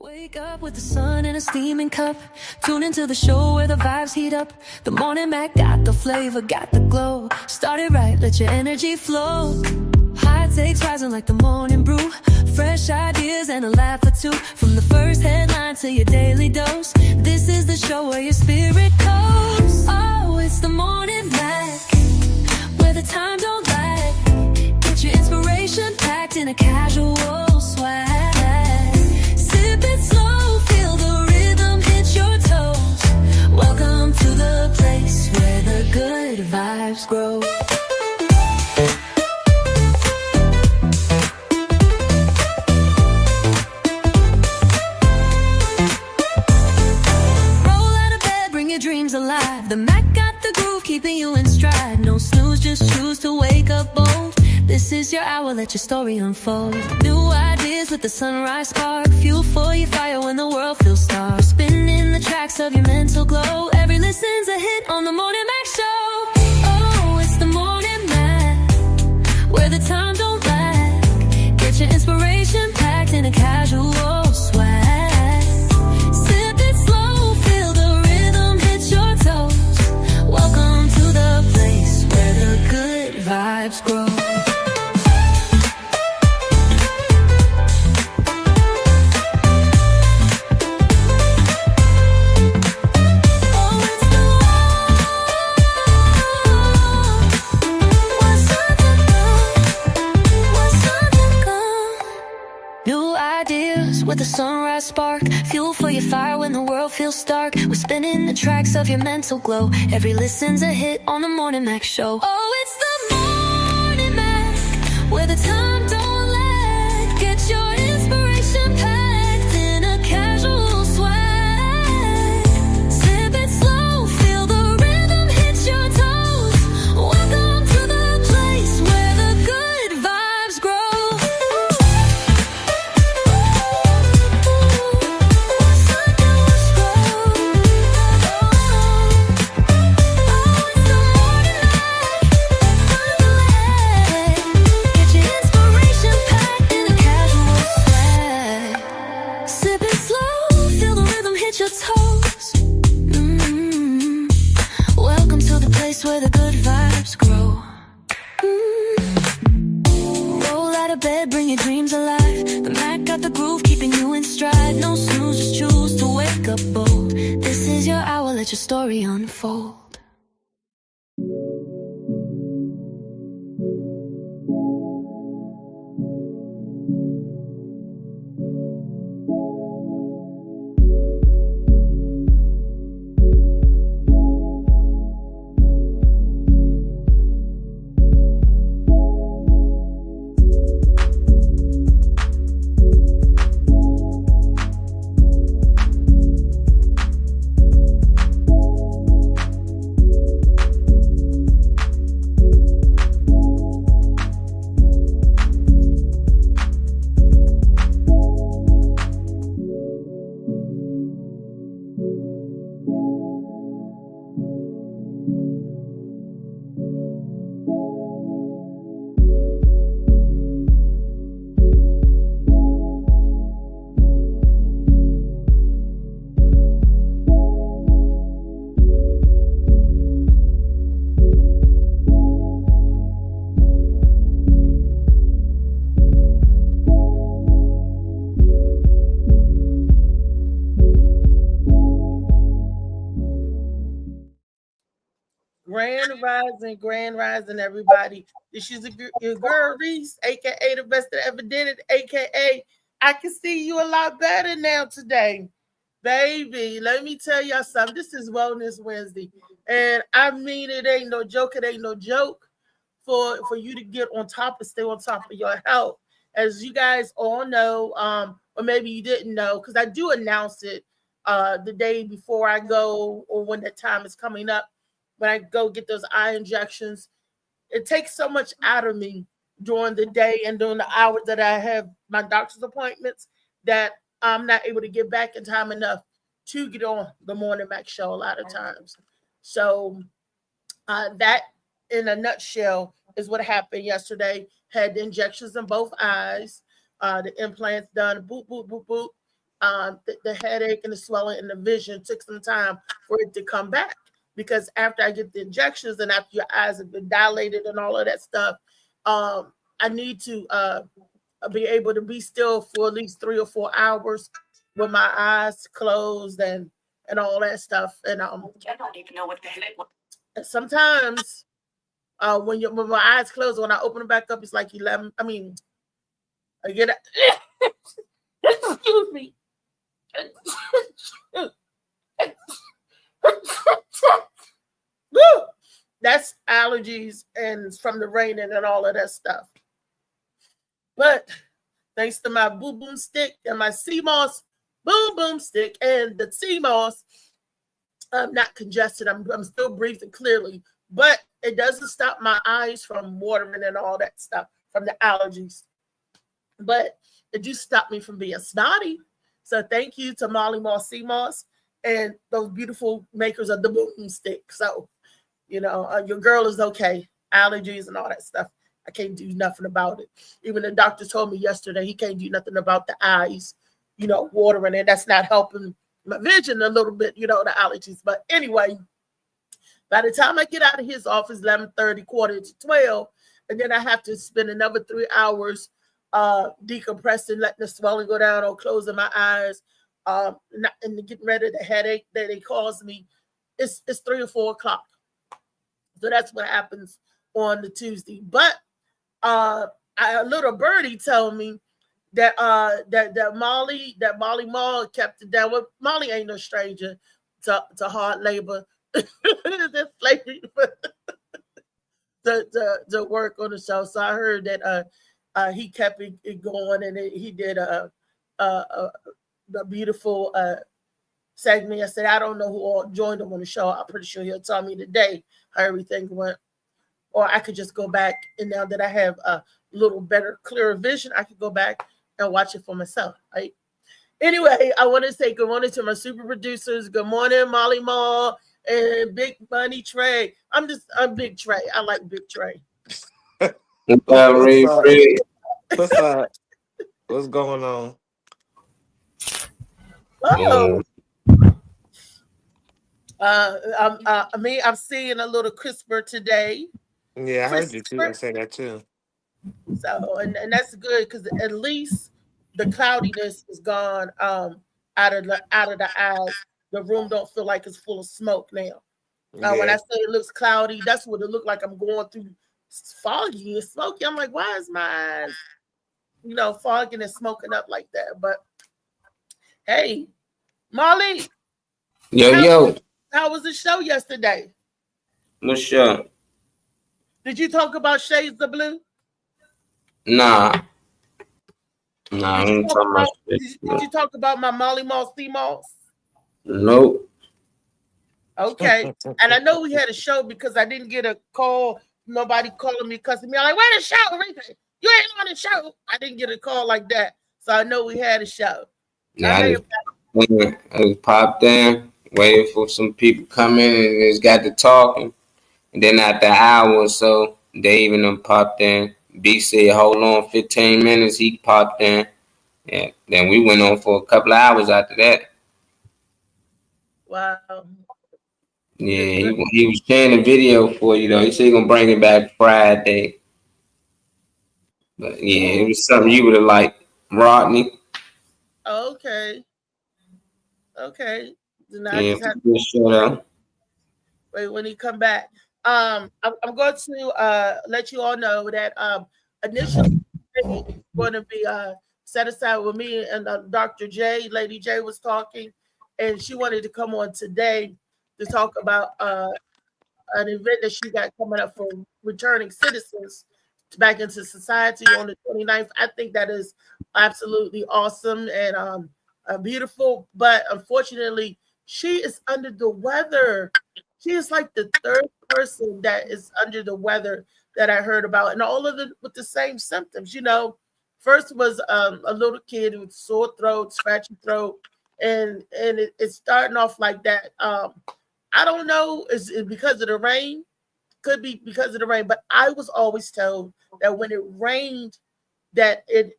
Wake up with the sun in a steaming cup. Tune into the show where the vibes heat up. The Morning Mac got the flavor, got the glow. Start it right, let your energy flow. High takes rising like the morning brew. Fresh ideas and a laugh or two. From the first headline to your daily dose. This is the show where your spirit goes. Oh, it's the Morning Mac, where the time don't lag. Get your inspiration packed in a casual swag. Sip it slow, feel the rhythm hit your toes. Welcome to the place where the good vibes grow. Dreams alive. The Mac got the groove, keeping you in stride. No snooze, just choose to wake up bold. This is your hour, let your story unfold. New ideas with the sunrise spark. Fuel for your fire when the world feels stark. Spinning the tracks of your mental glow. Every listen's a hit on the Morning Mac Show. Oh, it's the Morning Mac, where the time don't lag. Get your inspiration packed in a casual swag. Welcome to the place where the good vibes grow. With a sunrise spark, fuel for your fire when the world feels stark. We're spinning the tracks of your mental glow. Every listen's a hit on the Morning Mac Show. Oh, it's the Morning Mac, where the time don't lag. Get your inspiration packed in a casual swag. Sip it slow, feel the rhythm hit your toes. Welcome to the place where the good vibes grow. Your toes. Welcome to the place where the good vibes grow. Roll out of bed, bring your dreams alive. The Mac got the groove, keeping you in stride. No snooze, just choose to wake up bold. This is your hour, let your story unfold. Grand rising, everybody. This is your girl Reese, aka the best that ever did it, aka I can see you a lot better now today, baby. Let me tell y'all something. This is Wellness Wednesday, and I mean it ain't no joke. It ain't no joke for you to get on top and stay on top of your health. As you guys all know, or maybe you didn't know, because I do announce it the day before I go or when the time is coming up. When I go get those eye injections, it takes so much out of me during the day and during the hours that I have my doctor's appointments that I'm not able to get back in time enough to get on the Morning Mac Show a lot of times. So that, in a nutshell, is what happened yesterday. Had the injections in both eyes, the implants done, boop, boop, boop, boop. the headache and the swelling and the vision took some time for it to come back. Because after I get the injections and after your eyes have been dilated and all of that stuff, I need to be able to be still for at least 3 or 4 hours with my eyes closed and all that stuff. And I don't even know what the heck. Sometimes when my eyes closed, when I open them back up, it's like 11. I mean, I get it. Excuse me. Woo! That's allergies and from the raining and all of that stuff. But thanks to my boom boom stick and my sea moss boom boom stick and the sea moss, I'm not congested. I'm still breathing clearly, but it doesn't stop my eyes from watering and all that stuff from the allergies. But it do stop me from being snotty. So thank you to Molly Moss Sea Moss and those beautiful makers of the boom stick. So, your girl is okay. Allergies and all that stuff, I can't do nothing about it. Even the doctor told me yesterday he can't do nothing about the eyes, watering, and that's not helping my vision a little bit, the allergies. But anyway, by the time I get out of his office, 11:30, 11:45, and then I have to spend another 3 hours decompressing, letting the swelling go down or closing my eyes, and getting rid of the headache that they cause me. It's 3 or 4 o'clock. So that's what happens on the Tuesday. But a little birdie told me that Molly Mall kept it down. Well, Molly ain't no stranger to hard labor. This lady to work on the show. So I heard that he kept it going, and he did a beautiful segment. I said, I don't know who all joined him on the show. I'm pretty sure he'll tell me today how everything went. Or I could just go back, and now that I have a little better, clearer vision, I could go back and watch it for myself, right? Anyway, I want to say good morning to my super producers. Good morning, Molly Mall and Big Money Trey. I'm Big Trey. I like Big Trey. What's up? What's going on? Oh. I'm seeing a little crisper today. Yeah, I heard you too. Say that too. So, and that's good because at least the cloudiness is gone out of the eyes. The room don't feel like it's full of smoke now. When I say it looks cloudy, that's what it looked like. I'm going through foggy and smoky. I'm like, why is my eyes, fogging and smoking up like that? But hey, Molly. Yo. How was the show yesterday? What show? Did you talk about Shades of Blue? Nah. Did you talk about my Molly Moss Sea Moss? Nope. Okay. And I know we had a show because I didn't get a call. Nobody calling me, cussing me. I'm like, where's the show? You ain't on the show. I didn't get a call like that. So I know we had a show. I popped in, waited for some people coming, and just got to talking. And then after an hour or so, they even popped in. B said, hold on 15 minutes. He popped in. Yeah. Then we went on for a couple of hours after that. Wow. Yeah, he was sharing the video for you, though. He said he's going to bring it back Friday. But yeah, it was something you would have liked, Rodney. Okay. Then I Yeah, just have to show out. Wait when he come back. I'm going to let you all know that initially going to be set aside with me and Dr. J. Lady J was talking, and she wanted to come on today to talk about an event that she got coming up for returning citizens back into society on the 29th. I think that is absolutely awesome and beautiful, but unfortunately, she is under the weather. She is like the third person that is under the weather that I heard about, and all of them with the same symptoms. First was a little kid with sore throat, scratchy throat, and it's starting off like that. I don't know, is it because of the rain? Could be because of the rain, but I was always told that when it rained, that it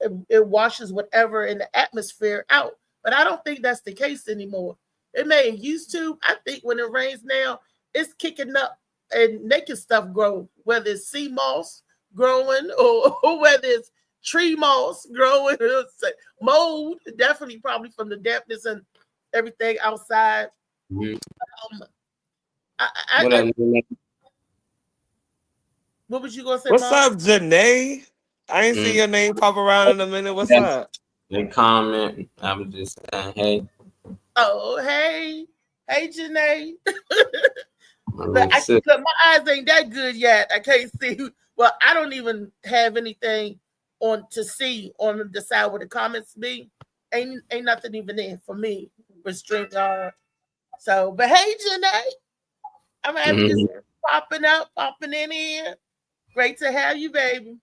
washes whatever in the atmosphere out. But I don't think that's the case anymore. It may used to. I think when it rains now, it's kicking up and making stuff grow, whether it's sea moss growing or whether it's tree moss growing, mold, definitely probably from the dampness and everything outside. Mhm. I, What I, up, Janae? what was you gonna say, What's Mom? up, Janae? I ain't see Mm. your name pop around in a minute. What's That's up? a comment. I was just saying, hey, Oh, hey, Janae. my But little sister. look, my eyes ain't that good yet. I can't see. Well, I don't even have anything on to see on the side where the comments be. Ain't nothing even there for me with StreamYard. So, but hey, Janae, I'm happy to see Mhm. you popping in here. Great to have you, baby.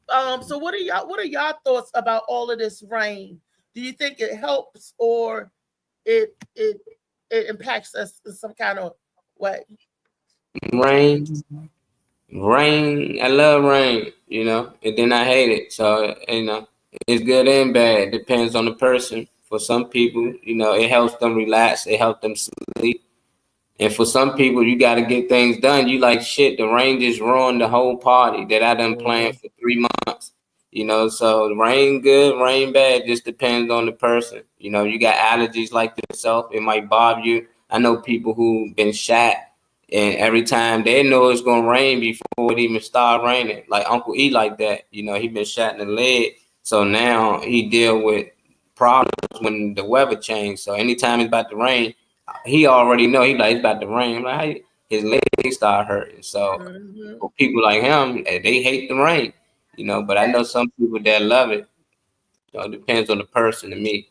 So what are y'all thoughts about all of this rain? Do you think it helps or it it it impacts us in some kind of way? Rain, rain. I love rain, and then I hate it. So, it's good and bad. Depends on the person. For some people, it helps them relax. It helps them sleep. And for some people, you got to get things done. You like shit. The rain just ruined the whole party that I done planned for 3 months. So rain good, rain bad. Just depends on the person. You got allergies like yourself. It might bother you. I know people who been shot, and every time they know it's gonna rain before it even start raining. Like Uncle E, like that. He been shot in the leg. So now he deal with problems when the weather change. So anytime it's about to rain, he already know. He like, it's about to rain. I'm like, his legs start hurting. So Mm-hmm. for people like him, they hate the rain, But I know some people that love it. It depends on the person. To me,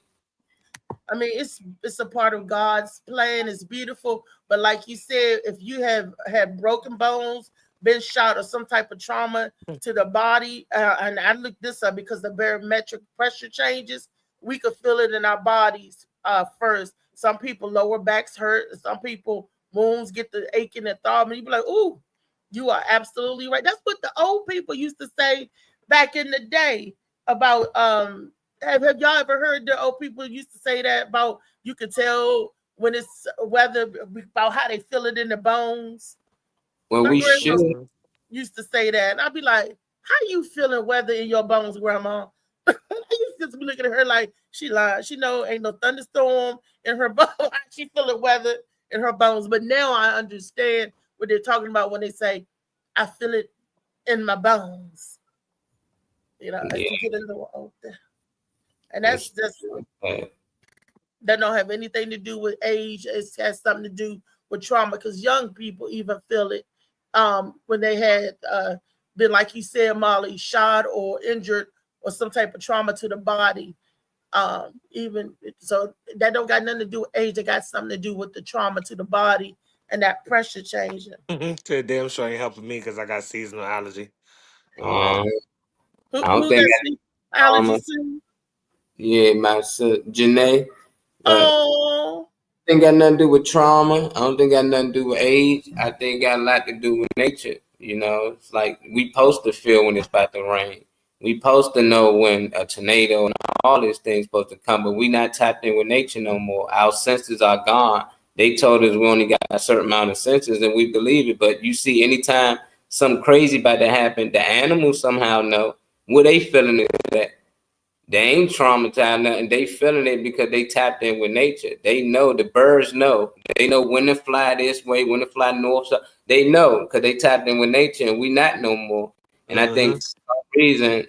I mean, it's a part of God's plan. It's beautiful, but like you said, if you have had broken bones, been shot, or some type of trauma to the body, and I looked this up because the barometric pressure changes, we could feel it in our bodies first. Some people lower backs hurt. Some people wounds get the aching and throbbing. You be like, "Ooh, you are absolutely right." That's what the old people used to say back in the day about have y'all ever heard the old people used to say that about you could tell when it's weather about how they feel it in the bones? well, My we grandma should. Mhm. used to say that, and I'd be like, "How you feeling weather in your bones, Grandma?" I used to just be looking at her like she lied. She know ain't no thunderstorm in her bones. She feeling weather in her bones, but now I understand what they're talking about when they say, "I feel it in my bones." As Yeah, you get a little older, and that's it's, just uh, that don't have anything to do with age. It has something to do with trauma because young people even feel it when they had been, like you said, Molly, shot or injured or some type of trauma to the body. Even so, that don't got nothing to do with age. It got something to do with the trauma to the body and that pressure changing. To damn sure ain't helping me because I got seasonal allergy. uh, Who, I don't who think got that sleep trauma. allergies too? Yeah, my sister Janae. Oh, Think got nothing to do with trauma. I don't think got nothing to do with age. I think got a lot to do with nature. It's like we supposed to feel when it's about to rain. We supposed to know when a tornado and all these things supposed to come, but we not tapped in with nature no more. Our senses are gone. They told us we only got a certain amount of senses, and we believe it. But you see, anytime something crazy about to happen, the animals somehow know what they feeling is that. They ain't traumatized nothing. They feeling it because they tapped in with nature. They know the birds know. They know when to fly this way, when to fly north. So they know because they tapped in with nature, and we not no more. And I think Mm-hmm. for some reason,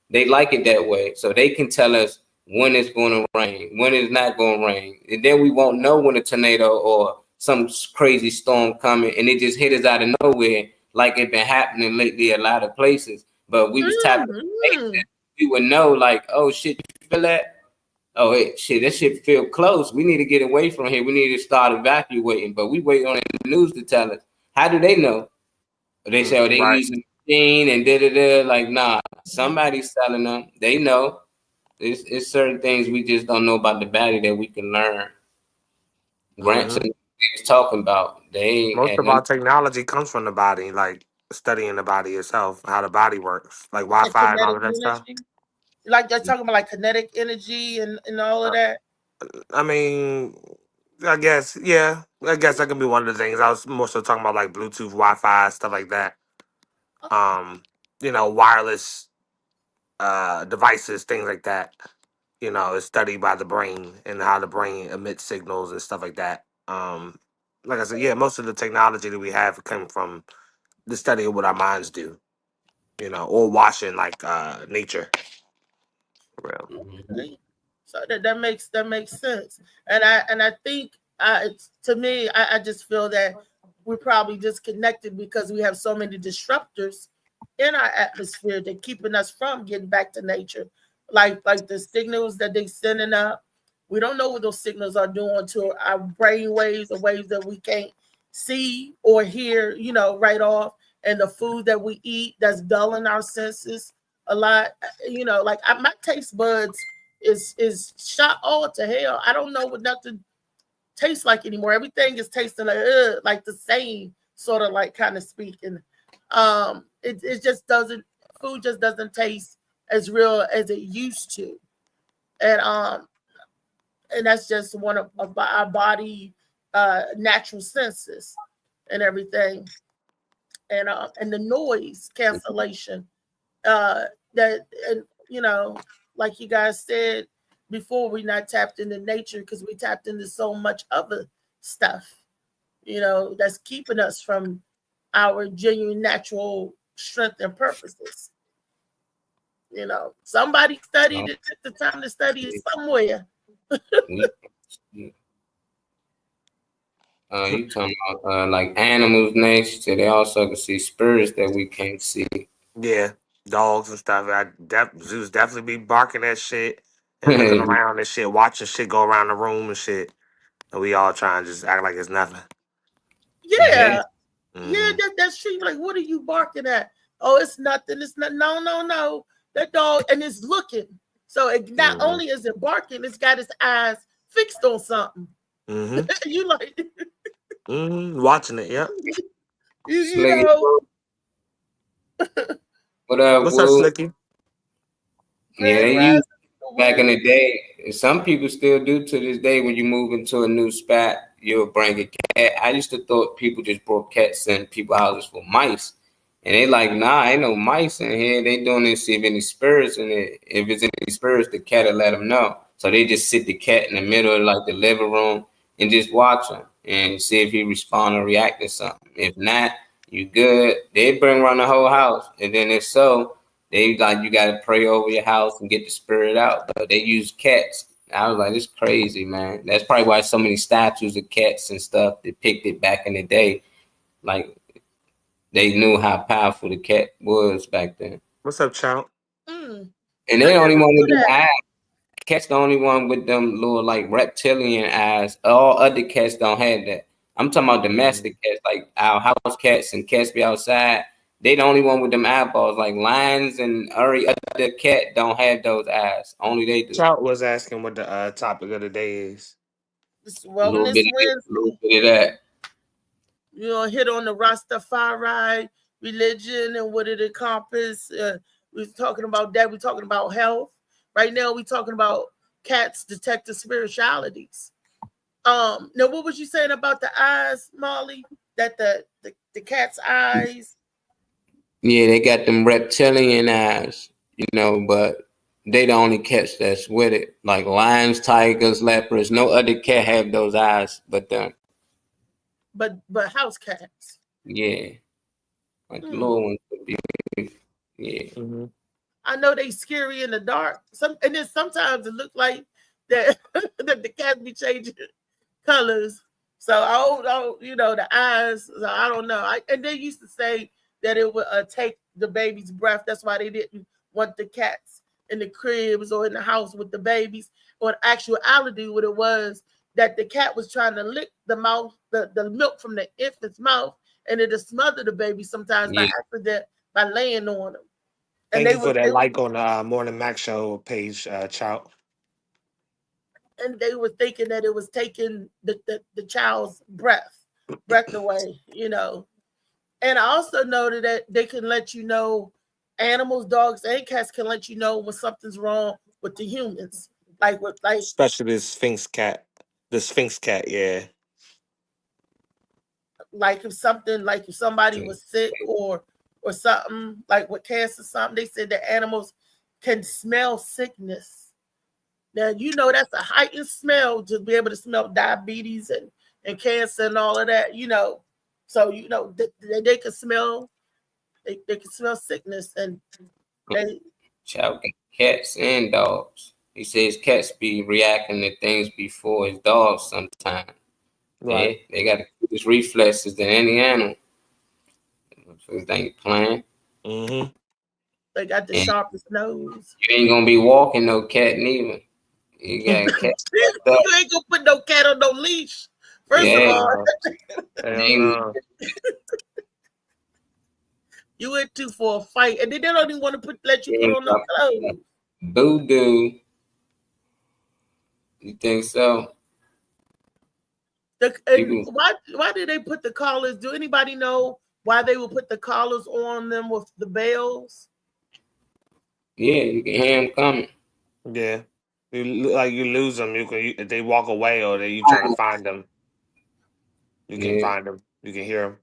they like it that way, so they can tell us when it's going to rain, when it's not going to rain, and then we won't know when a tornado or some crazy storm coming, and it just hit us out of nowhere, like it been happening lately a lot of places. But we was tapping into mm-hmm. nature, we would know, like, oh shit, you feel that? Oh hey, shit, that shit feel close. We need to get away from here. We need to start evacuating. But we wait on the news to tell us. How do they know? They say, oh, they Right. using the machine and da da da. Like, nah, somebody's telling them. They know. It's certain things we just don't know about the body that we can learn. Mm-hmm. Grandson they was talking about. They ain't Most had of nothing. our technology comes from the body, like studying the body itself, how the body works, like Like Wi-Fi and all kinetic of that stuff. energy. Like they're talking about like kinetic energy and all of that. I mean, I guess, yeah. I guess that could be one of the things. I was more so talking about like Bluetooth, Wi-Fi, stuff like that. Um, wireless devices, things like that. Is studied by the brain and how the brain emits signals and stuff like that. Like I said, yeah, most of the technology that we have come from the study of what our minds do, or watching like nature. For real. Mhm. So that makes sense, and I think to me, I just feel that we're probably disconnected because we have so many disruptors in our atmosphere that keeping us from getting back to nature, like the signals that they sending up. We don't know what those signals are doing to our brain waves or waves that we can't see or hear, right off. And the food that we eat that's dulling our senses a lot. Like my taste buds is shot all to hell. I don't know what nothing tastes like anymore. Everything is tasting like the same, sort of like kind of speaking. It just doesn't, food just doesn't taste as real as it used to. And that's just one of our body natural senses and everything. And the noise cancellation uh that, and like you guys said before, we not tapped into nature because we tapped into so much other stuff, that's keeping us from our genuine natural strength and purposes. Somebody So, studied it, took the time to study it somewhere. we- you talking about like animals next to they also can see spirits that we can't see. Yeah, dogs and stuff. Zeus definitely be barking at shit and looking around and shit, watching shit go around the room and shit. And we all trying to just act like it's nothing. Yeah. Yeah, yeah, Hmm. that's true. Like, what are you barking at? Oh, it's nothing. It's not. No, no, no. That dog, and it's looking. So it not Hmm. only is it barking, it's got its eyes fixed on something. Hmm. You like, Watching it. Yep. you Slicky, know, what up, What's up, Woo? Slicky? Yeah, Grand they Rising used the back in Woo. the day. And some people still do to this day. When you move into a new spot, you'll bring a cat. I used to thought people just brought cats in people houses for mice, and they like, nah, ain't no mice in here. They doing this see if any spirits in it. If it's any spirits, the cat will let them know. So they just sit the cat in the middle of like the living room and just watch him and see if he respond or react to something. If not, you good. They bring around the whole house, and then if so. They like you gotta pray over your house and get the spirit out. But they use cats. I was like, it's crazy, man. That's probably why so many statues of cats and stuff depicted back in the day. Like they knew how powerful the cat was back then. What's up, Chow? Mm, And they I the only never one knew with them that. eyes. Cat's the only one with them little like reptilian eyes. All other cats don't have that. I'm talking about Hmm. domestic cats, like our house cats and cats be outside. They the only one with them eyeballs. Like lions and every other cat don't have those eyes. Only they do. Chow was asking what the topic of the day is. It's A little Wellness bit of this, a little Wednesday. bit of that. Hit on the Rastafari religion and what it encompasses. We're talking about that. We're talking about health. Right now, we're talking about cats detecting spiritualities. Now what was you saying about the eyes, Molly? That the cat's eyes. Yeah, they got them reptilian eyes, but they the only cats that's with it. Like lions, tigers, leopards. No other cat have those eyes but them. But house cats. Yeah, like the Hmm. little ones would be. Yeah. Hmm. I know they scary in the dark. And then sometimes it look like that that the cats be changing colors. So I don't, the eyes. So I don't know. And they used to say that it would take the baby's breath. That's why they didn't want the cats in the cribs or in the house with the babies. Or in actuality, what it was that the cat was trying to lick the mouth, the milk from the infant's mouth, and it would smother the baby sometimes by Yeah. accident by laying on them. And Thank they you for would that they like on the Morning Mac Show page, Chow. and they were thinking that it was taking the child's breath away. And I also noted that they can let you know animals, dogs, and cats can let you know when something's wrong with the humans. Like with like Especially the Sphinx cat. The Sphinx cat, yeah. if something like if somebody was sick or something like with cancer, something they said that animals can smell sickness. Now you know that's a heightened smell to be able to smell diabetes and cancer and all of that. So they can smell they can smell sickness and they. Child, cats and dogs. He says cats be reacting to things before his dogs sometimes. Right. They got the quickest reflexes than any animal. So they ain't playing. Mm-hmm. They got the sharpest nose. You ain't gonna be walking no cat neither. You got a cat. You ain't gonna put no cat on no leash. First of all, you went to for a fight, and then they don't even want to let you put on no clothes. Voodoo. You think so? Why did they put the collars? Do anybody know why they would put the collars on them with the bells? Yeah, you can hear them coming. Yeah, you lose them. If they walk away or you trying to find them, you can find them. You can hear them.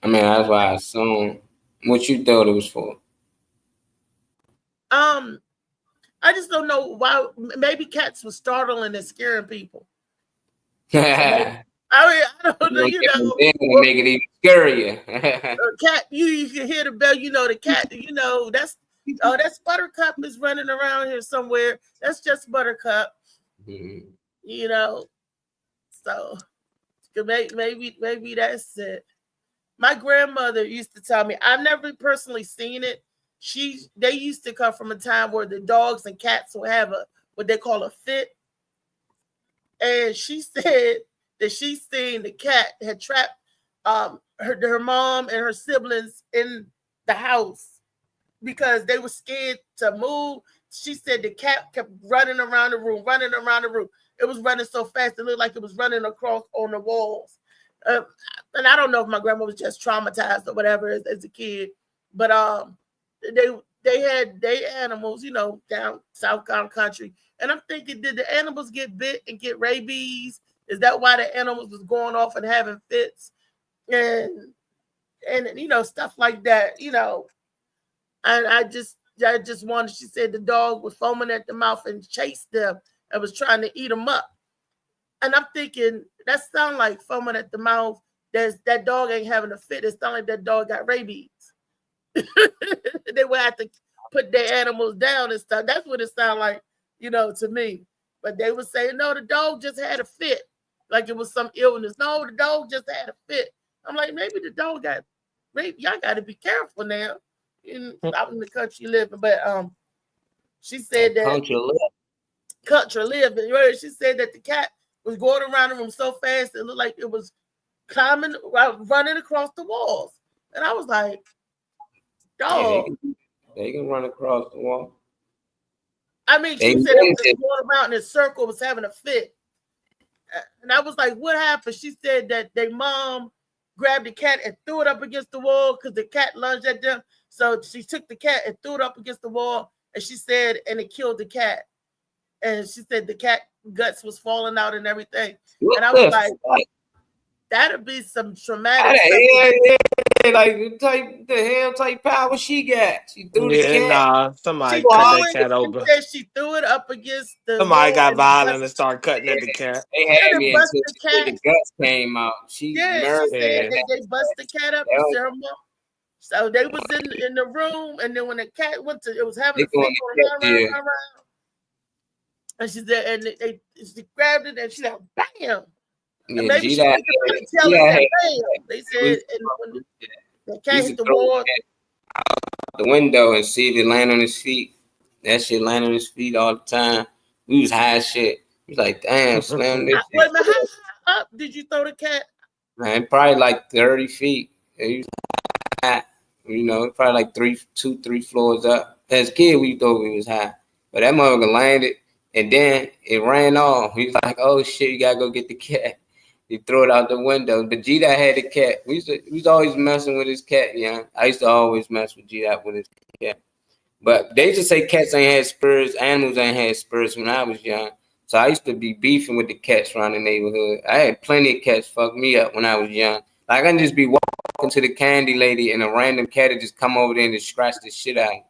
I mean, that's why I assume. What you thought it was for? I just don't know why. Maybe cats were startling and scaring people. I don't know. Make it even scarier. Cat, you can hear the bell. The cat. That's Buttercup is running around here somewhere. That's just Buttercup. Mm-hmm. So maybe that's it. My grandmother used to tell me. I've never personally seen it. They used to come from a time where the dogs and cats would have what they call a fit. And she said that she seen the cat had trapped her mom and her siblings in the house because they were scared to move. She said the cat kept running around the room. It was running so fast it looked like it was running across on the walls. And I don't know if my grandma was just traumatized or whatever as a kid, but they had their animals, down South Country. And I'm thinking, did the animals get bit and get rabies? Is that why the animals was going off and having fits? And stuff like that, And I just wanted, she said the dog was foaming at the mouth and chased them and was trying to eat them up. And I'm thinking, that sounds like foaming at the mouth. That dog ain't having a fit. It sounds like that dog got rabies. They would have to put their animals down and stuff. That's what it sounded like, to me. But they would say, no, the dog just had a fit. Like it was some illness. No, the dog just had a fit. I'm like, maybe the dog got rabies. Y'all got to be careful now. Out in the country living. But she said that country living. She said that the cat was going around the room so fast it looked like it was running across the walls. And I was like, dog. They can run across the wall. I mean, she said it was going around in a circle, was having a fit. And I was like, what happened? She said that their mom grabbed the cat and threw it up against the wall because the cat lunged at them. So she took the cat and threw it up against the wall. And she said, and it killed the cat. And she said the cat guts was falling out and everything. And I was like, that'd be some traumatic stuff. Like the hell type power she got. She threw the cat. Nah, somebody cut that cat open. She threw it up against the somebody got violent and started cutting at the cat. They had me until the guts came out. She said they bust the cat up and her mom. So they was in the room, and then when the cat went to, it was having a fit around. And she said, and she grabbed it, and she like, bam. And maybe she didn't tell us that, bam. They said, and when the cat hit the wall, out the window and see if it land on his feet. That shit land on his feet all the time. We was high as shit. We was like, damn, slam this shit. Wait, how up did you throw the cat? Man, probably like 30 feet. High, probably like 3 floors up. As a kid, we thought we was high. But that motherfucker landed, and then it ran off. He was like, oh shit, you gotta go get the cat. He threw it out the window. But G-Dot had a cat. We was always messing with his cat, yeah. I used to always mess with G-Dot with his cat. But they just say cats ain't had spurs, animals ain't had spurs when I was young. So I used to be beefing with the cats around the neighborhood. I had plenty of cats fuck me up when I was young. Like I can just be walking to the candy lady and a random cat would just come over there and just scratch the shit out of me.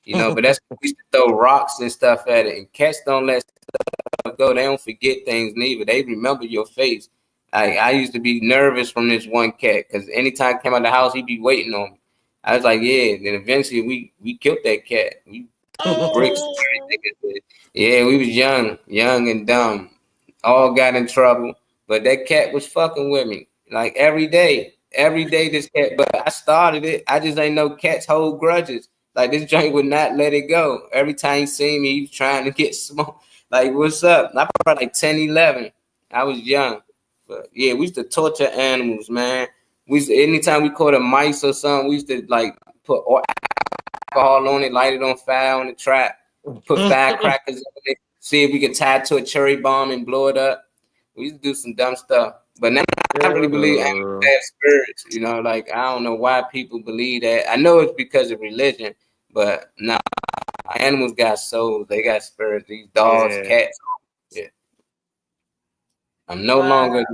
You know, but that's we used to throw rocks and stuff at it. And cats don't let stuff go. They don't forget things neither. They remember your face. I used to be nervous from this one cat because anytime I came out of the house, he'd be waiting on me. I was like, yeah. Then eventually we killed that cat. We bricks. Yeah, we was young and dumb. All got in trouble. But that cat was fucking with me. Like every day this cat, but I started it. I just ain't know cats hold grudges. Like this joint would not let it go. Every time he seen me, he was trying to get smoked. Like, what's up? I probably like 10, 11. I was young. But yeah, we used to torture animals, man. Anytime we caught a mice or something, we used to like put alcohol on it, light it on fire on the trap, put firecrackers in it, see if we could tie it to a cherry bomb and blow it up. We used to do some dumb stuff. But now I really believe animals have spirits. You know, like I don't know why people believe that. I know it's because of religion, but nah, animals got souls. They got spirits. These dogs, cats. Yeah. I'm no longer.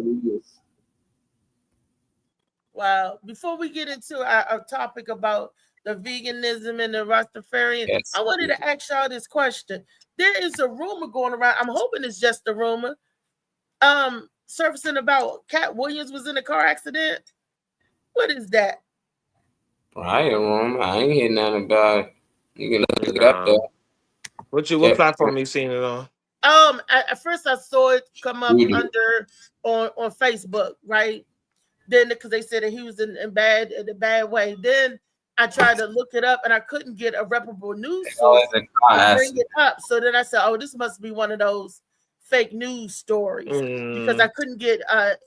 Wow. Before we get into our topic about the veganism and the Rastafarian, I wanted to ask y'all this question. There is a rumor going around. I'm hoping it's just a rumor. Surfacing about Cat Williams was in a car accident. What is that? I ain't hear nothing about it. You can look it up though. What platform you seen it on? At first I saw it come up under on Facebook, right? Then because they said that he was in a bad way. Then I tried to look it up and I couldn't get a reputable news source to bring it up. So then I said, oh, this must be one of those fake news stories because I couldn't get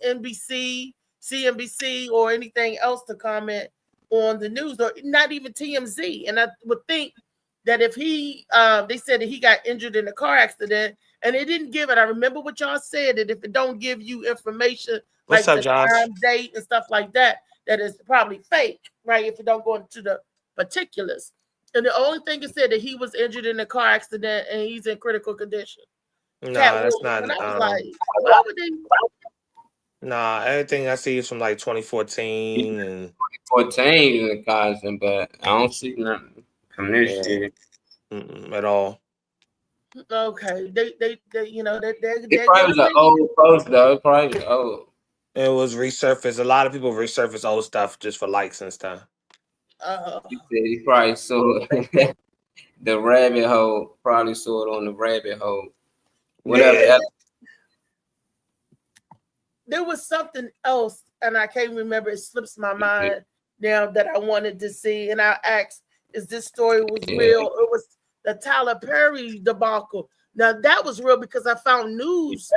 NBC, CNBC, or anything else to comment on the news, or not even TMZ. And I would think that if he, they said that he got injured in a car accident, and it didn't give it. I remember what y'all said, that if it don't give you information like the time, date, and stuff like that, that is probably fake, right? If it don't go into the particulars. And the only thing it said that he was injured in a car accident and he's in critical condition. No, that's not. And I was like, why would they? Nah, everything I see is from like 2014 and 2014 in the constant, but I don't see nothing from this shit at all. Okay, they you know, they're probably was an old post though. Probably old. It was resurfaced. A lot of people resurface old stuff just for likes and stuff. He probably saw the rabbit hole. Probably saw it on the rabbit hole. Whatever. Yeah. There was something else, and I can't remember. It slips my mind now that I wanted to see, and I asked, "Is this story was real?" It was the Tyler Perry debacle. Now that was real because I found news.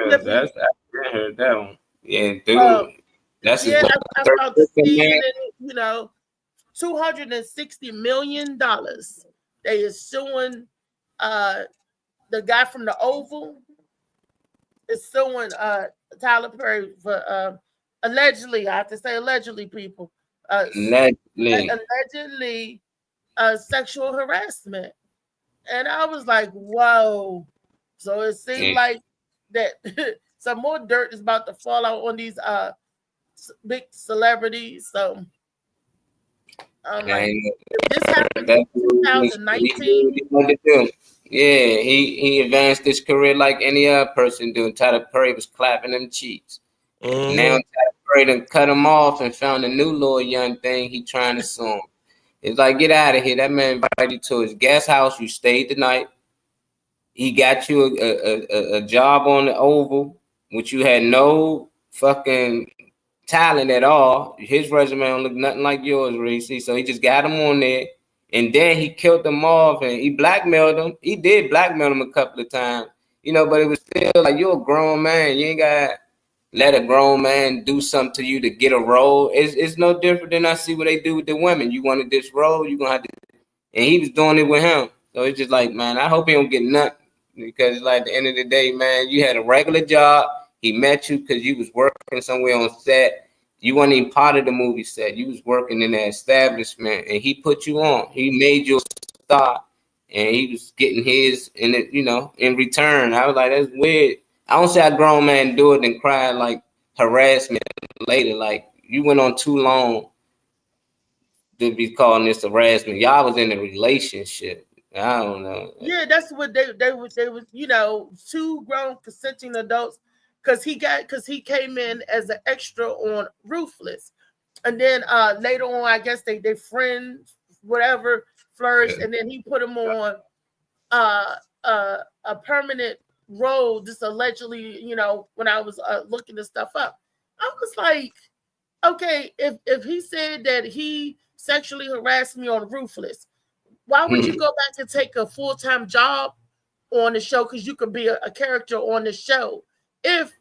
That's real. I heard that one. Yeah, dude. That's I found the scene. You know, $260 million. They is suing the guy from the Oval. Is suing Tyler Perry for allegedly. I have to say allegedly, people. Allegedly sexual harassment. And I was like, whoa. So it seemed like that some more dirt is about to fall out on these big celebrities. So I'm like, this happened in 2019. Yeah, he advanced his career like any other person doing. Tyler Perry was clapping them cheeks. Now Tyler Perry done cut him off and found a new little young thing he trying to sue him. It's like, get out of here. That man invited you to his guest house. You stayed the night. He got you a job on the Oval, which you had no fucking talent at all. His resume don't look nothing like yours, Reese. So he just got him on there. And then he killed them off and he blackmailed them. He did blackmail them a couple of times, you know, but it was still like, you're a grown man. You ain't got to let a grown man do something to you to get a role. It's no different than I see what they do with the women. You wanted this role, you're going to have to. And he was doing it with him. So it's just like, man, I hope he don't get nothing because, like, at the end of the day, man, you had a regular job. He met you because you was working somewhere on set. You weren't even part of the movie set. You was working in that establishment, and he put you on. He made you a star, and he was getting his in it, in return. I was like, that's weird. I don't see a grown man do it and cry like harassment later. Like, you went on too long to be calling this harassment. Y'all was in a relationship. I don't know. Yeah, that's what they was, two grown consenting adults, because he came in as an extra on Ruthless, and then later on, I guess they friends, whatever, flourished, and then he put him on a permanent role, just allegedly, when I was looking this stuff up. I was like, okay, if he said that he sexually harassed me on Ruthless, why would you go back and take a full-time job on the show? Because you could be a character on the show if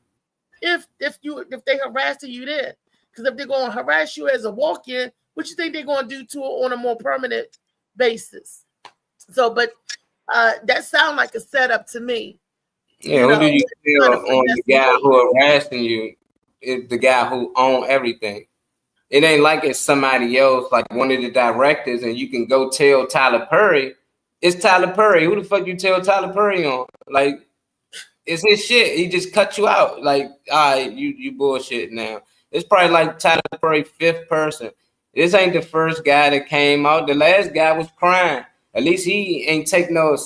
they harassed you then. Because if they're going to harass you as a walk-in, what you think they're going to do to it on a more permanent basis? So, but that sounds like a setup to me. Yeah, who do you feel on the guy who harassing you is the guy who owned everything? It ain't like it's somebody else, like one of the directors, and you can go tell Tyler Perry. It's Tyler Perry. Who the fuck you tell Tyler Perry on? Like, it's his shit. He just cut you out. Like, all right, you bullshit now. It's probably like Tyler Perry, fifth person. This ain't the first guy that came out. The last guy was crying. At least he ain't take no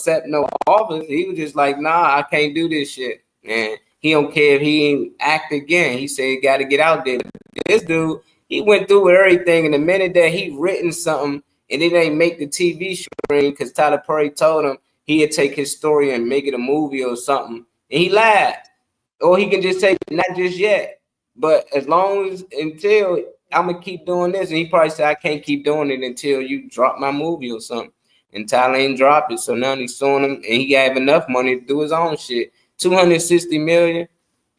office. He was just like, nah, I can't do this shit. And he don't care if he ain't act again. He said he got to get out there. This dude, he went through everything, and the minute that he written something and it ain't make the TV screen because Tyler Perry told him he'd take his story and make it a movie or something, and he lied. Or he can just say, not just yet, but until I'm going to keep doing this. And he probably said, I can't keep doing it until you drop my movie or something. And Tyler ain't dropped it, so now he's suing him, and he have enough money to do his own shit. $260 million,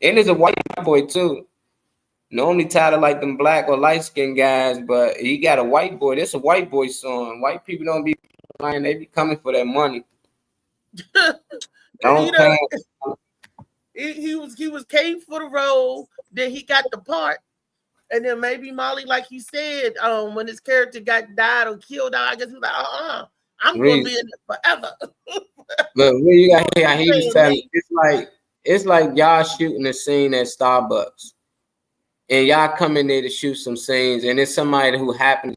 and it's a white boy too. Normally Tyler like them black or light skinned guys, but he got a white boy. That's a white boy song. White people don't be lying; they be coming for that money. He was came for the role, then he got the part, and then maybe Molly, like you said, when his character died or killed out, I guess he's like, I'm gonna be in it forever. But when you got here, he was telling it's like y'all shooting a scene at Starbucks, and y'all come in there to shoot some scenes, and it's somebody who happens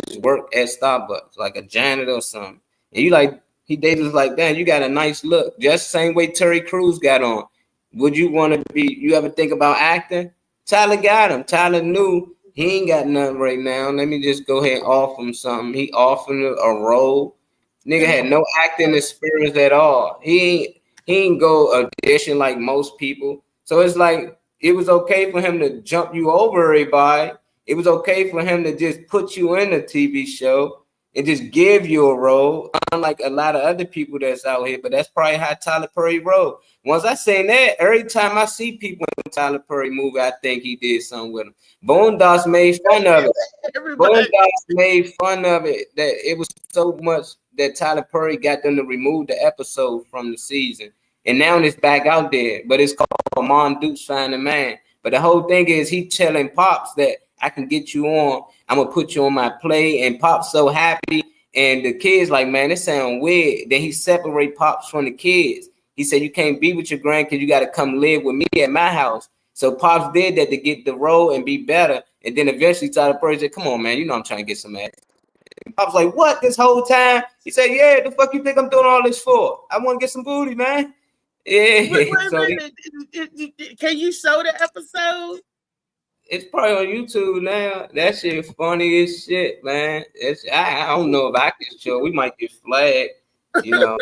to work at Starbucks, like a janitor or something, and you like they just like, damn, you got a nice look, just the same way Terry Crews got on. Would you want to be? You ever think about acting? Tyler got him. Tyler knew he ain't got nothing right now. Let me just go ahead and offer him something. He offered a role. Nigga had no acting experience at all. He ain't go audition like most people. So it's like it was okay for him to jump you over everybody. It was okay for him to just put you in a TV show and just give you a role, unlike a lot of other people that's out here. But that's probably how Tyler Perry rolled. Once I say that, every time I see people in Tyler Perry movie, I think he did something with him. Boondocks made fun of it. Boondocks made fun of it, that it was so much that Tyler Perry got them to remove the episode from the season. And now it's back out there, but it's called Mondoose Find a Man. But the whole thing is he telling Pops that I can get you on. I'm going to put you on my play. And Pop's so happy. And the kids like, man, this sound weird. Then he separate Pops from the kids. He said, you can't be with your grandkids. You got to come live with me at my house. So Pops did that to get the role and be better. And then eventually Tyler Perry said, come on, man, you know I'm trying to get some ass. I was like, what, this whole time? He said, yeah, the fuck you think I'm doing all this for? I want to get some booty, man. Yeah. Wait can you show the episode? It's probably on YouTube now. That shit funny as shit, man. I don't know if I can show. We might get flagged, you know.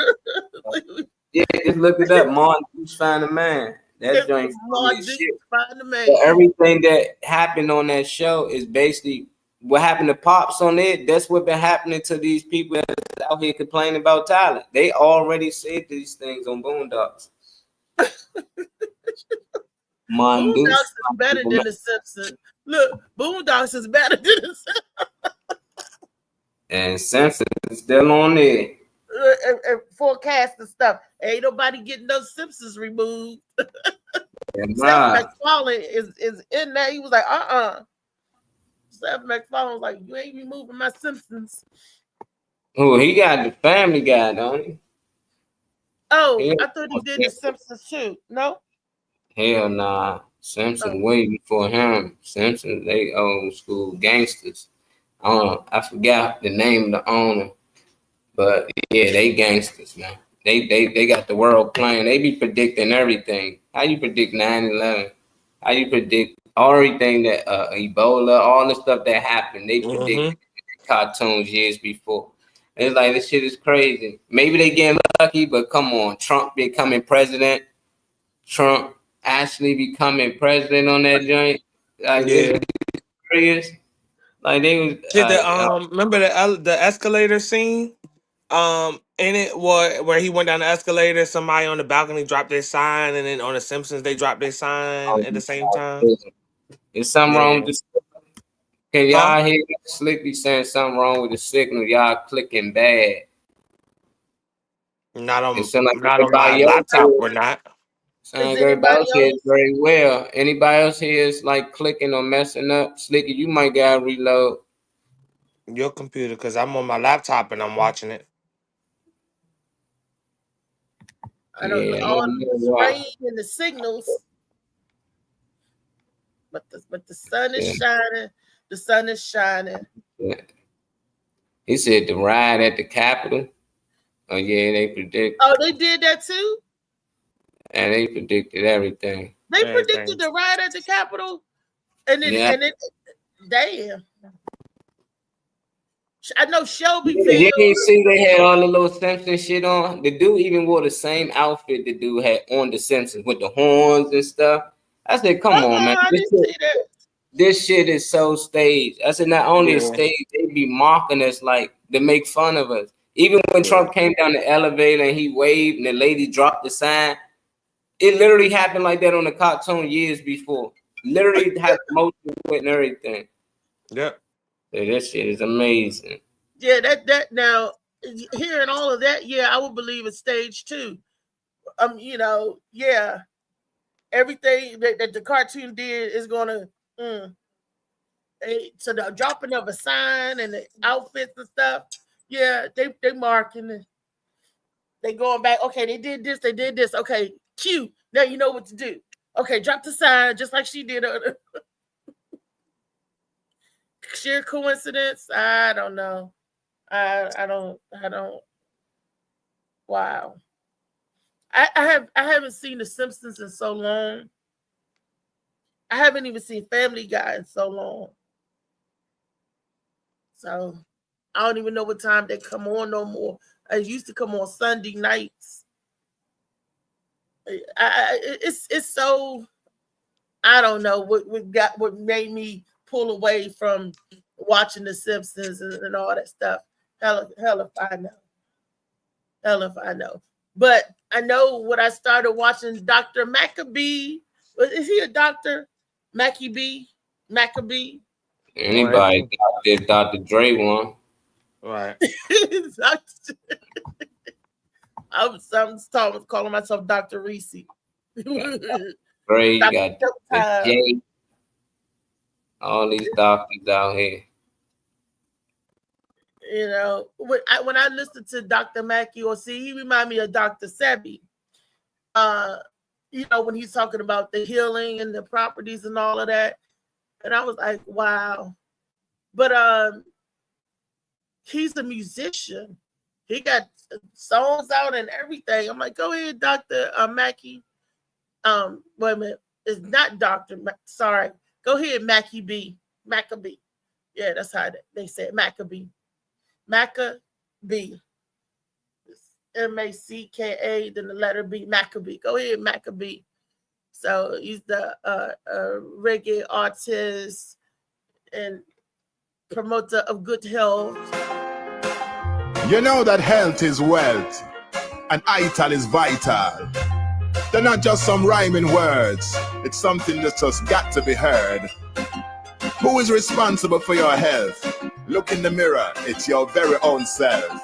Yeah, just look it up. Mondoose Find a Man. That joint funny as shit. Find a Man. So everything that happened on that show is basically what happened to Pops on it. That's what been happening to these people that's out here complaining about Tyler. They already said these things on Boondocks. Boondocks is better than The Simpsons. Look, Boondocks is better than The Simpsons. And Simpsons is still on there. Forecast and stuff. Ain't nobody getting those Simpsons removed. Seth MacFarlane is in there. He was like, Seth MacFarlane was like, you ain't removing my Simpsons. Oh, he got the Family Guy, don't he? Oh, I thought he did the Simpsons too. No? Hell nah. Simpsons way before him. Simpsons, they old school gangsters. I forgot the name of the owner, but yeah, they gangsters, man. They got the world playing. They be predicting everything. How you predict 9/11? How you predict everything that Ebola, all the stuff that happened? They predicted cartoons years before. It's like, this shit is crazy. Maybe they getting lucky, but come on, Trump becoming president. Trump actually becoming president on that joint. Like, yeah. Serious. Like, they was remember the escalator scene? In it where he went down the escalator, somebody on the balcony dropped their sign, and then on the Simpsons they dropped their sign at the same time. Is something wrong with the signal? Can y'all hear Slippy saying something wrong with the signal? Y'all clicking bad. Not on my laptop or not. Sounds like everybody else here very well. Anybody else here is like clicking or messing up? Slicky, you might gotta reload your computer, because I'm on my laptop and I'm watching it. I don't know all the rain and the signals, but the sun is shining. The sun is shining. Yeah. He said the ride at the Capitol. Oh yeah, they predict. Oh, they did that too. And they predicted everything. They predicted the ride at the Capitol, and then damn. I know Shelby. You didn't see they had all the little Simpsons shit on. The dude even wore the same outfit the dude had on the Simpsons with the horns and stuff. I said, come on, man. This shit is so staged. I said, not only is staged, they be mocking us like to make fun of us. Even when Trump came down the elevator and he waved and the lady dropped the sign, it literally happened like that on the cartoon years before. Literally had motion and everything. Yep. That shit is amazing. Yeah, that now hearing all of that, I would believe it's staged too. Everything that the cartoon did is gonna so the dropping of a sign and the outfits and stuff. Yeah, they marking it. They going back. Okay, they did this. They did this. Okay, cute. Now you know what to do. Okay, drop the sign just like she did. Sheer coincidence? I don't know. I don't. Wow. I haven't seen The Simpsons in so long. I haven't even seen Family Guy in so long. So I don't even know what time they come on no more. I used to come on Sunday nights. It's so, I don't know what made me pull away from watching The Simpsons and all that stuff. Hell if I know. Hell if I know. But I know when I started watching Dr. Maccabee. Is he a doctor? Maccabee? Anybody did Dr. Dre one. Right. I'm calling myself Dr. Reese. Dre, you got Jay. All these doctors out here. You know, when I listen to Dr. Mackey, he remind me of Dr. Sebi. When he's talking about the healing and the properties and all of that. And I was like, wow. But he's a musician. He got songs out and everything. I'm like, go ahead, Dr. Mackey. Wait a minute. It's not Dr. Sorry. Go ahead, Maccabee. Yeah, that's how they say it. Maccabee. Macka, then the letter B, Maccabee. Go ahead, Maccabee. So he's the reggae artist and promoter of good health. You know that health is wealth and ital is vital. They're not just some rhyming words. It's something that's just got to be heard. Who is responsible for your health? Look in the mirror, it's your very own self.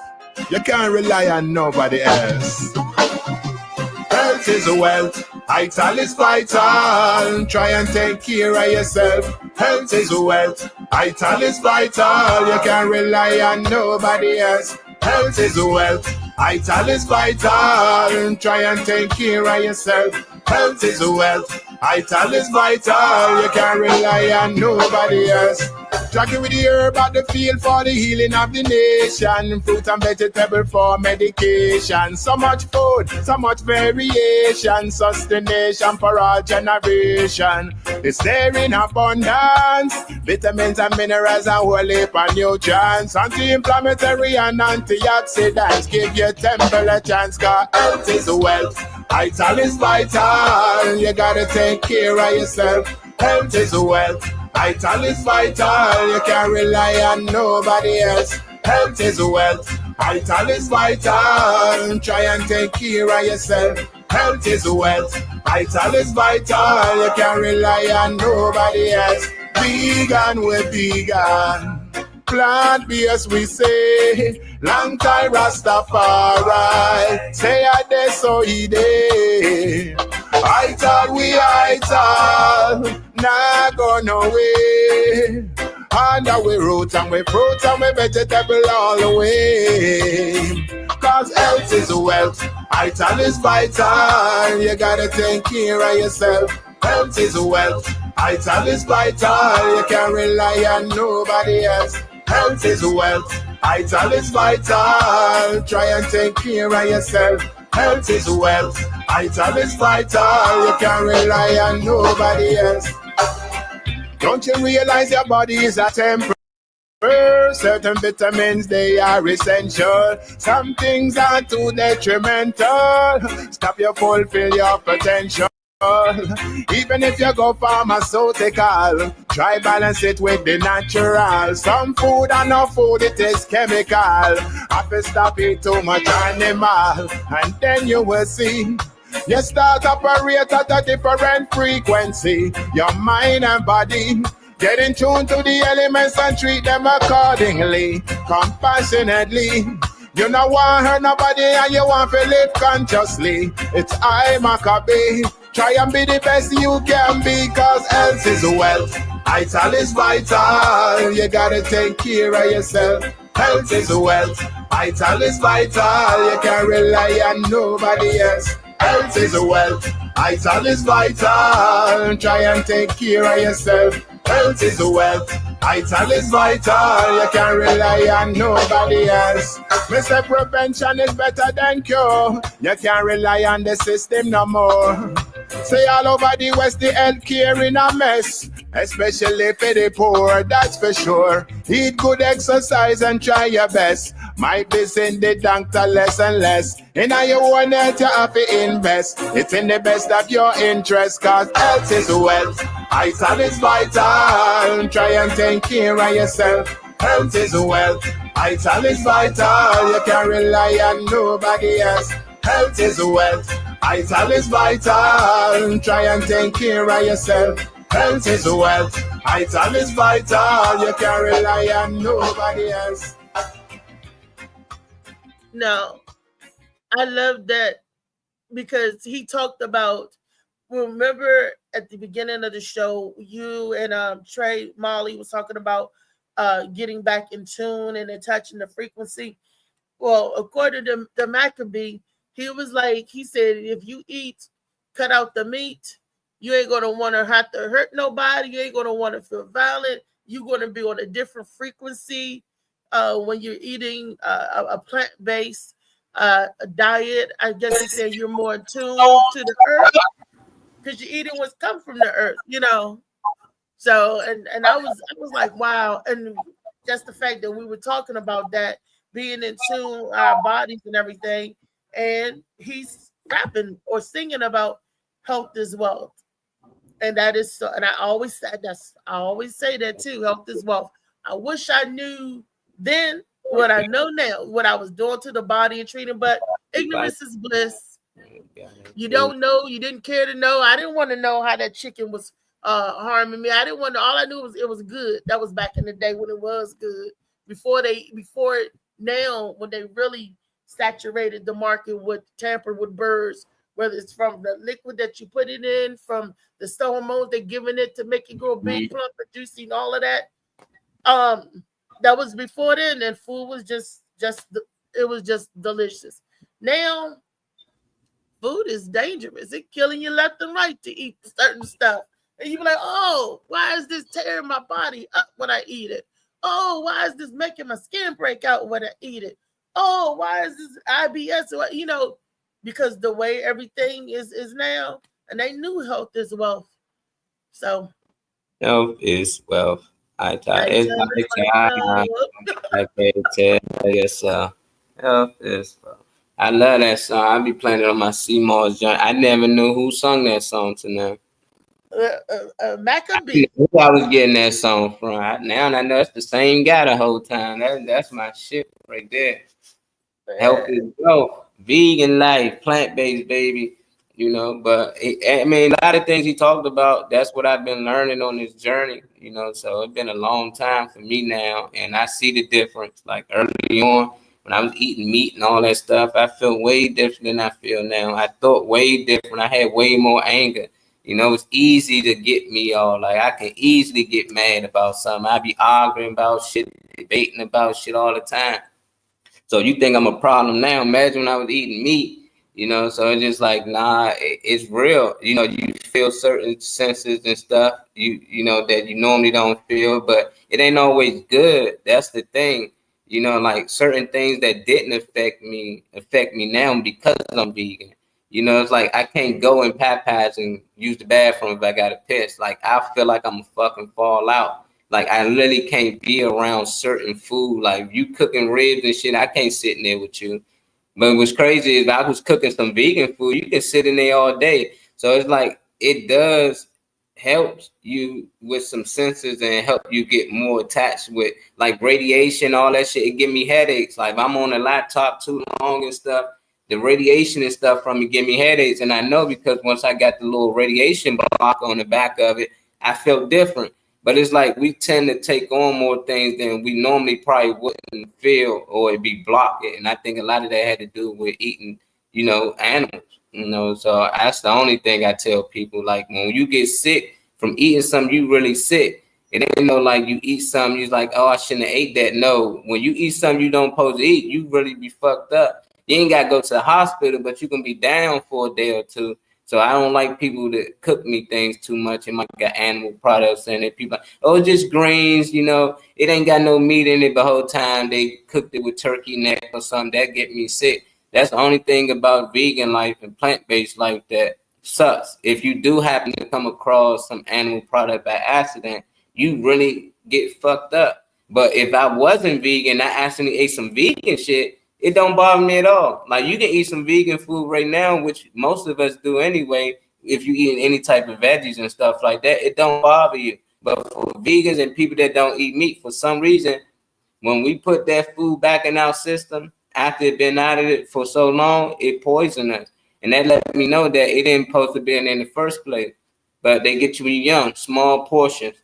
You can't rely on nobody else. Health is wealth, Vital is vital. Try and take care of yourself. Health is wealth. Vital is vital. You can't rely on nobody else. Health is wealth. Vital is vital. Try and take care of yourself. Health is wealth. Vital is vital. You can't rely on nobody else. Tracking with the herb at the field for the healing of the nation. Fruit and vegetable for medication. So much food, so much variation. Sustenance for our generation. It's there in abundance. Vitamins and minerals and whole heap of nutrients. Anti-inflammatory and antioxidants. Give your temple a chance, cause health is wealth. Vital is vital. You gotta take care of yourself. Health is wealth. Vital is vital. You can't rely on nobody else. Health is wealth. Vital is vital. Try and take care of yourself. Health is wealth. Vital is vital. You can't rely on nobody else. Vegan, we're vegan. Plant-based, we say. Long time Rastafari. Say I dey so he dey. Vital, we vital. Nah go no way. Under we root and we fruit and we vegetable all the way. Cause health is wealth. Vital is vital. You gotta take care of yourself. Health is wealth. Vital is vital. You can't rely on nobody else. Health is wealth. Vital is vital. Try and take care of yourself. Health is wealth. Vital is vital. You can't rely on nobody else. Don't you realize your body is a temple? Certain vitamins, they are essential. Some things are too detrimental. Stop you fulfill your potential. Even if you go pharmaceutical, try balance it with the natural. Some food and no food, it is chemical. Have to stop it too much animal, and then you will see you start operate at a different frequency. Your mind and body get in tune to the elements and treat them accordingly, compassionately. You don't want to hurt nobody and you want to live consciously. It's I, Maccabee. Try and be the best you can be, cause health is wealth. Vital is vital. You gotta take care of yourself. Health is wealth. Vital is vital. You can't rely on nobody else. Health is wealth. Vital is vital. Try and take care of yourself. Health is wealth. Vital is vital. You can't rely on nobody else. Me say prevention is better than cure. You can't rely on the system no more. Say all over the West, the healthcare in a mess, especially for the poor, that's for sure. Eat good, exercise and try your best. Might be seeing the doctor less and less. In your own health you have to invest. It's in the best of your interest, cause health is wealth. Vital is vital. Try and take care of yourself. Health is wealth. Vital is vital. You can't rely on nobody else. Health is wealth. Vital is vital. Try and take care of yourself. Health is wealth. Vital is vital. You can't rely on nobody else. No, I love that because he talked about, remember at the beginning of the show, you and Trey Molly was talking about getting back in tune and then touching the frequency. Well, according to the Maccabee, he was like, he said, if you cut out the meat, you ain't going to want to have to hurt nobody. You ain't going to want to feel violent. You're going to be on a different frequency when you're eating a plant-based diet. I guess he said you're more in tune to the earth because you're eating what's come from the earth, you know. So, and I was like, wow. And just the fact that we were talking about that, being in tune, our bodies and everything. And he's rapping or singing about health is wealth. And that is so, and I always say that too, health is wealth. I wish I knew then what I know now, what I was doing to the body and treating, but ignorance is bliss. You don't know, you didn't care to know. I didn't want to know how that chicken was harming me. I didn't want to, all I knew was it was good. That was back in the day when it was good. Before now, when they really saturated the market with tampered with birds whether it's from the liquid that you put it in, from the hormones they're giving it to make it grow big, plump, and juicy, and all of that. That was before then, and food was just it was just delicious. Now, food is dangerous. It's killing you left and right to eat certain stuff. And you be like, oh, why is this tearing my body up when I eat it? Oh, why is this making my skin break out when I eat it? Oh, why is this IBS? You know, because the way everything is now, and they knew health is wealth. So health is wealth. I guess health is wealth. I love that song. I be playing it on my CMOS joint. I never knew who sung that song to them. Maccabee. Who I was getting that song from. Now I know it's the same guy the whole time. That's my shit right there. Health is wealth. Vegan life, plant-based, baby. You know, but I mean, a lot of things he talked about, that's what I've been learning on this journey, you know, so it's been a long time for me now, and I see the difference. Like early on, when I was eating meat and all that stuff, I felt way different than I feel now. I thought way different. I had way more anger. You know, it's easy to get me all, like, I can easily get mad about something. I be arguing about shit, debating about shit all the time. So you think I'm a problem now? Imagine when I was eating meat. You know, so it's just like, nah, it's real. You know, you feel certain senses and stuff, you know, that you normally don't feel, but it ain't always good. That's the thing. You know, like certain things that didn't affect me now because I'm vegan. You know, it's like I can't go in Popeyes and use the bathroom if I got to piss. Like I feel like I'm fucking fall out. Like I literally can't be around certain food. Like you cooking ribs and shit, I can't sit in there with you. But what's crazy is I was cooking some vegan food. You can sit in there all day. So it's like it does help you with some senses and help you get more attached with like radiation, all that shit. It give me headaches. Like if I'm on a laptop too long and stuff, the radiation and stuff from it give me headaches. And I know because once I got the little radiation block on the back of it, I felt different. But it's like we tend to take on more things than we normally probably wouldn't feel or it'd be blocked. And I think a lot of that had to do with eating, you know, animals, you know. So that's the only thing I tell people. Like when you get sick from eating something, you really sick. It ain't no like you eat something, you're like, oh, I shouldn't have ate that. No, when you eat something you don't supposed to eat, you really be fucked up. You ain't got to go to the hospital, but you can be down for a day or two. So I don't like people that cook me things too much. It might got animal products in it. People like, oh, just grains, you know, it ain't got no meat in it the whole time. They cooked it with turkey neck or something. That get me sick. That's the only thing about vegan life and plant-based life that sucks. If you do happen to come across some animal product by accident, you really get fucked up. But if I wasn't vegan, I accidentally ate some vegan shit, it don't bother me at all. Like you can eat some vegan food right now, which most of us do anyway. If you eat any type of veggies and stuff like that, it don't bother you. But for vegans and people that don't eat meat, for some reason, when we put that food back in our system, after it been out of it for so long, it poisons us. And that let me know that it ain't supposed to be in the first place. But they get you when you're young, small portions.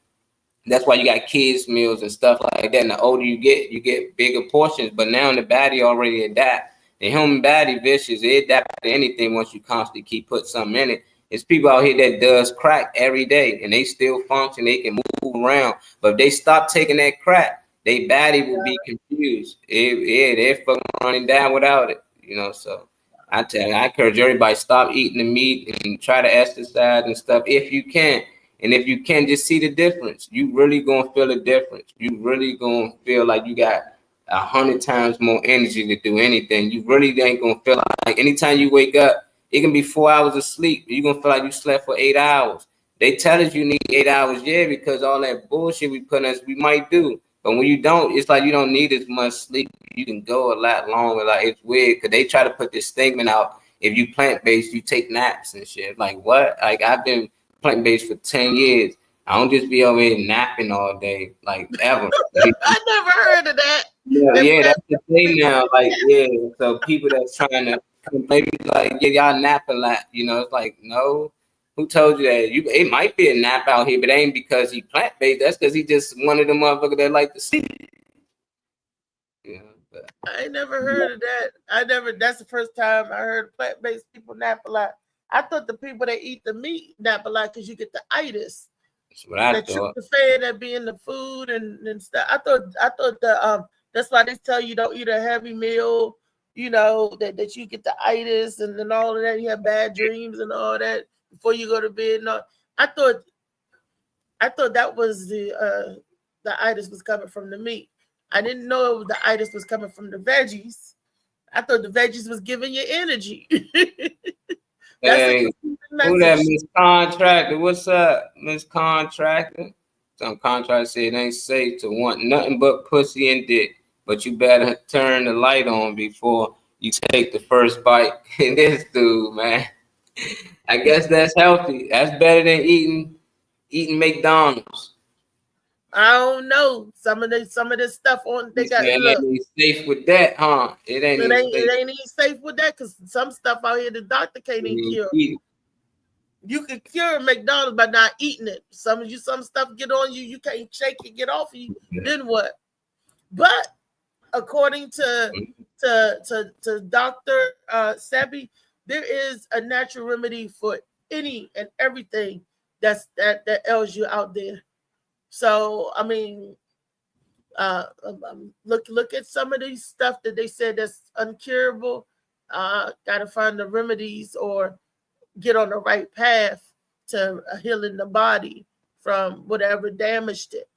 That's why you got kids meals and stuff like that. And the older you get bigger portions. But now the body already adapt. The human body vicious. It adapt to anything once you constantly keep putting something in it. It's people out here that does crack every day and they still function. They can move around. But if they stop taking that crack, their body will be confused. They're fucking running down without it. You know, so I tell you, I encourage everybody stop eating the meat and try to exercise and stuff if you can. And if you can just see the difference, you really gonna feel the difference. You really gonna feel like you got 100 times more energy to do anything. You really ain't gonna feel like anytime you wake up, it can be 4 hours of sleep. You're gonna feel like you slept for 8 hours. They tell us you need 8 hours, yeah, because all that bullshit we put us, we might do. But when you don't, it's like you don't need as much sleep. You can go a lot longer. Like it's weird because they try to put this statement out. If you plant-based, you take naps and shit. Like what? Like I've been plant-based for 10 years. I don't just be over here napping all day, like ever. I never heard of that. Yeah, that's the thing now. Like, yeah, so people that's trying to maybe like, yeah, y'all nap a lot. You know, it's like, no, who told you that? It might be a nap out here, but it ain't because he plant-based. That's because he just one of them motherfuckers that like to sleep. Yeah, I ain't never heard of that. That's the first time I heard plant-based people nap a lot. I thought the people that eat the meat nap a lot because you get the itis. That's what I That thought. tryptophan that be in the food and stuff. I thought that's why they tell you don't eat a heavy meal, that you get the itis and then all of that. You have bad dreams and all that before you go to bed. No, I thought that was the itis was coming from the meat. I didn't know the itis was coming from the veggies. I thought the veggies was giving you energy. Hey, who that miscontractor? What's up, miscontractor? Some contractor said it ain't safe to want nothing but pussy and dick, but you better turn the light on before you take the first bite. This dude, man. I guess that's healthy. That's better than eating McDonald's. I don't know. Some of this stuff on they got. It ain't safe with that, huh? It ain't even safe with that because some stuff out here the doctor can't even cure. You can cure McDonald's by not eating it. Some stuff get on you, you can't shake it, get off of you. Then what? But according to Dr. Sebi, there is a natural remedy for any and everything that ails you out there. So I mean, look at some of these stuff that they said that's uncurable. Gotta find the remedies or get on the right path to healing the body from whatever damaged it.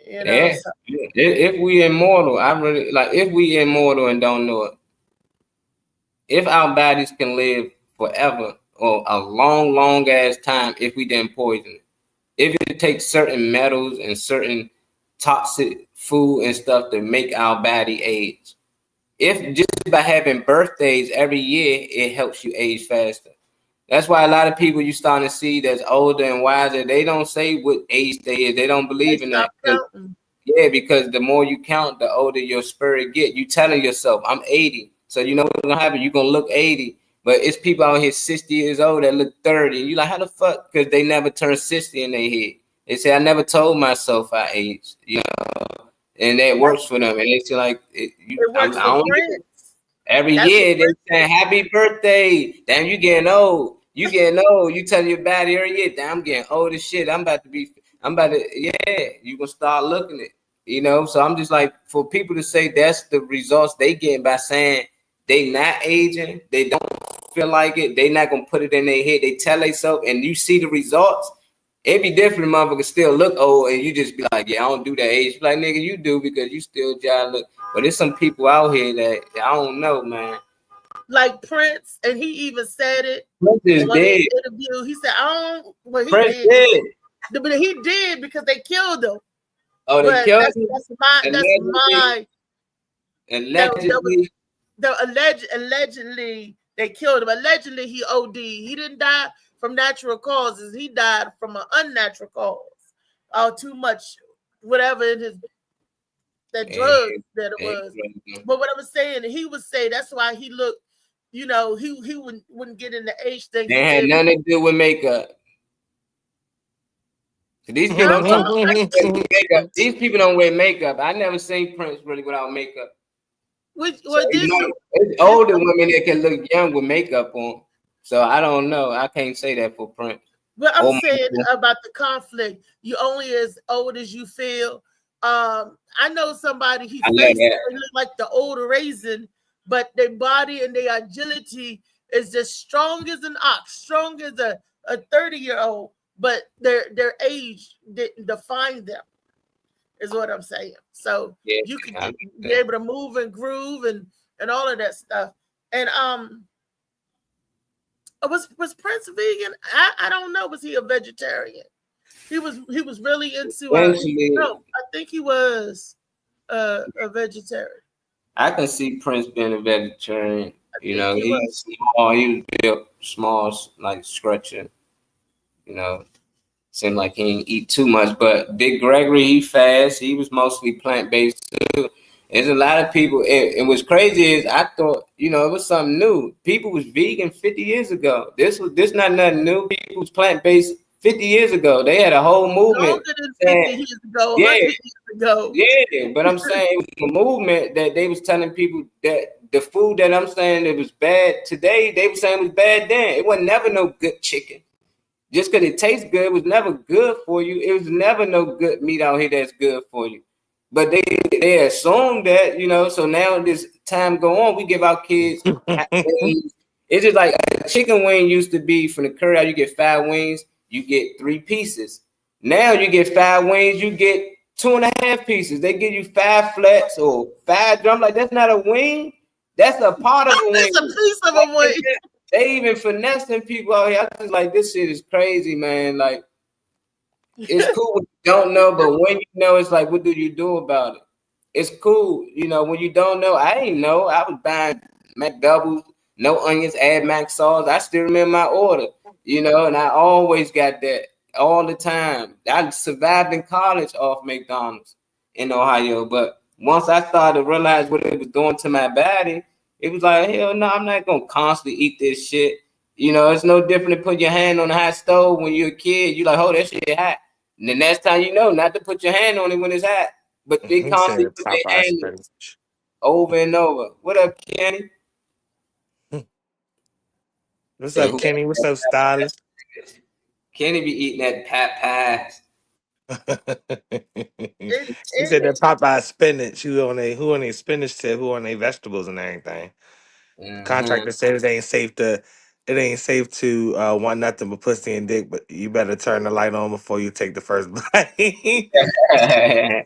If we immortal, if we immortal and don't know it, if our bodies can live forever or a long ass time, if we didn't poison it. If it takes certain metals and certain toxic food and stuff to make our body age, if just by having birthdays every year, it helps you age faster. That's why a lot of people you starting to see that's older and wiser, they don't say what age they is. They don't believe in that. Yeah, because the more you count, the older your spirit get. You telling yourself, I'm 80. So you know what's gonna happen? You're gonna look 80. But it's people out here 60 years old that look 30. You like, how the fuck? Because they never turned 60 in their head. They say, I never told myself I aged, and that works for them. And they say, like, every year they say, happy birthday. Damn, you getting old. You telling your body every year, damn, I'm getting old as shit. You're gonna start looking at, So I'm just like, for people to say that's the results they get by saying they not aging, they don't feel like it, they not gonna put it in their head, they tell themselves, and you see the results, it'd be different. Motherfucker still look old, and you just be like, yeah, I don't do that age. Like, nigga, you do because you still just look. But there's some people out here that I don't know, man. Like Prince, and he even said it. Prince is dead. Interview, he said, I don't. Well, he Prince did. But he did because they killed him. Oh, they killed him. Allegedly, they killed him. Allegedly, he OD'd. He didn't die from natural causes. He died from an unnatural cause. Too much, whatever it is, that drug that it was. But what I was saying, he would say that's why he looked, he wouldn't get in the age thing. They had nothing to do with makeup. These people don't makeup. These people don't wear makeup. I never seen Prince really without makeup. It's older women that can look young with makeup on. So I don't know. I can't say that for Prince. But I'm saying about the conflict. You only as old as you feel. I know somebody he look like the older raisin, but their body and their agility is just strong as an ox, strong as a 30-year-old, but their age didn't define them. Is what I'm saying. So you can be able to move and groove and all of that stuff. And was Prince vegan? I don't know. Was he a vegetarian? He was really into. No, I think he was a vegetarian. I can see Prince being a vegetarian. He was small. He was built small, like scratching. Seemed like he didn't eat too much, but Big Gregory, he fast. He was mostly plant-based too. There's a lot of people. And what's crazy is I thought, it was something new. People was vegan 50 years ago. This not nothing new. People was plant-based 50 years ago. They had a whole movement. Longer than 50 years ago, 100 years ago. Yeah, but I'm saying it was a movement that they was telling people that the food that I'm saying it was bad today, they were saying it was bad then. It was never no good chicken. Just because it tastes good, it was never good for you. It was never no good meat out here that's good for you. But they assume that, you know, so now this time go on, we give our kids wings. It's just like a chicken wing used to be from the curry out, you get 5 wings, you get 3 pieces. Now you get 5 wings, you get 2.5 pieces. They give you 5 flats or 5 drums. Like, that's not a wing. That's a part of a wing. It's a piece of a wing. They even finessing people out here. I just like, this shit is crazy, man. Like, it's cool when you don't know, but when you know, it's like, what do you do about it? It's cool, you know. When you don't know, I ain't know. I was buying McDoubles, no onions, add mac sauce. I still remember my order, you know, and I always got that all the time. I survived in college off McDonald's in Ohio, but once I started to realize what it was doing to my body, it was like, hell no, I'm not gonna constantly eat this shit. You know, it's no different than putting your hand on the hot stove when you're a kid. You like, oh, that shit hot. And the next time you know, not to put your hand on it when it's hot, but they constantly put their hand over and over. What up, Kenny? What's up, Kenny? What's up, stylist? Kenny be eating that pies. He said that Popeye spinach. Who on a spinach tip? Who on a vegetables and everything? Mm-hmm. Contractor said it ain't safe to want nothing but pussy and dick, but you better turn the light on before you take the first bite.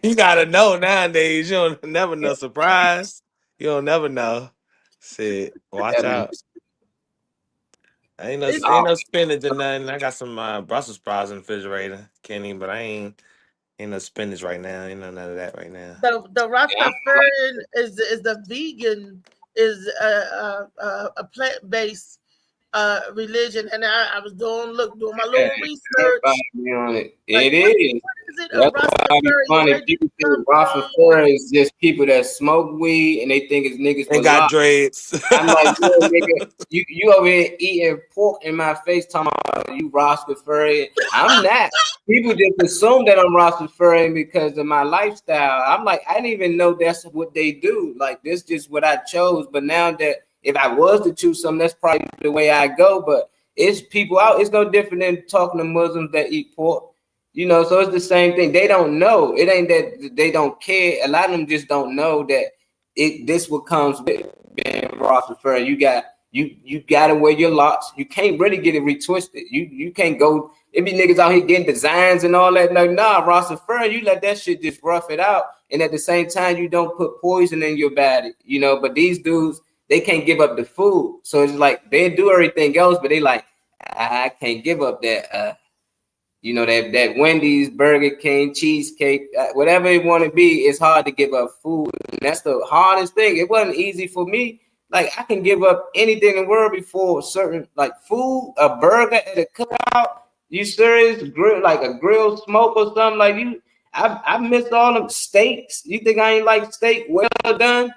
You gotta know nowadays. You don't never know. Surprise. You don't never know. Shit, watch out. Ain't no spinach or nothing. I got some Brussels sprouts in the refrigerator, Kenny, but I ain't no spinach right now. Ain't none of that right now. The Rastafarian is the vegan, is a plant-based religion, and I was doing my little research. It is. That's why it's funny. People think Rastafari is just people that smoke weed and they think it's niggas and got dreads. I'm like, nigga, you over here eating pork in my face talking about you Rastafari. I'm not. People just assume that I'm Rastafarian because of my lifestyle. I'm like, I didn't even know that's what they do. Like, this is just what I chose. But now that if I was to choose something, that's probably the way I go. But it's people out. It's no different than talking to Muslims that eat pork. You know, so it's the same thing. They don't know. It ain't that they don't care. A lot of them just don't know that this what comes with being Rastafari. You got to wear your locks. You can't really get it retwisted. You can't go. It be niggas out here getting designs and all that. Like, nah, Rastafari, you let that shit just rough it out. And at the same time, you don't put poison in your body. You know, but these dudes, they can't give up the food. So it's like they do everything else, but they like, I can't give up that. You know, that Wendy's, Burger King, cheesecake, whatever it want to be, it's hard to give up food. And that's the hardest thing. It wasn't easy for me. Like, I can give up anything in the world before certain, like food, a burger at a cookout. You serious? Like a grilled smoke or something like you. I missed all them steaks. You think I ain't like steak well done?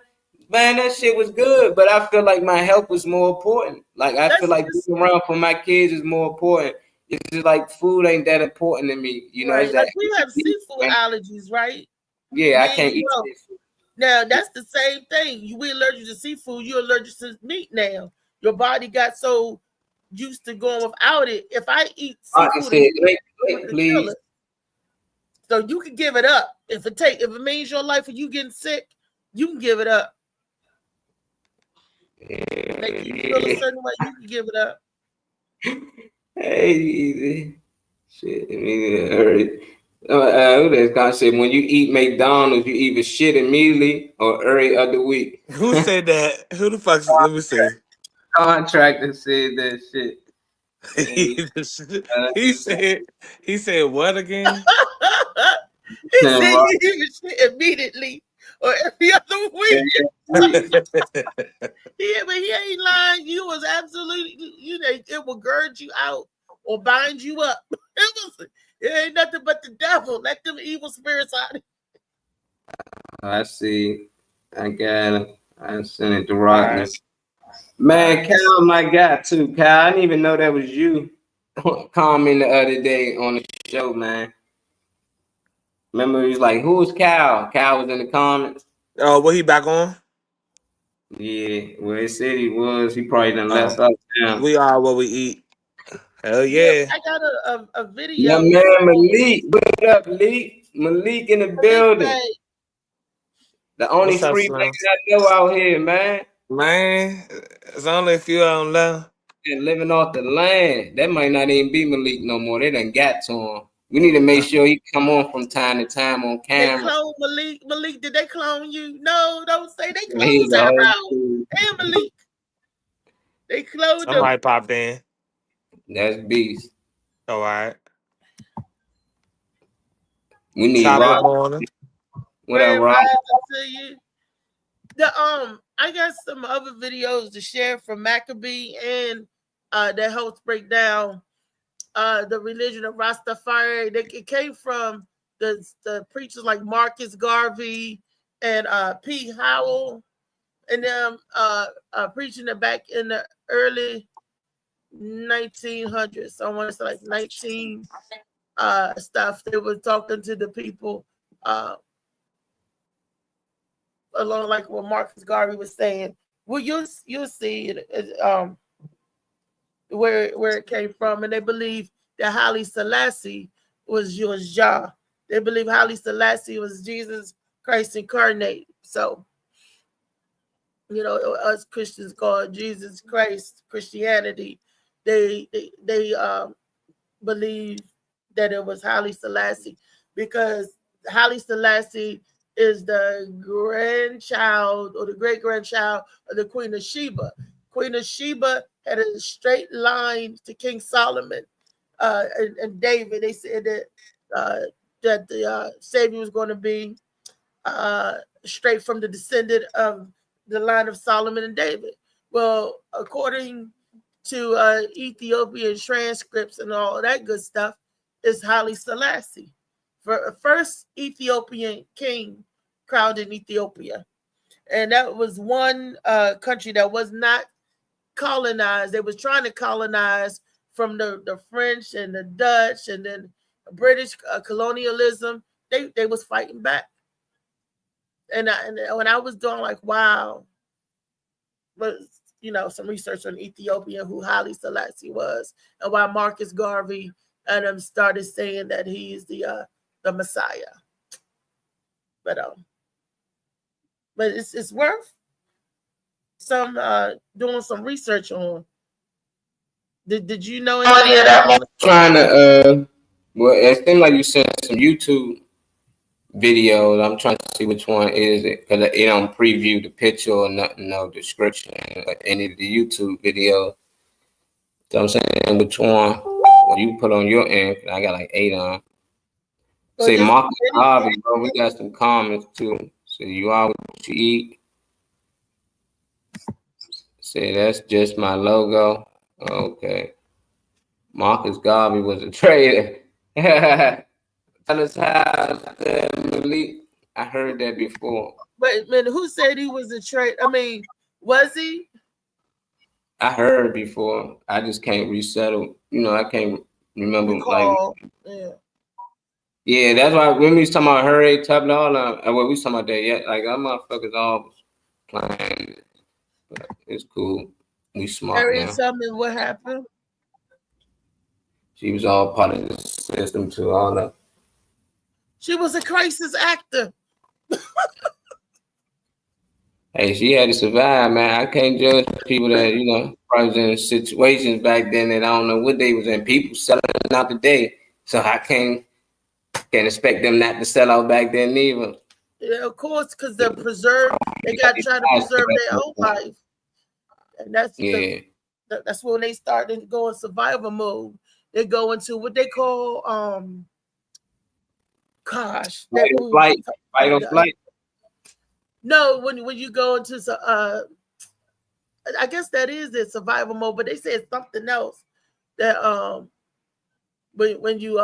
Man, that shit was good. But I feel like my health was more important. Like, I feel like being around for my kids is more important. It's just like food ain't that important to me, you know. Right. Like we have seafood allergies, right? Yeah, I can't eat seafood. Now that's the same thing. We allergic to seafood. You're allergic to meat now. Your body got so used to going without it. If I eat seafood, please. So you can give it up. If it means your life and you getting sick, you can give it up. Make you feel a certain way, you can give it up. Hey, shit, that's gonna say when you eat McDonald's, you either shit immediately or every other week. Who said that? Who the fuck? Let me see. Contractor said that shit. He said what again? He said you either shit immediately or every other week. Yeah, but he ain't lying. You was absolutely, it will gird you out or bind you up. It ain't nothing but the devil. Let them evil spirits out. I see. I got it. I sent it to Rodney. Man, Kyle, my guy too. Kyle, I didn't even know that was you. comment the other day on the show, man. Remember, he was like, "Who's Cal?" Cal was in the comments. Oh, what he back on? Yeah, well, it said he was. He probably done left out town. We are what we eat. Hell Yeah, yeah. I got a video. Yeah, man, Malik. What up, Malik? Malik in the building. Hey, The only What's up, free Slim? niggas I know out here, man. Man, it's only a few on left. And living off the land. That might not even be Malik no more. They done got to him. We need to make sure he come on from time to time on they camera. clone Malik. Malik, did they clone you? No, don't say they He's cloned the whole Tyrone dude. and Malik. They cloned them. Somebody popped in. That's beast. All right. We need Top of the Rock. morning. What up, Grand Rock? rising to you. I got some other videos to share from Maccabee and that helps break down the religion of Rastafari. It came from the preachers like Marcus Garvey and P. Howell, and them preaching it back in the early 1900s. So I want to say like 19 stuff. They were talking to the people along like what Marcus Garvey was saying. Well, you'll see it, where it came from, and they believe that Haile Selassie was Jah. They believe Haile Selassie was Jesus Christ incarnate. So, you know, us Christians call Jesus Christ Christianity. They believe that it was Haile Selassie because Haile Selassie is the grandchild or the great grandchild of the Queen of Sheba. Queen of Sheba had a straight line to King Solomon and David. They said that the Savior was going to be straight from the descendant of the line of Solomon and David. Well, according to Ethiopian transcripts and all of that good stuff, is Haile Selassie, for first Ethiopian king crowned in Ethiopia. And that was one country that was not colonized. They was trying to colonize from the French and the Dutch and then British colonialism. They was fighting back. And when I was doing like, wow, but you know, some research on Ethiopia, who Haile Selassie was, and why Marcus Garvey and them started saying that he's the Messiah. But it's worth some doing some research on. Did you know any of that? I'm trying to well, it seemed like you sent some YouTube videos. I'm trying to see which one is it because it don't preview the picture or nothing, no description like any of the YouTube videos. So I'm saying which one you put on your end. I got like 8 on. Say Marcus Garvey, bro. We got some comments too. So you are what you eat. Say that's just my logo. Okay. Marcus Garvey was a traitor. Tell us how, Malik. I heard that before. But man, who said he was a traitor? I mean, was he? I heard before. I just can't resettle. You know, I can't remember. Yeah, that's why when we was talking about Harriet Tubman, well, we was talking about that. Yeah, like that motherfuckers all playing. But it's cool. We smart Harriet now. Tubman, what happened? She was all part of the system too. All that. She was a crisis actor. Hey, she had to survive, man. I can't judge people that, you know, probably was in situations back then that I don't know what they was in. People selling out today. So I can't expect them not to sell out back then either. Yeah, of course, because they're preserved. They got to try to preserve their own life. And that's when they start to go in survival mode. They go into what they call fight or flight. No, when you go into I guess that is the survival mode, but they say it's something else that when you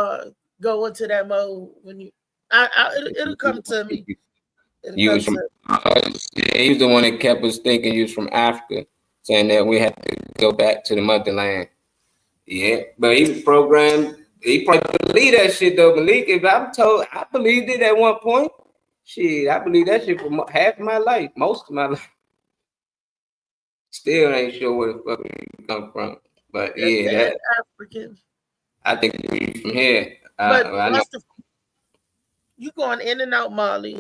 go into that mode, when you it'll come to me. He was the one that kept us thinking you was from Africa, saying that we had to go back to the motherland. Yeah, but he was programmed. He probably believe that shit though, Malik. If I'm told, I believed it at one point. Shit, I believe that shit for half of my life, most of my life. Still ain't sure where the fuck we come from. But That yeah, damn that African. I think we from here. But I know. You going in and out, Molly.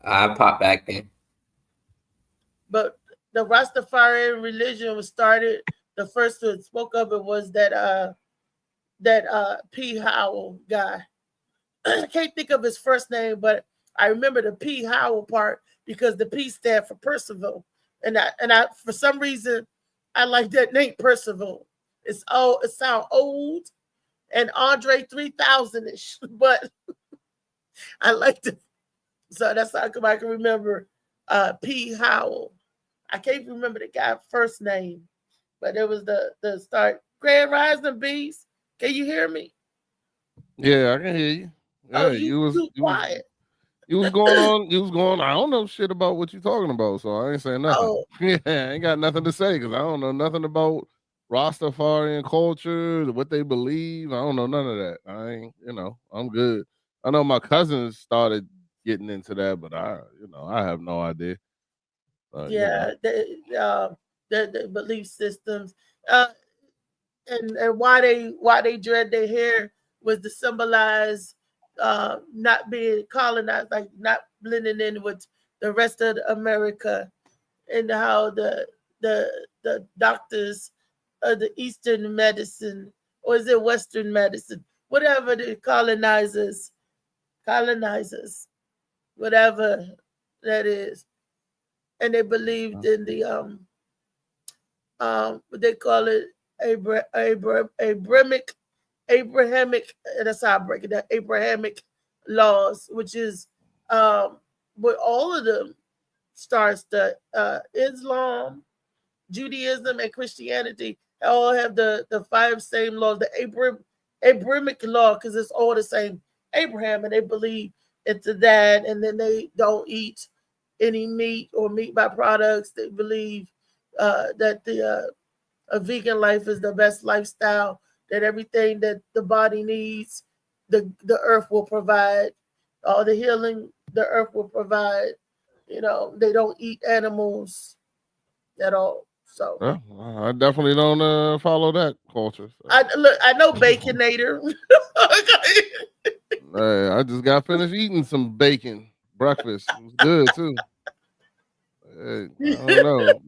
I pop back in. But the Rastafarian religion was started. The first that spoke of it was that P. Howell guy. I can't think of his first name, but I remember the P. Howell part because the P stand for Percival, and I for some reason I like that name Percival. It sounds old and Andre 3000 ish, but I like it. So that's how come I can remember P. Howell. I can't remember the guy's first name, but it was the start. Grand Rising Beast. Can you hear me? Yeah, I can hear you. Yeah, Oh, you too quiet. You was going on. You was going. I don't know shit about what you talking about, so I ain't saying nothing. Oh, Yeah, I ain't got nothing to say because I don't know nothing about Rastafarian culture, what they believe. I don't know none of that. I ain't. I'm good. I know my cousins started getting into that, but I have no idea. yeah, the belief systems, uh, and why they dread their hair was to symbolize not being colonized, like not blending in with the rest of America, and how the doctors of the Eastern medicine, or is it Western medicine, whatever the colonizers, whatever that is, and they believed in the what they call it, Abrahamic, that's how I break it down, Abrahamic laws, which is with all of them starts the Islam, Judaism, and Christianity all have the five same laws, the Abrahamic law, because it's all the same Abraham, and they believe into that, and then they don't eat any meat or meat byproducts. They believe that a vegan life is the best lifestyle, that everything that the body needs, the earth will provide. All the healing, the earth will provide. They don't eat animals at all. So I definitely don't follow that culture. So. I know Baconator. Hey, I just got finished eating some bacon breakfast. It was good too. I don't know,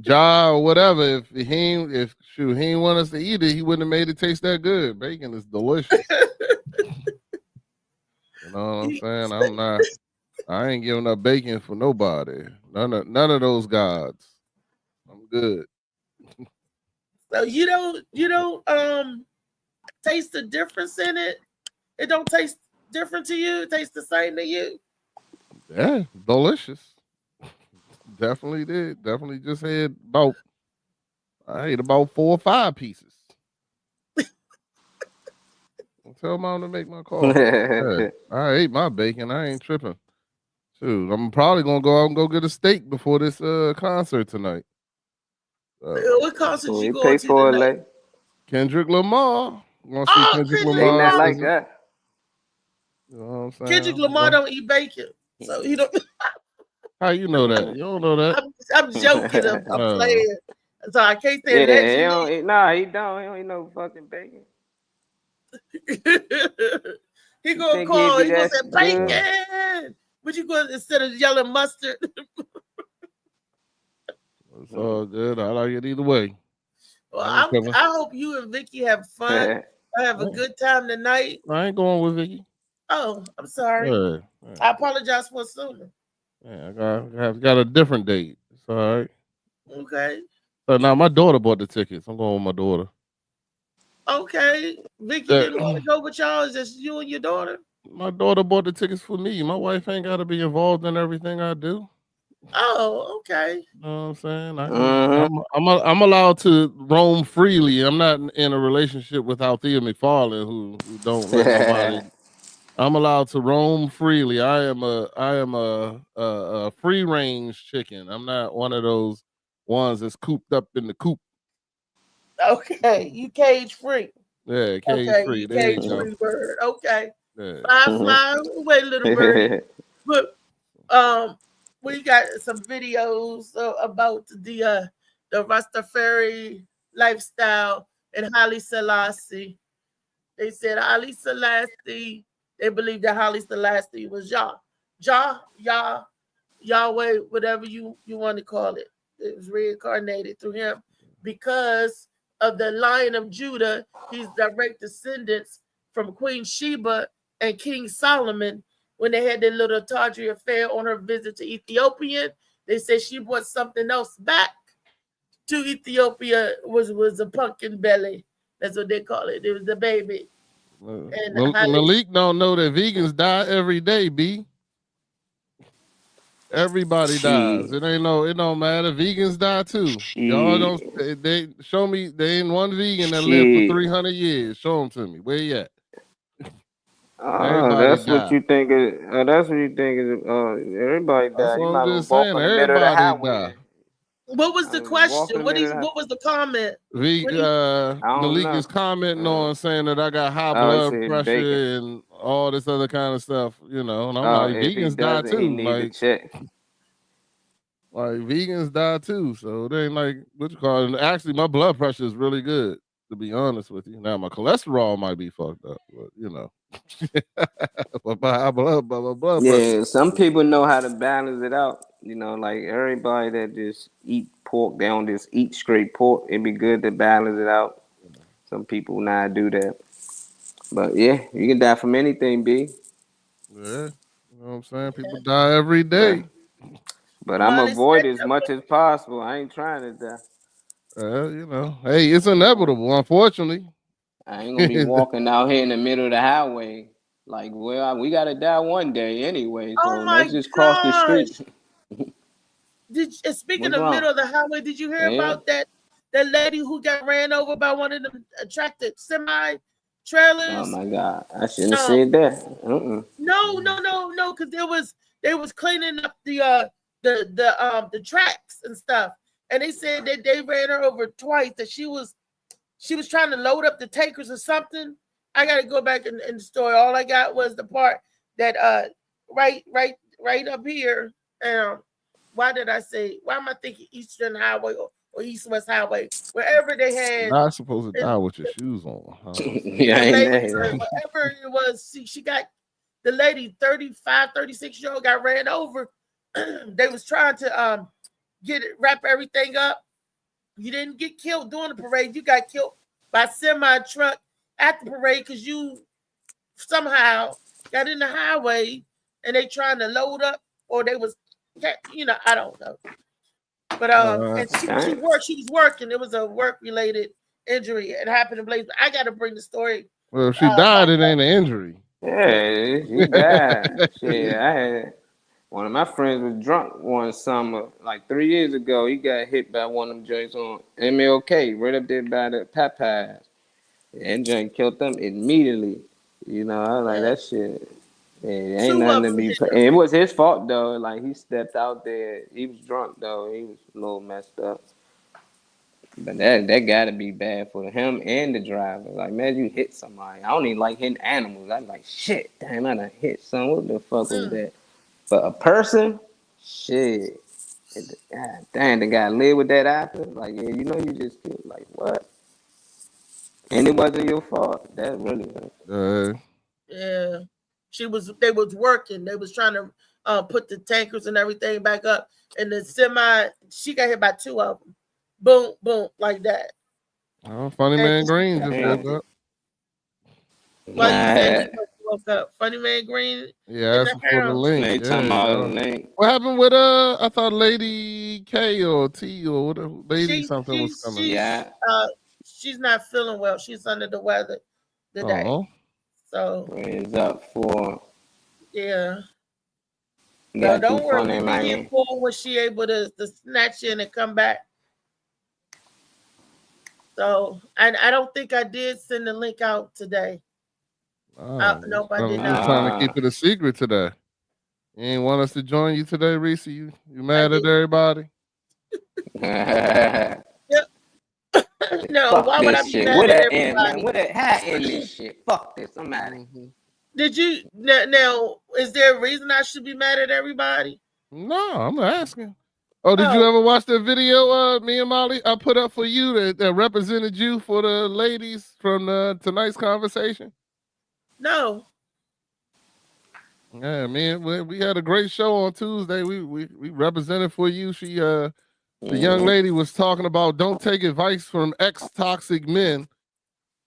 Ja or whatever. If he ain't want us to eat it, he wouldn't have made it taste that good. Bacon is delicious. You know what I'm saying? I ain't giving up bacon for nobody. None of those gods. I'm good. So you don't taste the difference in it. It don't taste different to you. It tastes the same to you. Yeah, delicious. Definitely did. Definitely just had I ate about 4 or 5 pieces. Tell mom to make my coffee. Yeah, I ate my bacon. I ain't tripping. Shoot, I'm probably gonna go out and go get a steak before this concert tonight. What concert you pay going to for tonight? it, Kendrick Lamar. Want to see Oh, Kendrick Kendrick Lamar? Ain't that Lamar. like that? You know what I'm saying? Kendrick Lamar don't eat bacon, so he don't. How you know that? You don't know that? I'm joking. I'm playing. So I can't say allegedly. he don't eat no fucking bacon. He gonna Think he'd call. be He gonna that say good? bacon. But you going instead of yelling mustard. It's all good. I like it either way. Well, I ain't tripping. I hope you and Vicky have fun. I have a good time tonight. I ain't going with Vicky. Oh, I'm sorry. Yeah. I apologize for assuming. Yeah, I got a different date. It's all right. Okay. So now my daughter bought the tickets. I'm going with my daughter. Okay. Vicky didn't want to go with y'all. It's just you and your daughter. My daughter bought the tickets for me. My wife ain't got to be involved in everything I do. Oh, okay. You know what I'm saying? I'm allowed to roam freely. I'm not in a relationship with Althea McFarlane who don't let nobody. I'm allowed to roam freely. I am a free range chicken. I'm not one of those ones that's cooped up in the coop. Okay, you cage free. Yeah, cage Okay, free. you There you cage go. free bird. Okay, Yeah. fly away, little birdie. But we got some videos about the Rastafari lifestyle and Haile Selassie. They said Haile Selassie. They believe that Haile Selassie was Yahweh, whatever you want to call it. It was reincarnated through him because of the Lion of Judah. He's direct descendants from Queen Sheba and King Solomon. When they had their little tawdry affair on her visit to Ethiopia, they said she brought something else back to Ethiopia. Was a pumpkin belly. That's what they call it. It was the baby. And Malik don't know that vegans die every day, B. Everybody dies. It don't matter. Vegans die too. Y'all don't. They show me. They ain't one vegan that lived for 300 years. Show them to me. Where you at? Everybody That's die. what you think is. That's what you think is. Everybody That's die. what You I'm might just walk saying. in the middle of the Everybody highway. die. What was the question? What was the comment? Malik know. is commenting on saying that I got high blood pressure and all this other kind of stuff, and I'm like, vegans die too. He needs to check. Like vegans die too, so they ain't like what you call it. Actually, my blood pressure is really good, to be honest with you. Now my cholesterol might be fucked up, but but my blood pressure. Yeah, some people know how to balance it out. Like everybody that just eat pork, they don't just eat straight pork. It'd be good to balance it out. Some people not do that. But yeah, you can die from anything, B. Yeah, you know what I'm saying? People die every day. But I'm avoid as much as possible. I ain't trying to die. Hey, it's inevitable, unfortunately. I ain't gonna be walking out here in the middle of the highway. Like, well, we gotta die one day anyway, so let's just cross the street. Speaking of middle of the highway, did you hear about that lady who got ran over by one of them attracted semi trailers? Oh my God, I shouldn't have said that. No, because they was cleaning up the tracks and stuff, and they said that they ran her over twice. That she was trying to load up the tankers or something. I got to go back in the story. All I got was the part that right up here. Why did I say? Why am I thinking Eastern Highway or East West Highway? Wherever they had. You're not supposed to die with your shoes on. Huh? Whatever it was, she got the lady, 35, 36-year-old, got ran over. They was trying to wrap everything up. You didn't get killed during the parade. You got killed by a semi truck at the parade because you somehow got in the highway and they trying to load up, or they was, I don't know. But and she was working. It was a work related injury. It happened in Blaze. I got to bring the story. Well, if she died, it ain't an injury. Yeah, she died. Shit, I had one of my friends was drunk one summer, like 3 years ago. He got hit by one of them joints on MLK, right up there by the Popeyes. And joint killed them immediately. I was like, that shit. Yeah, ain't nothing to be. And it was his fault though. Like he stepped out there. He was drunk though. He was a little messed up. But that gotta be bad for him and the driver. Like, man, you hit somebody. I don't even like hitting animals. I'm like, shit, damn, I done hit someone. What the fuck was that? But a person, shit. God damn, the guy live with that after. Like, yeah, you just feel like, what? And it wasn't your fault. That really hurt. Yeah. They was working. They was trying to put the tankers and everything back up. And the semi, she got hit by two of them. Boom, boom, like that. Oh, Funny Man Green just woke up. Why you say he woke up? Funny Man Green? Yeah, that's for the link. What happened with I thought Lady K or T or whatever, something was coming. She's not feeling well. She's under the weather today. So it's up for. Yeah. No, don't worry. Was she able to snatch in and come back? So, and I don't think I did send the link out today. Nope, I did not. I'm trying to keep it a secret today. You ain't want us to join you today, Reese? You mad at everybody? Yep. No, Fuck why would I this be shit. mad Where at that end, man? everybody? Where that hat in this shit? Fuck this. I'm out of here. Did you now? Is there a reason I should be mad at everybody? No, I'm asking. Oh, did you Oh ever watch the video me and Molly I put up for you that represented you for the ladies from tonight's conversation? no. Yeah, man, we had a great show on Tuesday. We represented for you. She the young lady was talking about don't take advice from ex-toxic men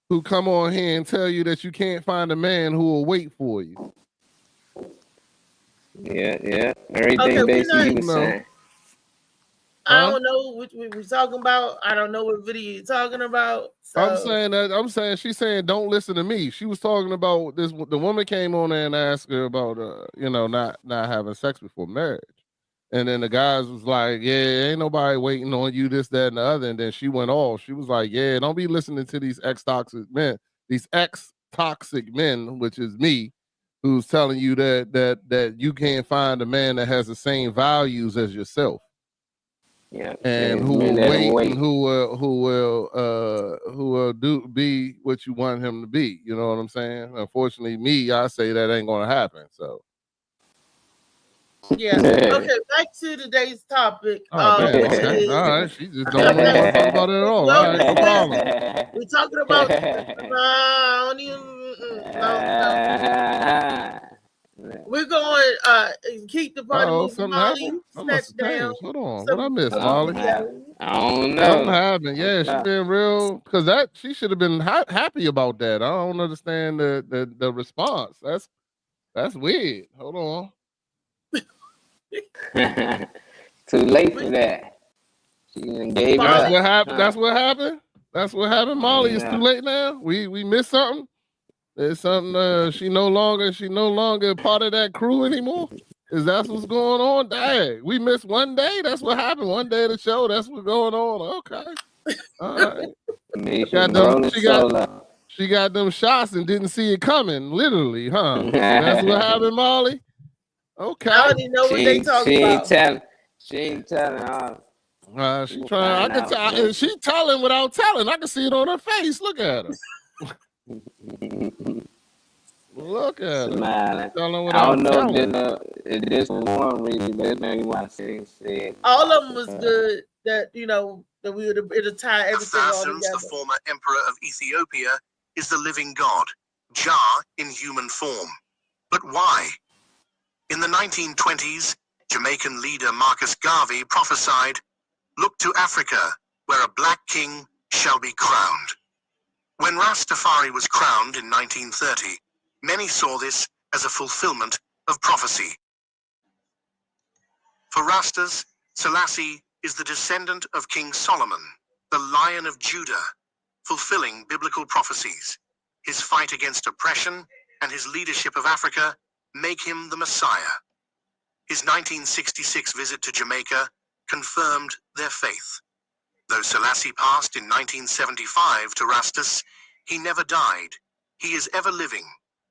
who come on here and tell you that you can't find a man who will wait for you. Yeah. Everything Okay, basically you was No. saying. I Huh? don't know what we were talking about. I don't know what video you're talking about. So I'm saying she's saying don't listen to me. She was talking about this. The woman came on there and asked her about not having sex before marriage. And then the guys was like, yeah, ain't nobody waiting on you, this, that, and the other. And then she went off. She was like, yeah, don't be listening to these ex-toxic men, which is me, who's telling you that you can't find a man that has the same values as yourself. Yeah. And who will wait and who will be what you want him to be. You know what I'm saying? Unfortunately, I say that ain't gonna happen. So yeah. Okay, back to today's topic. okay. Which is All right. She just don't want to talk about it at all. All right, no problem. we're talking about I don't even no. We're going keep the party moving. Molly, step down. Hold on. What I missed, Molly? I don't know. Something happened. Yeah, she been real because she should have been happy about that. I don't understand the response. That's weird. Hold on. Too late for that. She gave That's up. what happened. That's what happened. That's what happened, Molly. It's too late now. We missed something. There's something. She no longer part of that crew anymore. Is that what's going on? Dang, we missed one day. That's what happened. One day of the show. That's what's going on. Okay. All right. She got them shots and didn't see it coming. Literally, huh? That's what happened, Molly. Okay. I don't even know what they talking about. She ain't telling. She trying. I can tell. She telling without telling. I can see it on her face. Look at her. Look at her. Smiling. I don't know if this was one reason, but maybe why she said. All of them was good. That that we it'll tie everything all Tharsans, together. the former emperor of Ethiopia, is the living god, Jah in human form. But why? In the 1920s, Jamaican leader Marcus Garvey prophesied, "Look to Africa, where a black king shall be crowned." When Rastafari was crowned in 1930, many saw this as a fulfillment of prophecy. For Rastas, Selassie is the descendant of King Solomon, the Lion of Judah, fulfilling biblical prophecies. His fight against oppression and his leadership of Africa make him the Messiah. His 1966 visit to Jamaica confirmed their faith. Though Selassie passed in 1975 to Rastas, he never died. He is ever living,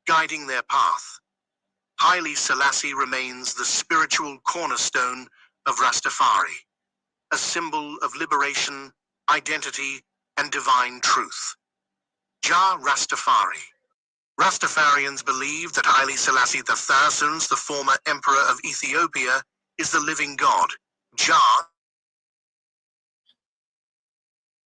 guiding their path. Haile Selassie remains the spiritual cornerstone of Rastafari, a symbol of liberation, identity, and divine truth. Jah Rastafari. Rastafarians believe that Haile Selassie the Tharsans, the former emperor of Ethiopia, is the living god, Jah.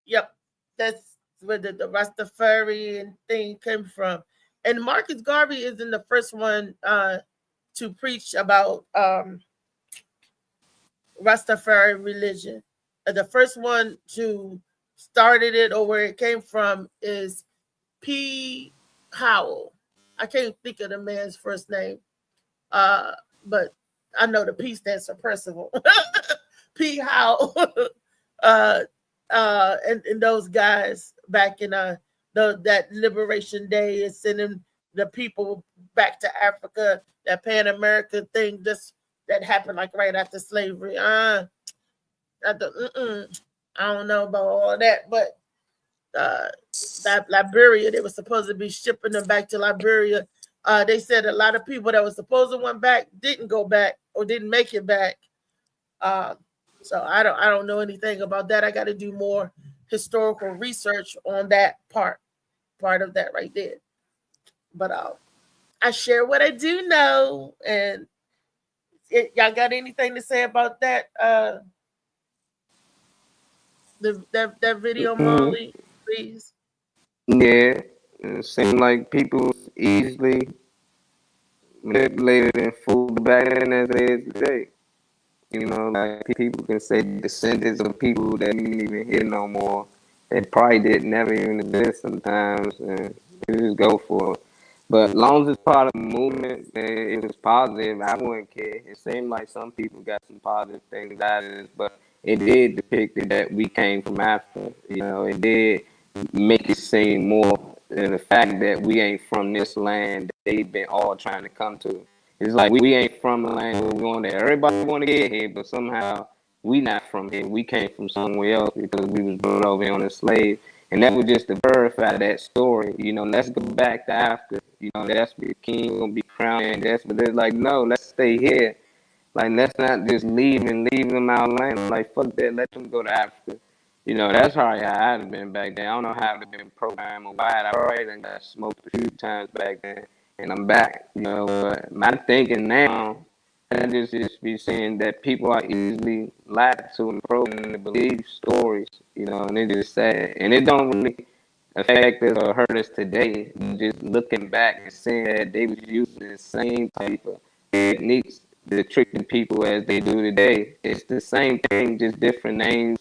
Yep, that's where the Rastafarian thing came from. And Marcus Garvey isn't the first one to preach about Rastafari religion. The first one to started it or where it came from is P. Howell. I can't think of the man's first name, but I know the P stands for Percival. P. Howell. And those guys back in that Liberation Day is sending the people back to Africa. That Pan American thing that happened like right after slavery. I don't know about all that, but that Liberia, they were supposed to be shipping them back to Liberia. They said a lot of people that were supposed to went back didn't go back or didn't make it back. So I don't know anything about that. I got to do more historical research on that part of that right there. But I share what I do know, and y'all got anything to say about that? That video, Molly, please. Yeah, it seems like people easily manipulated and fooled back then as they is today. You know, like people can say descendants of people that you didn't even hear no more. That probably did never even exist sometimes, and you just go for it. But as long as it's part of the movement and it was positive, I wouldn't care. It seemed like some people got some positive things out of this, but it did depict it that we came from Africa. You know, it did make it seem more than the fact that we ain't from this land that they've been all trying to come to. It's like we ain't from the land where we're going there. Everybody want to get here, but somehow we not from here. We came from somewhere else because we was brought over here on a slave. And that was just to verify that story. You know, let's go back to Africa. You know, that's where the king gonna be crowned. But they're like, no, let's stay here. Like, let's not just leave them our land. Like, fuck that, let them go to Africa. You know, that's how I'd have been back then. I don't know how I'd have been programmed or why. I already done got smoked a few times back then. And I'm back, you know. But my thinking now, I just be saying that people are easily lied to and programmed to believe stories, you know, and it's just sad. And it don't really affect us or hurt us today. Just looking back and seeing that they was using the same type of techniques to trick the people as they do today. It's the same thing, just different names.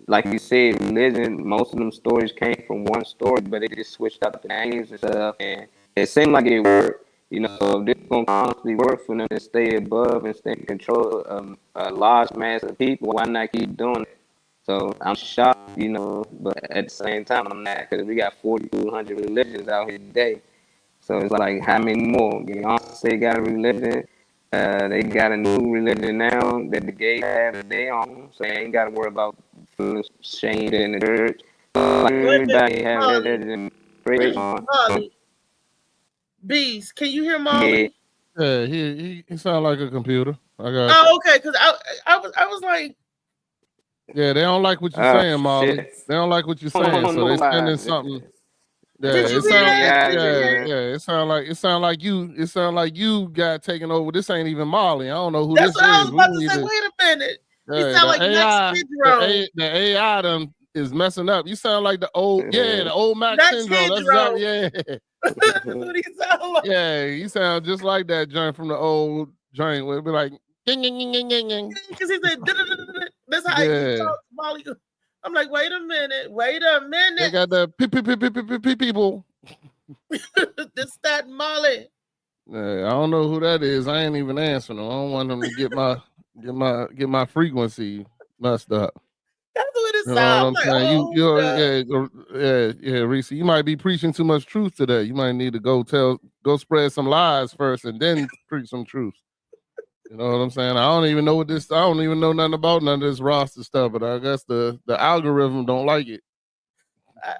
Like you said, religion, most of them stories came from one story, but they just switched up the names and stuff, and it seemed like it worked. You know, if this is going to constantly work for them to stay above and stay in control of a large mass of people, why not keep doing it? So I'm shocked, you know, but at the same time, I'm not, because we got 4,200 religions out here today. So it's like, how many more? You know, say got a religion. They got a new religion now that the gays have their own, so they ain't got to worry about feeling shamed in the church. Like everybody have their religion. Molly. Bees, can you hear Molly? Yeah, he sound like a computer. I got. Oh, okay, because I was like, yeah, they don't like what you're saying, Molly. Shit. They don't like what you're saying, so they sending something. Yeah, did you hear that? It sound like you got taken over. This ain't even Molly. I don't know who That's this what I is. was about to say. Wait a minute. You Yeah, sound like Max Syndrome. The AI done is messing up. You sound like the old Max Syndrome. That's Syndrome. exactly, That's what he sound like. yeah, you sound just like that joint from the old joint where it'd be like, because he said, that's how he talks, Molly. I'm like, wait a minute. They got the people. This that Molly. I don't know who that is. I ain't even answering them. I don't want them to get my frequency messed up. That's what it You know sounds what I'm saying? Yeah, Reese. You might be preaching too much truth today. You might need to go spread some lies first and then preach some truth. You know what I'm saying? I don't even know nothing about none of this roster stuff, but I guess the algorithm don't like it.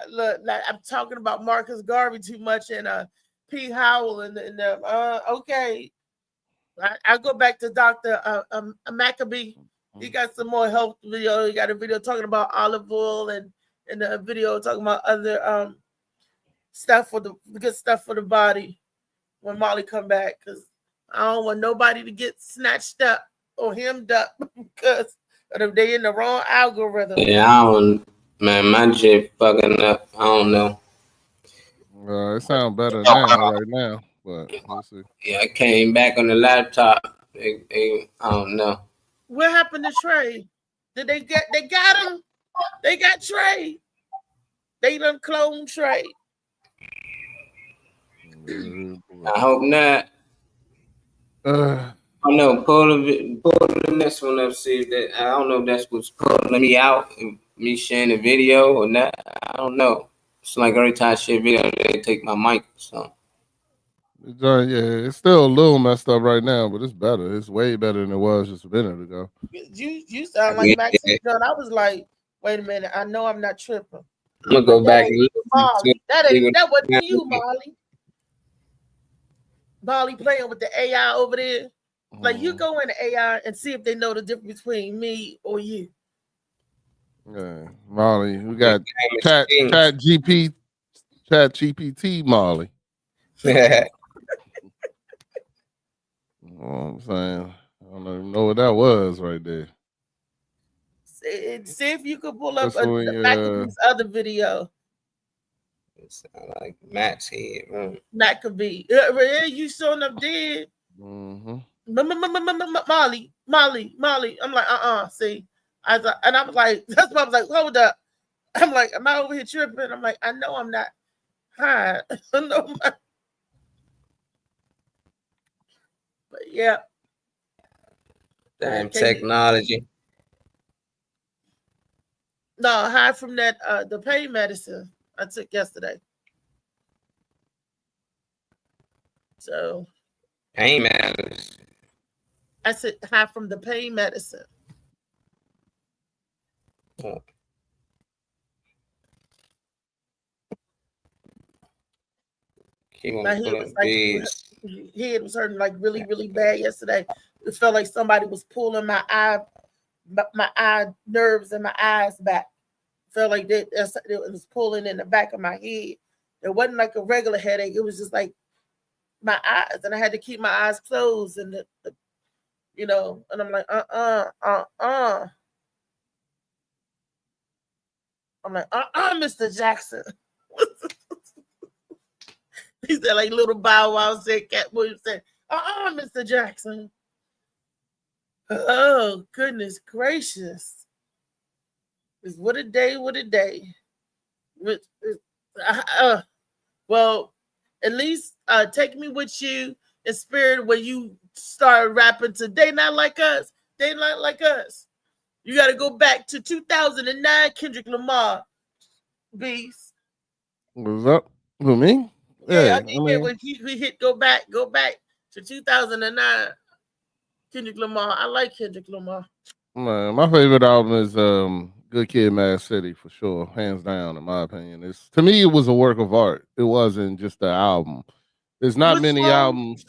Look, I'm talking about Marcus Garvey too much and P. Howell and okay. I'll go back to Dr. Maccabee. He got some more health video. He got a video talking about olive oil and a video talking about other stuff for the good stuff for the body when Molly come back, because I don't want nobody to get snatched up or hemmed up because if they in the wrong algorithm. Yeah, man, my shit fucking up. I don't know. It sounds better now right now, but let's see. Yeah, I came back on the laptop. I don't know. What happened to Trey? Did they got him? They got Trey. They done cloned Trey. I hope not. I don't know. Pull the next one up. See if that. I don't know if that's what's pulling me out. Me sharing the video or not. I don't know. It's like every time I share video, they take my mic. So. Yeah, it's still a little messed up right now, but it's better. It's way better than it was just a minute ago. You sound like Max John. I was like, wait a minute. I know I'm not tripping. I'm gonna go back and Molly. That wasn't you, Molly. Molly playing with the AI over there. Like, you go in the AI and see if they know the difference between me or you. Yeah, Molly. We The got game is chat kings. GPT Molly. You know what I'm saying? I don't even know what that was right there. See if you could pull up That's when the Macabee's other video. It sound like Matt's head. Maccabee. Yeah, you showing up dead. Mm-hmm. Molly. I'm like, see. I was like, that's why I was like, hold up. I'm like, am I over here tripping? I'm like, I know I'm not high. I know I'm not. But yeah. Damn technology. No, high from that the pain medicine I took yesterday. So Pain matters. I said high from the pain medicine. Oh. My head was head was hurting like really, really bad yesterday. It felt like somebody was pulling my eye nerves and my eyes back. It felt like it was pulling in the back of my head. It wasn't like a regular headache. It was just like my eyes, and I had to keep my eyes closed, and and I'm like, I'm like, Mr. Jackson. He said, like little Bow Wow said, Cat Williams said, Mr. Jackson. Oh, goodness gracious. What a day, what a day. Well, at least take me with you in spirit when you start rapping to They Not Like Us. They Not Like Us. You got to go back to 2009 Kendrick Lamar. Beast. What's up? Who, me? Yeah, I mean, when we hit go back to 2009 Kendrick Lamar. I like Kendrick Lamar. Man, my favorite album is Good Kid, Mad City for sure, hands down. In my opinion, to me it was a work of art. It wasn't just an album. There's not many albums.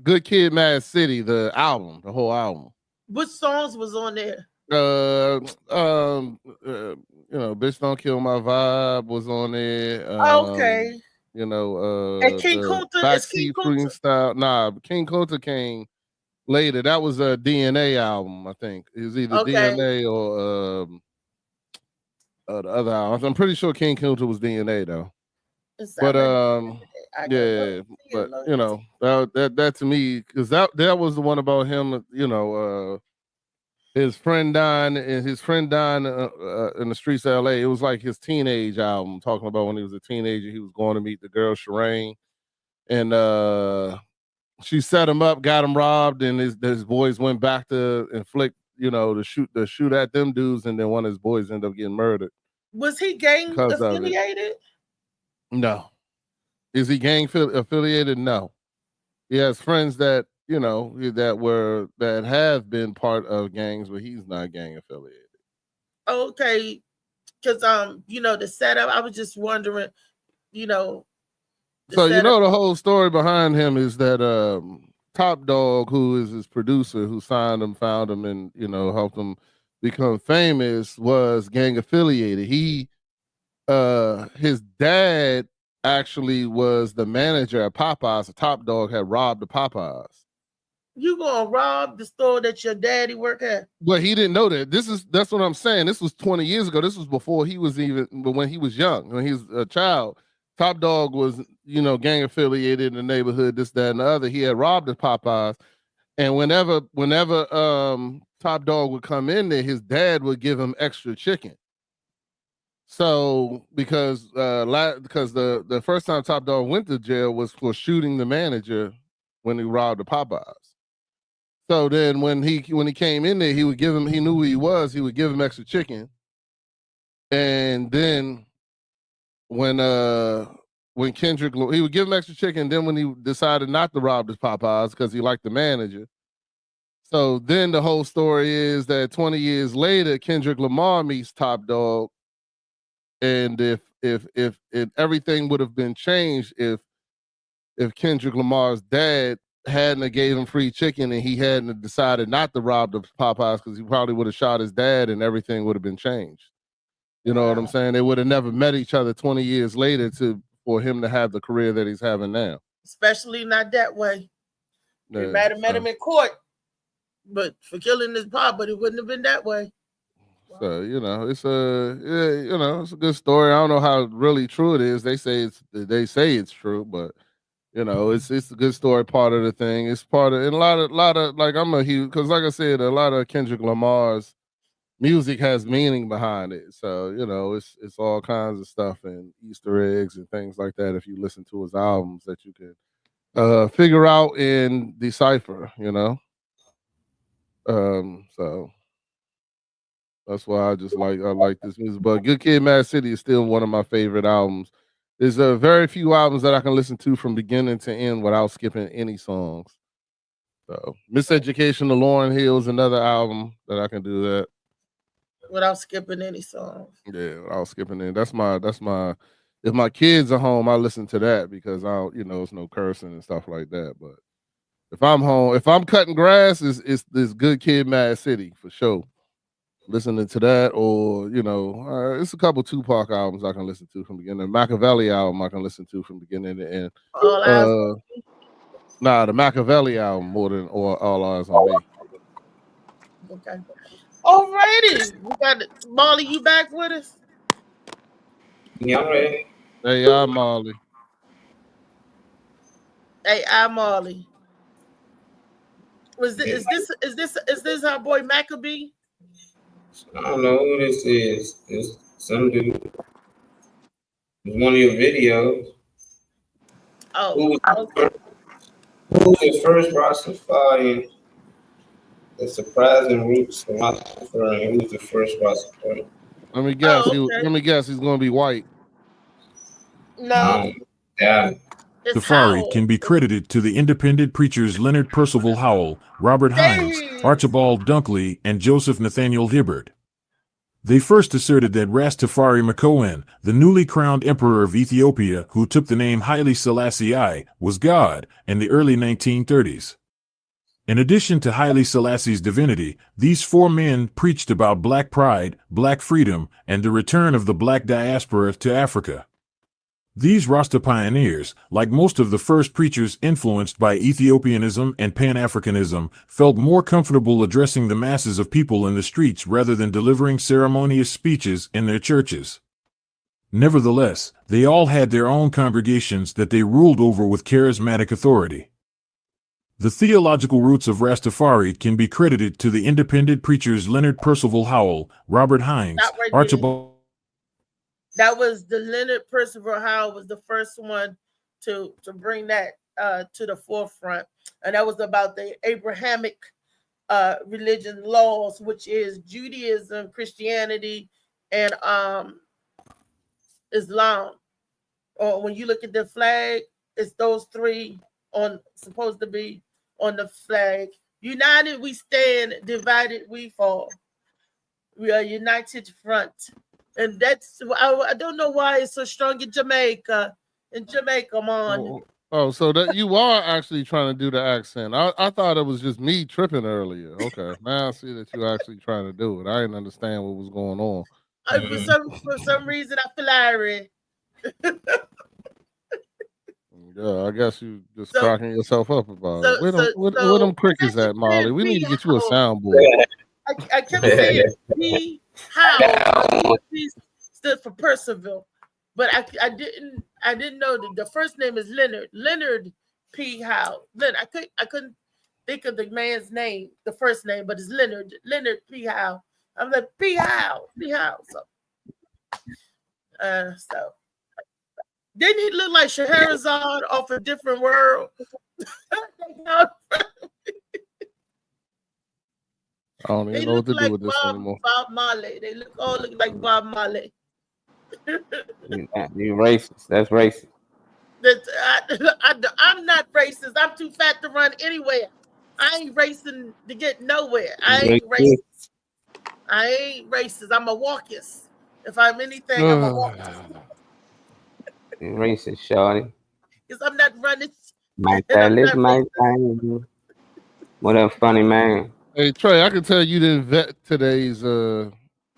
Good Kid, Mad City, the album, the whole album. What songs was on there? Bitch Don't Kill My Vibe was on there. Okay. And King Kunta, Backseat Freestyle. Nah, King Kunta came later. That was a DNA album, I think. It was either DNA or the other album. I'm pretty sure King Kunta was DNA though. But that to me, because that was the one about him. His friend dying, and his friend dying in the streets of LA. It was like his teenage album, talking about when he was a teenager. He was going to meet the girl Shireen, and she set him up, got him robbed, and his boys went back to inflict, to shoot at them dudes, and then one of his boys ended up getting murdered. Was he gang affiliated? No. Is he gang affiliated? No. He has friends that that have been part of gangs, but he's not gang affiliated. Okay, because the setup. I was just wondering, So the whole story behind him is that Top Dog, who is his producer, who signed him, found him, and helped him become famous, was gang affiliated. His dad actually was the manager at Popeyes. The Top Dog had robbed the Popeyes. You gonna rob the store that your daddy worked at? Well, he didn't know that. That's what I'm saying. This was 20 years ago. This was before he was when he was young, when he was a child. Top Dog was, gang affiliated in the neighborhood, this, that, and the other. He had robbed the Popeyes. And whenever Top Dog would come in there, his dad would give him extra chicken. So because the first time Top Dog went to jail was for shooting the manager when he robbed the Popeyes. So then when he came in there, he would give him, he knew who he was, he would give him extra chicken. And then when Kendrick, he would give him extra chicken. Then when he decided not to rob the Popeyes because he liked the manager. So then the whole story is that 20 years later, Kendrick Lamar meets Top Dog. And if everything would have been changed if Kendrick Lamar's dad hadn't gave him free chicken and he hadn't decided not to rob the Popeyes, because he probably would have shot his dad and everything would have been changed. You know what I'm saying? They would have never met each other 20 years later for him to have the career that he's having now. Especially not that way. Yeah, They might have met him in court, but for killing his pop, but it wouldn't have been that way. So it's it's a good story. I don't know how really true it is. They say it's true, but it's a good story. Part of the thing. It's part of, and a lot of like, I'm a huge, because like I said, a lot of Kendrick Lamar's music has meaning behind it. So it's all kinds of stuff and Easter eggs and things like that. If you listen to his albums, that you can figure out and decipher. So that's why I like this music. But Good Kid, Mad City is still one of my favorite albums. There's very few albums that I can listen to from beginning to end without skipping any songs. So Miseducation of Lauryn Hill is another album that I can do that without skipping any songs. Yeah, without skipping any. That's my. If my kids are home, I listen to that because it's no cursing and stuff like that. But if I'm home, if I'm cutting grass, it's this Good Kid, Mad City for sure. Listening to that, or it's a couple Tupac albums I can listen to from beginning. Machiavelli album I can listen to from beginning to end. The Machiavelli album more than All Eyes on Me. Okay. Alrighty, we got Molly. You back with us? Yeah, I'm ready. Hey, I'm Molly. Hey, I'm Molly. Is this our boy Maccabee? I don't know who this is. It's some dude. It's one of your videos. Oh, who's the first Rastafarian? The surprising roots of Rastafarian. Who's the first Rastafarian? Let me guess. Let me guess. He's going to be white. No. Yeah. Rastafari can be credited to the independent preachers Leonard Percival Howell, Robert Hines, Archibald Dunkley, and Joseph Nathaniel Hibbard. They first asserted that Rastafari Makonnen, the newly crowned emperor of Ethiopia who took the name Haile Selassie I, was God in the early 1930s. In addition to Haile Selassie's divinity, these four men preached about black pride, black freedom, and the return of the black diaspora to Africa. These Rasta pioneers, like most of the first preachers influenced by Ethiopianism and Pan-Africanism, felt more comfortable addressing the masses of people in the streets rather than delivering ceremonious speeches in their churches. Nevertheless, they all had their own congregations that they ruled over with charismatic authority. The theological roots of Rastafari can be credited to the independent preachers Leonard Percival Howell, Robert Hines, Archibald. That was the Leonard Percival Howell was the first one to bring that to the forefront, and that was about the Abrahamic religion laws, which is Judaism, Christianity, and Islam. Or when you look at the flag, it's those three supposed to be on the flag. United we stand, divided we fall. We are united front. And that's, I don't know why it's so strong in Jamaica. In Jamaica, man. Oh, so that you are actually trying to do the accent. I thought it was just me tripping earlier. Okay, now I see that you're actually trying to do it. I didn't understand what was going on. For some reason, I feel irate. Yeah, I guess you just cracking yourself up about it. Where them crickets at, Molly? We need to get you a soundboard. I kept saying P. Howell stood for Percival, but I didn't know that the first name is Leonard P. Howell. I couldn't think of the man's name, the first name, but it's Leonard P. Howell. I'm like P. Howell. So didn't he look like Scheherazade off a different world? I don't even know what to do with this anymore. Bob Marley. They all look like Bob Marley. You're racist. That's racist. I'm not racist. I'm too fat to run anywhere. I ain't racing to get nowhere. I ain't racist. I'm a walkist. If I'm anything, I'm a walkist. You're racist, shorty. Because I'm not running. My time. What a funny man. Hey Trey, I can tell you didn't vet today's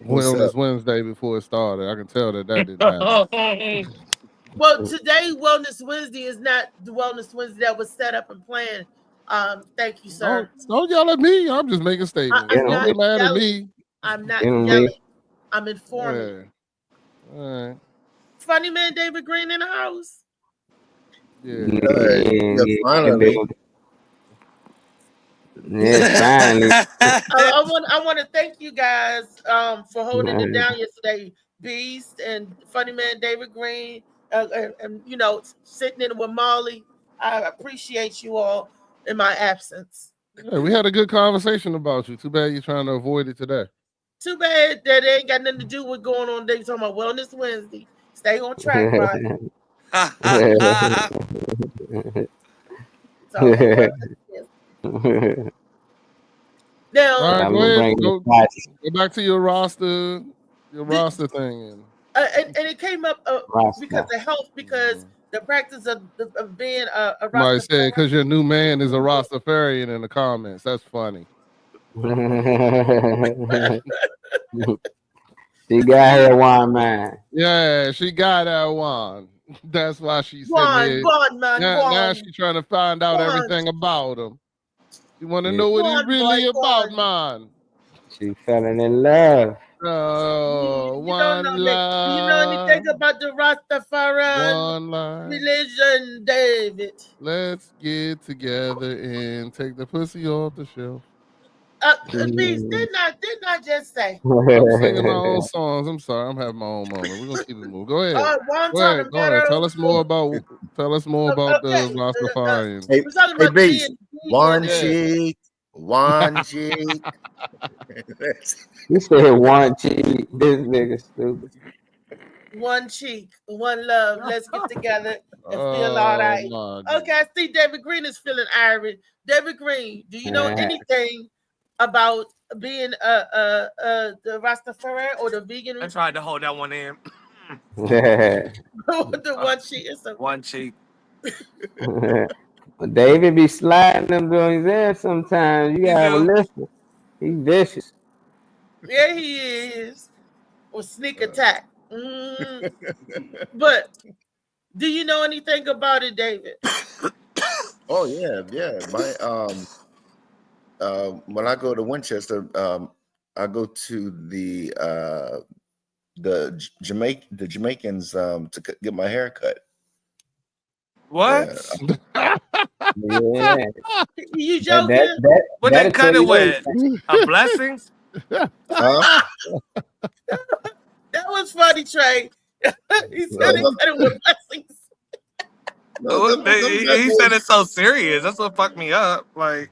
What's Wellness up? Wednesday before it started. I can tell that didn't happen. Well, today Wellness Wednesday is not the Wellness Wednesday that was set up and planned. Thank you, sir. Don't yell at me. I'm just making statements. I'm Don't not get mad at yelling. me. I'm not You know me. yelling. I'm informing. Yeah. All right. Funny man David Green in the house. Yeah, finally. Yeah, finally. I want to thank you guys for holding it down yesterday. Beast and Funny Man David Green, and you know, sitting in with Molly. I appreciate you all in my absence. Yeah, we had a good conversation about you. Too bad you're trying to avoid it today. Too bad that it ain't got nothing to do with going on. They talking about Wellness Wednesday. Stay on track, right? Now, all right, go ahead. Go back to your roster thing. And it came up because of health, because the practice of being a Somebody said because your new man is a Rastafarian in the comments. That's funny. She got her one man. Yeah, she got that one. That's why she's sitting there. Now she's trying to find out everything about him. You want to know what he's really about, man. She fell in love. Oh, one love. Do you know anything about the Rastafarian religion, David? Let's get together and take the pussy off the shelf. Beast, didn't I just say? I'm singing my own songs. I'm sorry. I'm having my own moment. We're gonna keep it moving. Go ahead. Go ahead. Tell us more about the Rastafarians. Hey, Beast. One cheek. You said one cheek. This nigga stupid. One cheek, one love. Let's get together and feel all right. Okay, I see David Green is feeling Irish. David Green, do you know anything about being the Rastafarian or the vegan? I tried to hold that one in. The one cheek is one cheek. David be sliding them doing his ass sometimes. You gotta listen. He's vicious. Yeah, he is. Or sneak attack. But do you know anything about it, David? Oh yeah. My when I go to Winchester, I go to the Jamaicans to get my hair cut. What? Yeah. You joking? What they cut it with? A blessing? Huh? That was funny, Trey. He said he cut it with blessings. He said it so serious. That's what fucked me up. Like,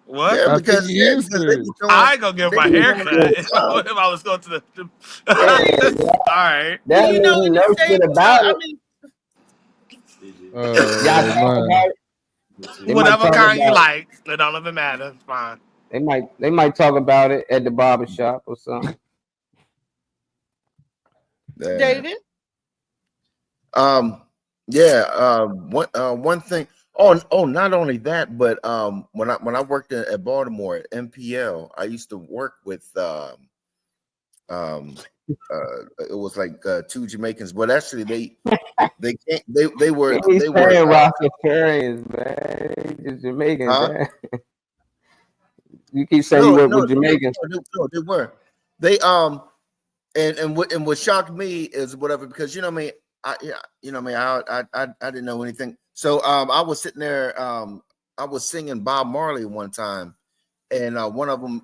what? Yeah, because I ain't gonna get my hair cut if I was going to the. All right. That you know shit about it. Whatever kind you like, it don't even matter. It's fine. They might talk about it at the barbershop or something. David? One thing. Oh, not only that, but when I worked at Baltimore at MPL, I used to work with it was like two Jamaicans, but actually they were Rastafarians, man. Just Jamaicans, man. You keep saying you work with Jamaicans. No, they were. They and what shocked me is whatever, because I didn't know anything. So I was sitting there, I was singing Bob Marley one time, and one of them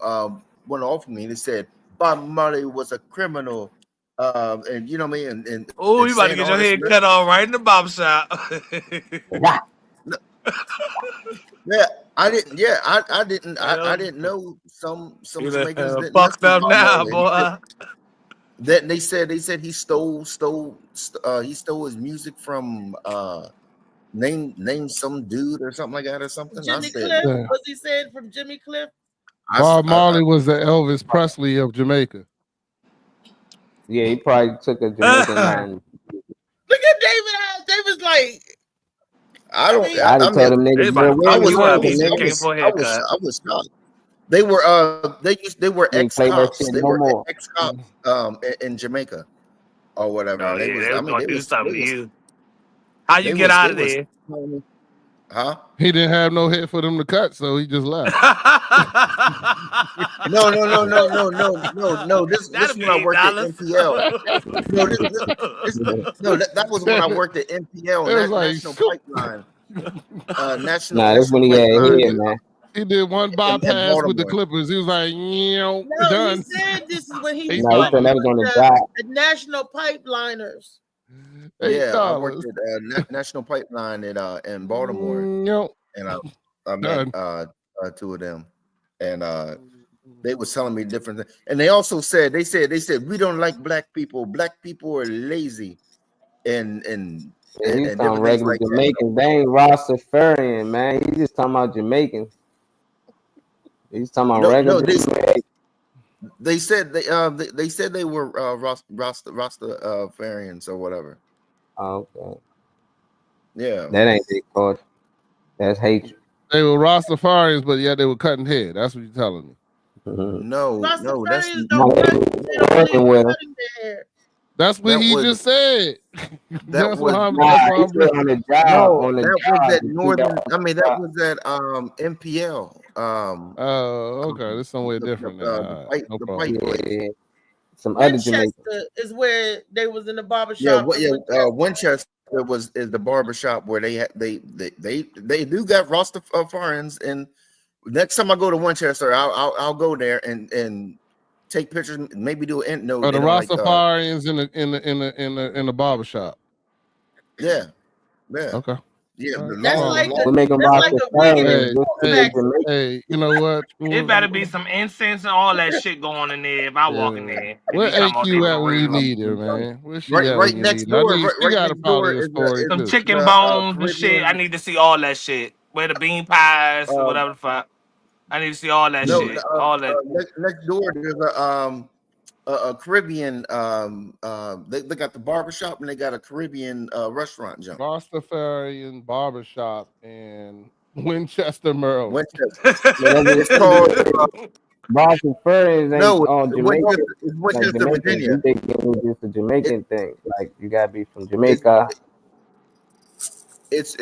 went off of me and they said Bob Marley was a criminal. And you know what I mean? And oh, you about to get your head cut off right in the barber shop. Yeah, I didn't. Yeah, I didn't. I didn't know some Jamaicans didn't fucked up now, boy. That they said he stole his music from name some dude or something like that or something. Jimmy Cliff, was he saying from Jimmy Cliff? Bob Marley was the Elvis Presley of Jamaica. Yeah, he probably took a Jamaican man. Look at David. David's like, I told him niggas. I was shocked. They were They ain't play that ex-cops. shit They no were more. ex-cops in Jamaica or whatever. Oh They yeah, was, they I was mean, gonna they do was, something they to was, you. How you they get was, out they of was, there? huh? He didn't have no hit for them to cut, so he just left. No. This That'll when I be worked at $8. NPL. No, that was when I worked at NPL, It was like, National shoot. Pipeline. Nah, that's National when he had Pipeline hit, man. He did one in bypass with the Baltimore. Clippers. He was like, No, done. he said this is when he was Nah, he said that was on the drive. the National Pipeliners. Yeah, I $8. worked at National Pipeline in Baltimore, and I Done. met two of them, and they was telling me different things. And they also said they said we don't like black people. Black people are lazy, and He's different talking things regular like that. Jamaicans. They ain't Rastafarian, man. He's just talking about Jamaicans. He's talking about regular Jamaicans. They said they said they were Rastafarians or whatever. Oh, okay. Yeah, that ain't their culture. That's hatred. They were Rastafarians, but yeah, they were cutting hair. That's what you're telling me. No, that's Rastafarians don't cut. They don't working believe with in him. cutting their hair. That's what That he was- just said. That's what I'm. Nah, That's what he's I'm on the job. no, on the that job. was at You see Northern. that I mean, that job. was at MPL. Oh, okay. This somewhere different. Then. All right, no the problem. pipe place. Yeah. Some other Jamaicans. Winchester is where they was in the barber Yeah, shop. Winchester is the barbershop where they do got Rastafarians. And next time I go to Winchester, I'll go there and take pictures, maybe do an Oh, the Rastafarians in the barbershop. Yeah. Okay. Yeah, That's like we make them Rastafarians. Hey, you know what? It better be some incense and all that shit going in there if I walk in there. Where AQ at when you need her, man? Where she at right when you next need her? door. I need, she got to follow your story Some too. chicken bones and shit. I need to see all that shit. Where the bean pies or whatever the fuck. I need to see all that shit. All that. Next door, there's a Caribbean. They got the barbershop and they got a Caribbean restaurant jump. Rastafarian barbershop in Winchester, Maryland. It's called Rastafarians ain't all Jamaican. It's Winchester, Virginia. You think it was just a Jamaican thing? Like you gotta be from Jamaica. It's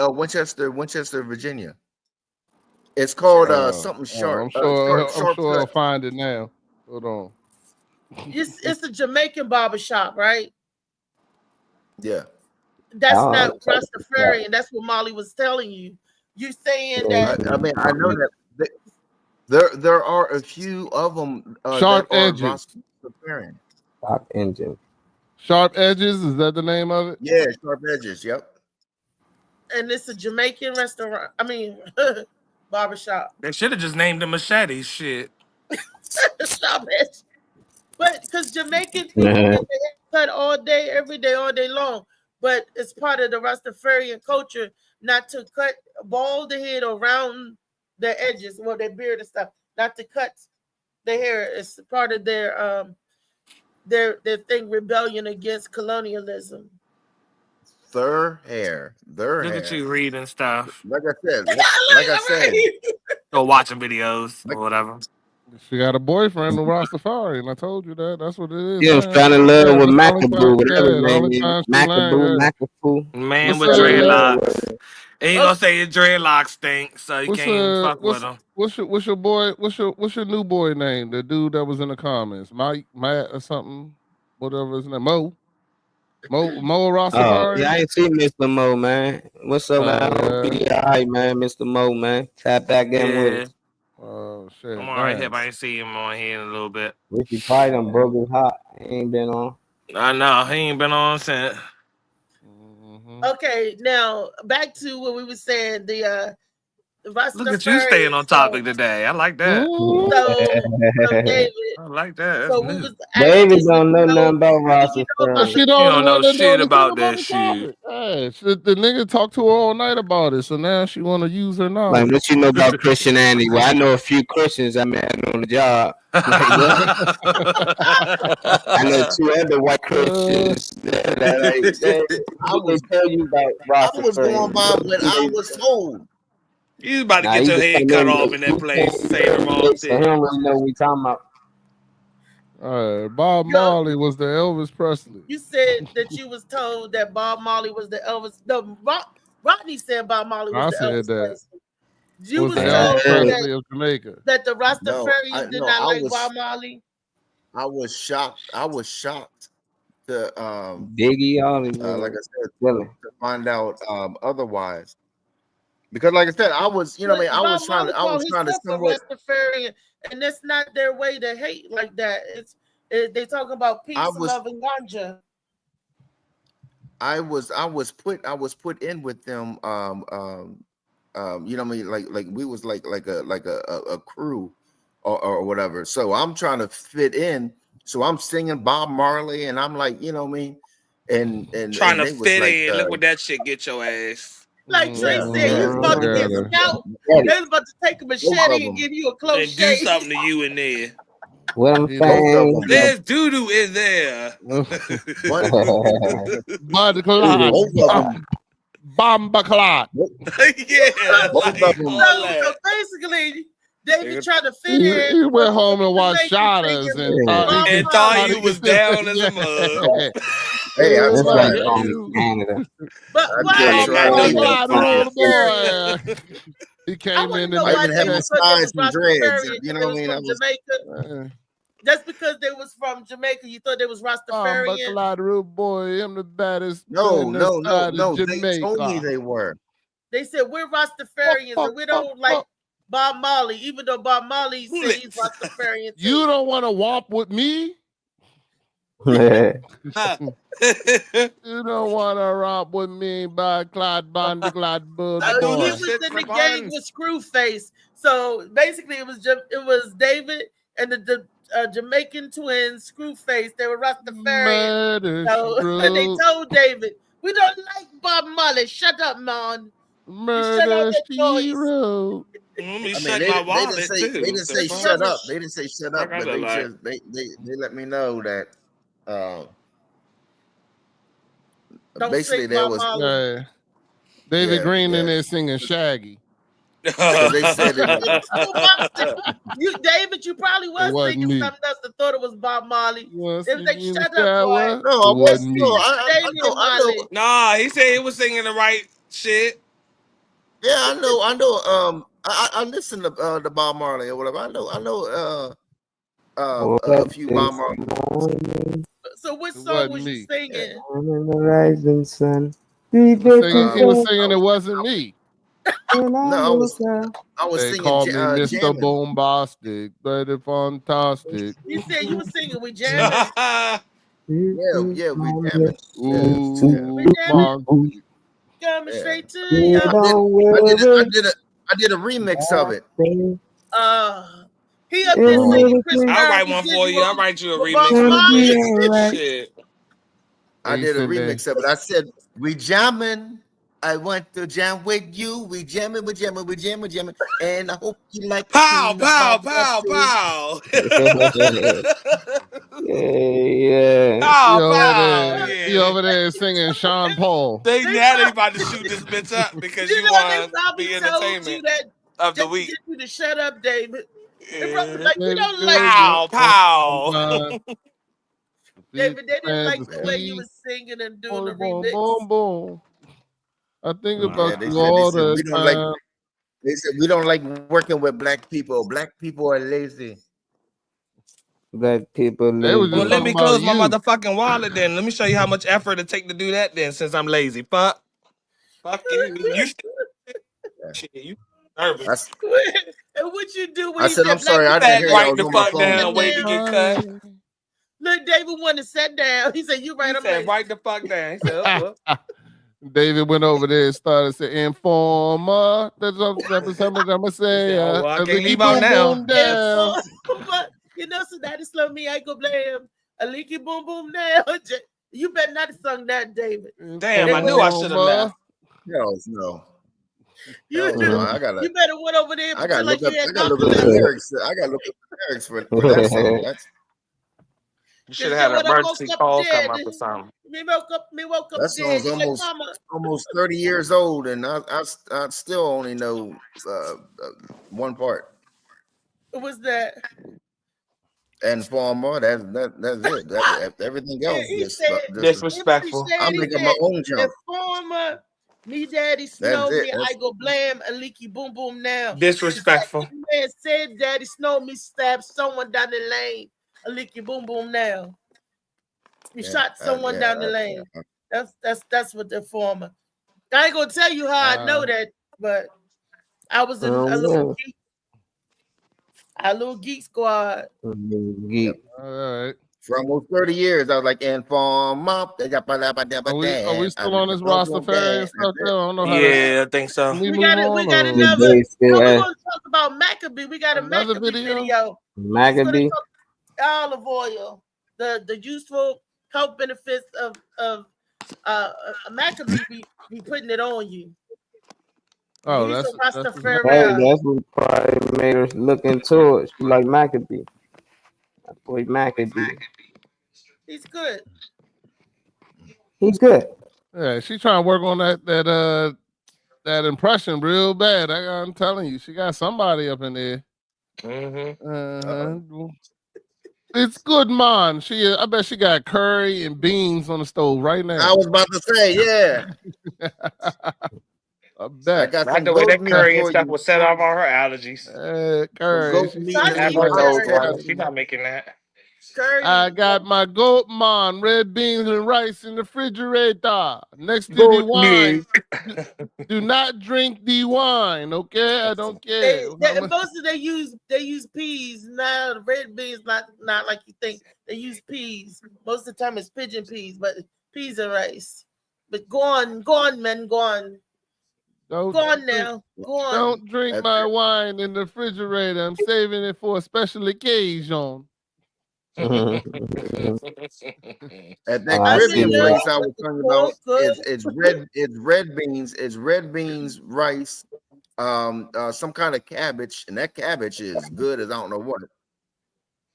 Winchester, Virginia. It's called something sharp. I'm sure Sharp I'll Cut. find it now. Hold on. It's a Jamaican barber shop, right? Yeah. That's Oh, not okay. Rastafarian. That's what Molly was telling you. You're saying that. I mean, I know that there are a few of them. Sharp that are Edges. Rastafarian. Sharp Engine. Sharp Edges, is that the name of it? Yeah, Sharp Edges. Yep. And it's a Jamaican restaurant. I mean, barbershop. They should have just named the machete shit. Stop it. But because Jamaican people get their hair cut all day, every day, all day long. But it's part of the Rastafarian culture not to cut bald the head or round the edges, well, their beard and stuff, not to cut the hair. It's part of their thing, rebellion against colonialism. Their hair. Look at you reading stuff. Like I said. Or watching videos or whatever. She got a boyfriend, the Rastafarian. I told you that. That's what it is. Yeah, man. trying to love with That's the Macaboo. only Whatever his time- name only is. time she learned Macaboo, that. Macaboo. Man What's with up, dreadlocks. He ain't gonna say his dreadlocks stink, so you can't fuck with him. What's your boy? What's your new boy name? The dude that was in the comments, Mike, Matt, or something, whatever his name, Mo Rastafarian. Oh, yeah, I ain't seen Mr. Mo, man. What's up, man? I hope you all right, man, Mr. Mo, man. Tap back in with us. Oh shit! I'm all right here, but I ain't see him on here in a little bit. Ricky probably done broke his heart. He ain't been on. I know he ain't been on since. Okay, now back to what we were saying. The Rastafarian. Look at you staying on topic today. I like that. So David, I like that. so That's we new. was David don't know nothing about Rastafarian. She You don't know that shit don't about know that the shit. topic. Yeah, the nigga talked to her all night about it, so now she want to use her knowledge. Like, what you know about Christianity? Well, I know a few Christians I met on the job. Like, I know two other white Christians that I will tell you about I was Rastafarian. going by what I was told. You about to Nah, get he your just head came cut in. off in that place saying the wrong So he shit. don't really know what we talking about. Bob Marley was the Elvis Presley. You said that you was told that Bob Marley was the Elvis. No, Rodney said Bob Marley was I the said Elvis that. Presley. You Was was the told Elvis Presley of Jamaica. that the No, Rastafarians did not like Bob Marley. I was shocked. I was shocked to Biggie, all these like I said, Billy. to find out otherwise. Because like I said, I was, you know, what I mean, I was trying to somewhat. Rastafarian, and that's not their way to hate like that. They talk about peace, love, and ganja. I was put in with them. You know what I mean? Like we was like a crew or whatever. So I'm trying to fit in. So I'm singing Bob Marley, and I'm like, you know what I mean? And Trying and to they was fit like, in. Look what that shit get your ass. Like Trey said, he was about to get scout. They was about to take a machete and give you a close and do shave. something to you in there. What I'm saying, there's doo-doo in there. Bomba clot. Yeah. So basically, David tried to fit in. He went home and watched Shadows and thought you was down as a mug. Hey, I that's tried. like Canada. But he came in and I even had my sides and dreads. You know what I mean? I was Jamaica. Just because they was from Jamaica, you thought they was Rastafarian. Rude boy, I'm the baddest. No. They Jamaica. told me they were. They said we're Rastafarians and we don't like Bob Marley, even though Bob Marley said he's Rastafarian. You don't want to womp with me? You don't want to romp with me, by Clyde Bond, Clyde Bud. He was in the gang with Screwface. So basically, it was David and the Jamaican twins, Screwface. They were Rastafarian. So they told David, "We don't like Bob Marley. Shut up, man. Murder hero." They didn't say shut up. They didn't say shut up, but they let me know that basically there was David Green in there singing Shaggy. They said David, you probably was thinking something else and thought it was Bob Marley. They was like, shut up, boy. No, it wasn't me. I know. Nah, he said he was singing the right shit. Yeah, I know. I listen to the Bob Marley or whatever. I know. A few Bob Marley. So what song was you singing? The rising sun. He was singing It Wasn't Me. No, I was they singing. Call me Mr. Bombastic, very fantastic. You said you were singing with jamming. Yeah, we jamming. Coming straight to you. I did a remix of it. He up there singing Chris Brown. I'll write one for you. I'll write you a remix. Shit. I did a remix of it. I said, we jamming. I want to jam with you. We jamming. And I hope you like pow. He over there singing Sean Paul. They about to shoot this bitch up because you want to be entertainment of the week. Get you to shut up, David. Like, you don't like pow. David, they didn't like the way you was singing and doing the remix. Boom. I think about you all the time. They said we don't like working with black people. Black people are lazy. Black people. Well, let me close my motherfucking wallet then. Let me show you how much effort it take to do that then. Since I'm lazy, fuck you. You nervous? And what you do when I said, I'm sorry, I didn't hear you. Right the fuck down, wait to get cut. Look, David wanted to sit down. He said, "You right." He said, "Write the fuck down." He said, David went over there and started saying, "Informer." That's what I'm gonna say. Well, I can't leave out now. You know, so that is slow me. I go blame a leaky boom boom now. You better not have sung that, David. Damn, I knew I should have left. No. You better went over there. I gotta look up the lyrics. I gotta look up the lyrics for that song. You should have had an emergency call come up or something. Me woke up That dead. song's He said, Mama, almost 30 years old, and I still only know one part. it was that. And Farmer, that's it. Everything else He just said, Disrespectful. I'm making my own jump. Informer, me daddy snow That's me, it. I go blame a leaky boom boom now. Disrespectful. Man said daddy snow me stab someone down the lane. A leaky boom boom now. You shot someone down the lane. That's what the former. I ain't gonna tell you how I know that, but I was in a little geek. Our little geek squad. Geek. All right. For almost 30 years, I was like, Informer. Are we still on this Rastafarian stuff? I don't know how I think so. We got another. We're gonna talk about Maccabee. We got another video. Maccabee. Olive oil. The useful health benefits of Maccabee. Be putting it on you. Oh, that's what probably made her look into it. She like Maccabee. That boy Maccabee. He's good. He's good. Yeah, she's trying to work on that impression real bad. I'm telling you, she got somebody up in there. It's good, man. I bet she got curry and beans on the stove right now. I was about to say, yeah. I bet. I like the way that curry and stuff was set off on her allergies. Curry. She's not making that. Curry. I got my goat man, red beans and rice in the refrigerator next to the wine. Do not drink the wine, okay? I don't care. Most of they use peas. Now the red beans not like you think. They use peas. Most of the time it's pigeon peas, but peas and rice. But go on, men, go on. Go on now. Go on. Don't drink my wine in the refrigerator. I'm saving it for a special occasion. At that Caribbean place I was talking about, it's red beans, rice, some kind of cabbage, and that cabbage is good as I don't know what.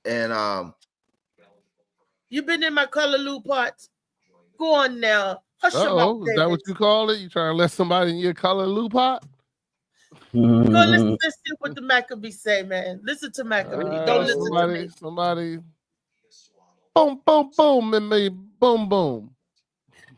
And you've been in my colorloo pots. Go on now. Hush your mouth, is that what you call it? You trying to let somebody in your colorloo pot? Go listen to what the Maccabee say, man. Listen to Maccabee. Don't listen to me. Somebody. Boom, boom, boom, and me, boom, boom.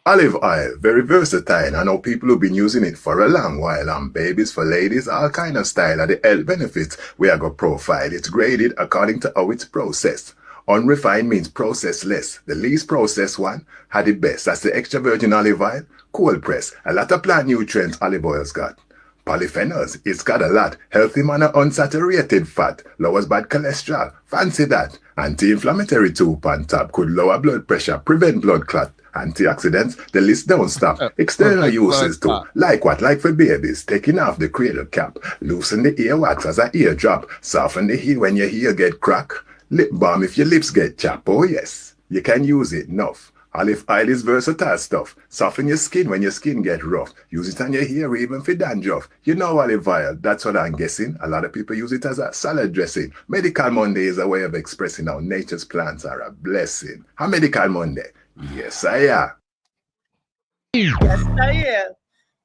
Olive oil, very versatile. I know people who've been using it for a long while. Babies for ladies, all kind of style. And the health benefits we are going to profile. It's graded according to how it's processed. Unrefined means processed less. The least processed one had it best. That's the extra virgin olive oil, cold press. A lot of plant nutrients olive oil's got. Polyphenols, it's got a lot. Healthy manner unsaturated fat, lowers bad cholesterol. Fancy that. Anti-inflammatory tube on top could lower blood pressure, prevent blood clot. Antioxidants, the list don't stop. External uses too. Like what? Like for babies, taking off the cradle cap. Loosen the earwax as an eardrop. Soften the heel when your ear get crack. Lip balm if your lips get chapped. Oh yes, you can use it enough. Olive oil is versatile stuff. Soften your skin when your skin get rough. Use it on your hair even for dandruff. You know olive oil, that's what I'm guessing. A lot of people use it as a salad dressing. Medical Monday is a way of expressing how nature's plants are a blessing. How Medical Monday? Yes, I am. Yes, I am.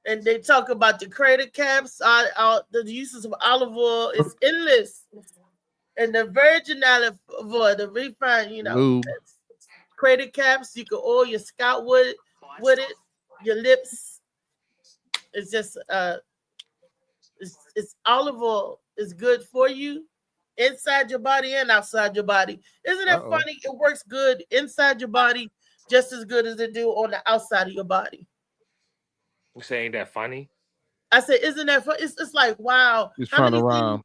And they talk about the crater caps. The uses of olive oil is endless. And the virgin olive oil, the refined, crater caps, you can oil your scalp with it, your lips. It's just it's olive oil is good for you inside your body and outside your body. Isn't that funny? It works good inside your body just as good as it do on the outside of your body. You saying that funny? I said, isn't that funny? It's like, wow. He's trying to rhyme.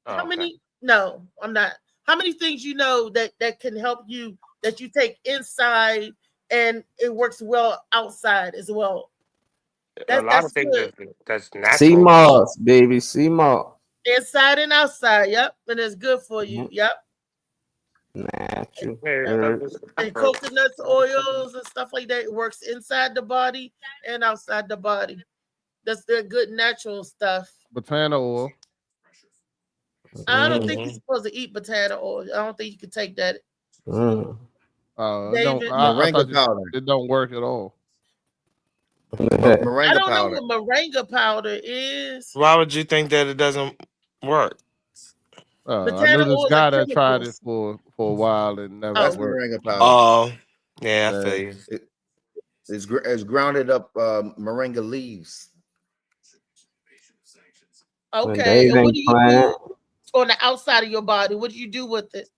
How many? No, I'm not. How many things you know that can help you that you take inside and it works well outside as well? A lot of things that's natural. Sea moss, baby, sea moss. Inside and outside, yep, and it's good for you, yep. Natural. And coconuts, oils, and stuff like that. It works inside the body and outside the body. That's their good natural stuff. Botana oil. I don't think you're supposed to eat potato oil. I don't think you can take that. It don't. David? I Moringa thought you said powder. it don't work at all. I Moringa don't know powder. what moringa powder is. Why would you think that it doesn't work? I Potato knew this oil guy are that tried it chemicals. for a while and never That's Oh. worked. moringa powder. Oh, yeah, I feel you. It's grounded up moringa leaves. Okay. And what do you plant. do on the outside of your body? What do you do with it?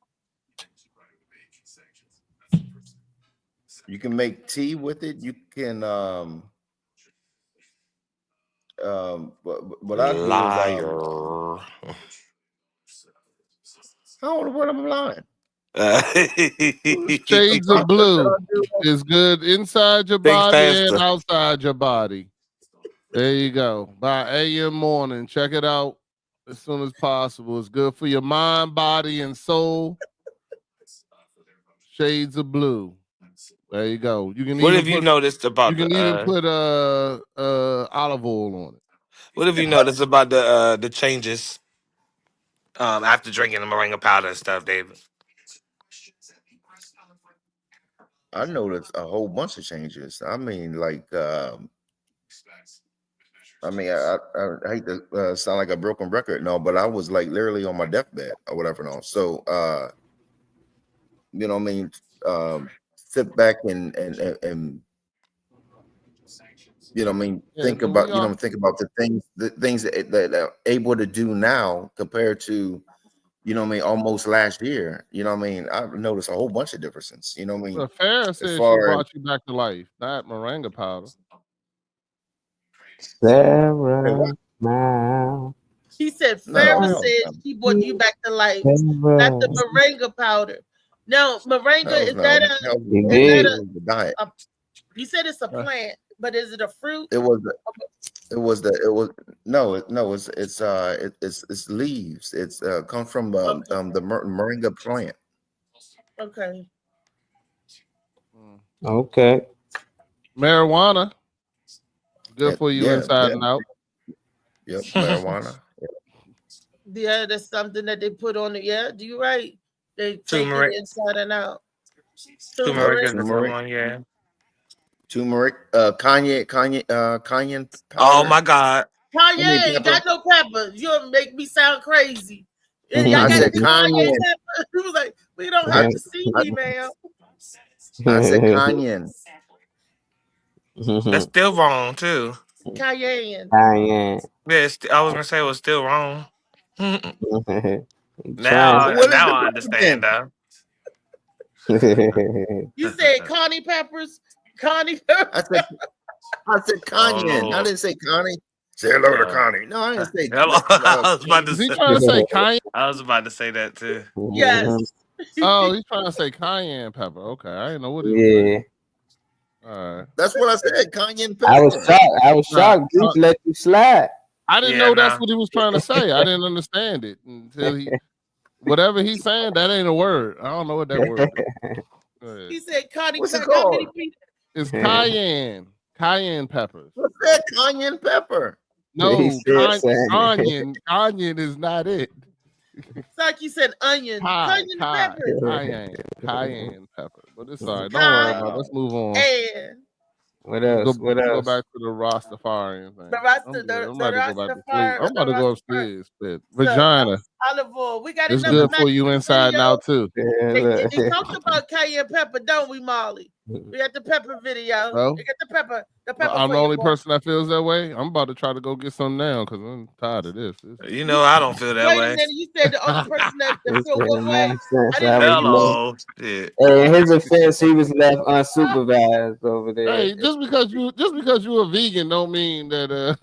You can make tea with it. You can what I do is Liar. what am I lying? Shades of Blue is good inside your Think body and faster. outside your body. There you go. By AM morning, check it out as soon as possible. It's good for your mind, body, and soul. Shades of Blue. There you go. You can What even have you noticed about you can the? even put olive oil on it. What have you noticed about the changes after drinking the moringa powder and stuff, David? I noticed a whole bunch of changes. I mean, like, I hate to sound like a broken record, no, but I was like literally on my deathbed or whatever, no. So, you know, what I mean, sit back and you know, what I mean, think about the things that are able to do now compared to, you know, what I mean, almost last year. You know, what I mean, I've noticed a whole bunch of differences. You know, what I mean, Well, Farrah said she brought you back to life, not moringa powder. Sarah, smile. He said Farrah said she brought you back to life, not the moringa powder. No, moringa is that a diet? You said it's a plant, but is it a fruit? It's leaves. It's comes from the moringa plant. Okay. Okay. Marijuana. Good for you inside and out. Yep, marijuana. Yeah, that's something that they put on it. Yeah, you're right. They take it inside and out. Yeah. Turmeric, cayenne powder. Oh my God. Kanye ain't got no pepper. You'll make me sound crazy. Y'all got cayenne pepper. He was like, we don't have to see me, man. I said cayenne. That's still wrong too. Cayenne. Cayenne. Yeah, I was gonna say it was still wrong. now Trying. I understand though. You said Connie peppers? Connie peppers? I said cayenne. I didn't say Connie. Say hello to Connie. No, I didn't say hello. I was about to Is he trying to say cayenne? I was about to say that too. Yes. Oh, he's trying to say cayenne pepper. Okay, I didn't know what it was. Yeah. All right. That's what I said. Cayenne pepper. I was shocked. Just let you slide. I didn't know that's what he was trying to say. I didn't understand it until whatever he's saying, that ain't a word. I don't know what that word is. He said Connie What's it pepper. called? It's cayenne. Cayenne peppers. What's that? Cayenne pepper. No, cayenne is not it. It's like you said onion. Cayenne pepper. Cayenne pepper. But it's all right. Don't worry about it. Let's move on. And What else? Go back to the Rastafarian thing. I'm about to go back to sleep. I'm about to go upstairs. Vagina. Olive oil. We got it's good for you inside and out too. They talked about cayenne pepper, don't we, Molly? We got the pepper video. Well, we got the pepper. I'm the only person that feels that way. I'm about to try to go get some now because I'm tired of this. You know I don't feel that way. Wait a minute, you said the only person that feel what way? Hello. Shit. Hey, in his offense, he was left unsupervised over there. Hey, just because you a vegan don't mean that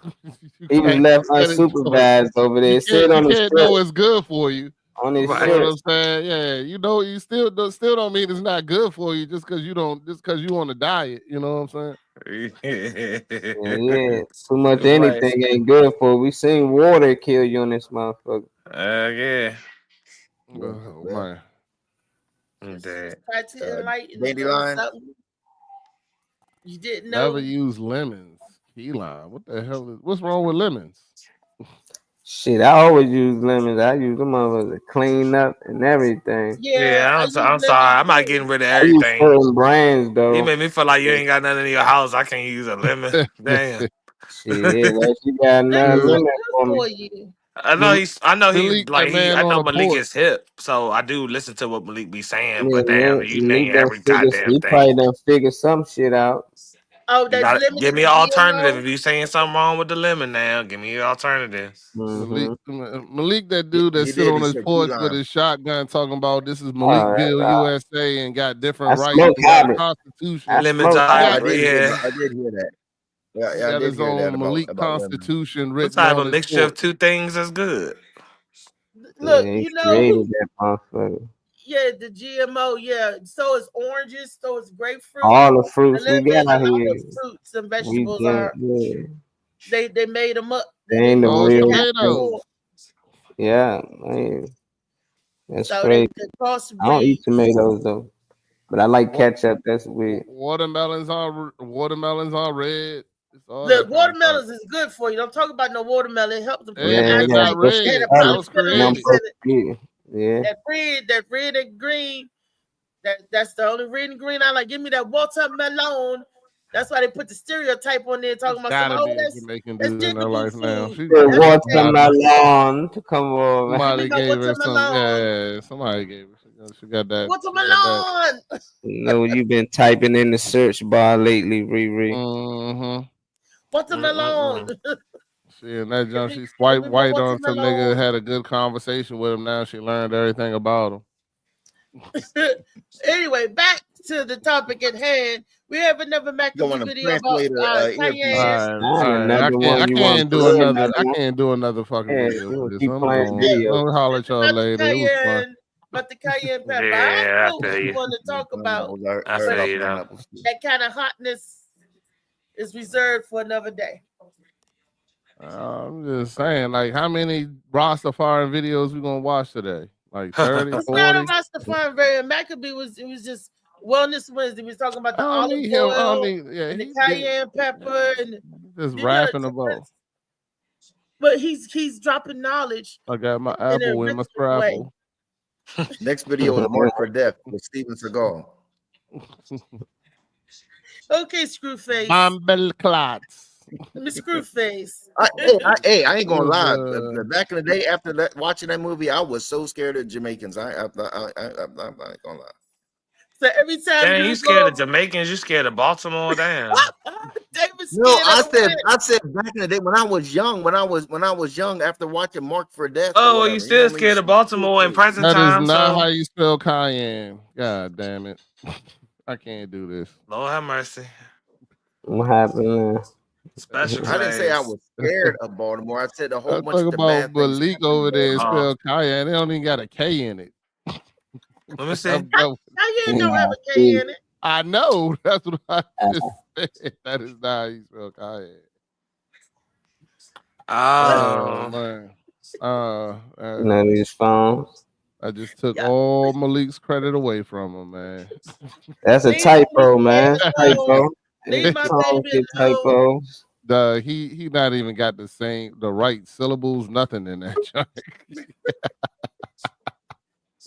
he was left unsupervised over there. You can't know it's good for you. On his You know what I'm saying? Yeah, you still don't mean it's not good for you just because you on a diet. You know what I'm saying? Yeah, too much anything ain't good for. We seen water kill you on this motherfucker. Yeah. Oh man. Try to enlighten Dandelion. You didn't know. Never use lemons. Key lime. What the hell what's wrong with lemons? Shit, I always use lemons. I use them motherfuckers to clean up and everything. Yeah, I use I'm lemon sorry. I'm not too. getting rid of I use everything. certain brands You though. made me feel like you ain't got nothing in your house. I can't use a lemon. Damn. Shit, what you got another Lemons are lemon good for for me? you. I know he's Malik, like that man I know on a Malik porch. is hip, so I do listen to what Malik be saying. Yeah, But damn, man, you Malik name done every figure, goddamn he thing. probably done figure some shit out. Oh, You that's got to give limited me to an alternative. GMO. If you saying something wrong with the lemon, now give me an alternative. Malik, Mm-hmm. Malik, that dude that He sit did. on He his said key porch with lime. his shotgun talking about this is Oh, Malikville, USA, and got I different rights. smoke He got a habit. constitution. I Lemons smoke are He I got habit. did hear. yeah. I did hear that. Yeah, he yeah, I got did his hear that own Malik about lemon. constitution What written type on of his mixture porch. of two things is good? Look, Yeah, he you know, created that motherfucker. yeah, the GMO, yeah. So it's oranges, so it's grapefruit. All the A fruits we little bit, got a out lot here, of fruits and we vegetables did. are Yeah, they made them up. they They ain't didn't the Oh, it's use real natural fruit. tomatoes. for. Yeah, man, that's So crazy. they I don't crossbreed. eat tomatoes though, but I like What ketchup. That's weird. watermelons are red. It's all The that kind of stuff. watermelons is good for you. Don't talk about no watermelon. It helps to put Hey, the but Yeah, they're yeah, not eyesight. that They shit had red. a That color. was And I'm polyphenol created. in supposed it. to yeah. That red and green. That's the only red and green I like. Give me that watermelon. That's why they put the stereotype on there talking It's about some. gotta Oh, be a that's Jamaican that's dude in her jigaboo life now. food. She The That's it's gotta be. watermelon to come over. give me Somebody my gave her some. watermelon. Yeah, somebody gave her. She got that. She got that. Watermelon. You know, you've been typing in the search bar lately, Riri. Mm-hmm. Watermelon. She and that give junk. me She give swiped me my white on some nigga. watermelon. Had a good conversation with him. Now she learned everything about him. Anyway, back to the topic at hand. We have another Going Maccabee to video about translator cayenne. earpiece. All And right. another one I you want can't to do play, another. another I one. can't do another fucking Yeah, video you for will this. keep I'm playing going. Yeah, video. I'll holler at y'all about the later. It was fun. cayenne pepper. I Yeah, I know what feel you you. want to talk about, I Heard feel but about you though. pineapples. that kind of hotness is reserved for another day. I'm just saying, like, how many Rastafari videos we gonna watch today? Like 30, It's not a 40? Rastafari very Maccabee was just Wellness Wednesday. We was talking about I the don't olive need him. I don't oil need. Yeah, and the he did. cayenne pepper and Just these are rapping about. different. But he's dropping knowledge I got my in a apple in my richer way. scrapple. Next video is Marked for Death with Steven Seagal. Okay, Screwface. Bumble clots. Let me Screwface. I ain't gonna lie. Was, Back in the day, after that, watching that movie, I was so scared of Jamaicans. I'm not gonna lie. So every time Dang, you you go, scared of Jamaicans? You scared of Baltimore? Damn. David No, scared of the I said back in the day when I was young, when I was young, after watching Marked for Death or Oh, well, whatever. you You know still what I mean? scared of Baltimore in present that is time? not So how you spell cayenne. God damn it. I can't do this. Lord have mercy. What happened? Special I didn't say I phase. was scared of Baltimore. I said a whole I bunch talk of the about bad things Malik happened in over there Baltimore. spell cayenne. They don't even got a K in it. Let me see. Cayenne don't have a K in it. I know. That's what I just said. That is not how you spell cayenne. Oh man. None of these phones. I just took all Malik's credit away from him, man. That's a Leave typo, my man. baby alone. Typo. Leave my Phones baby get alone. typos. He not even got the right syllables, nothing in that joint.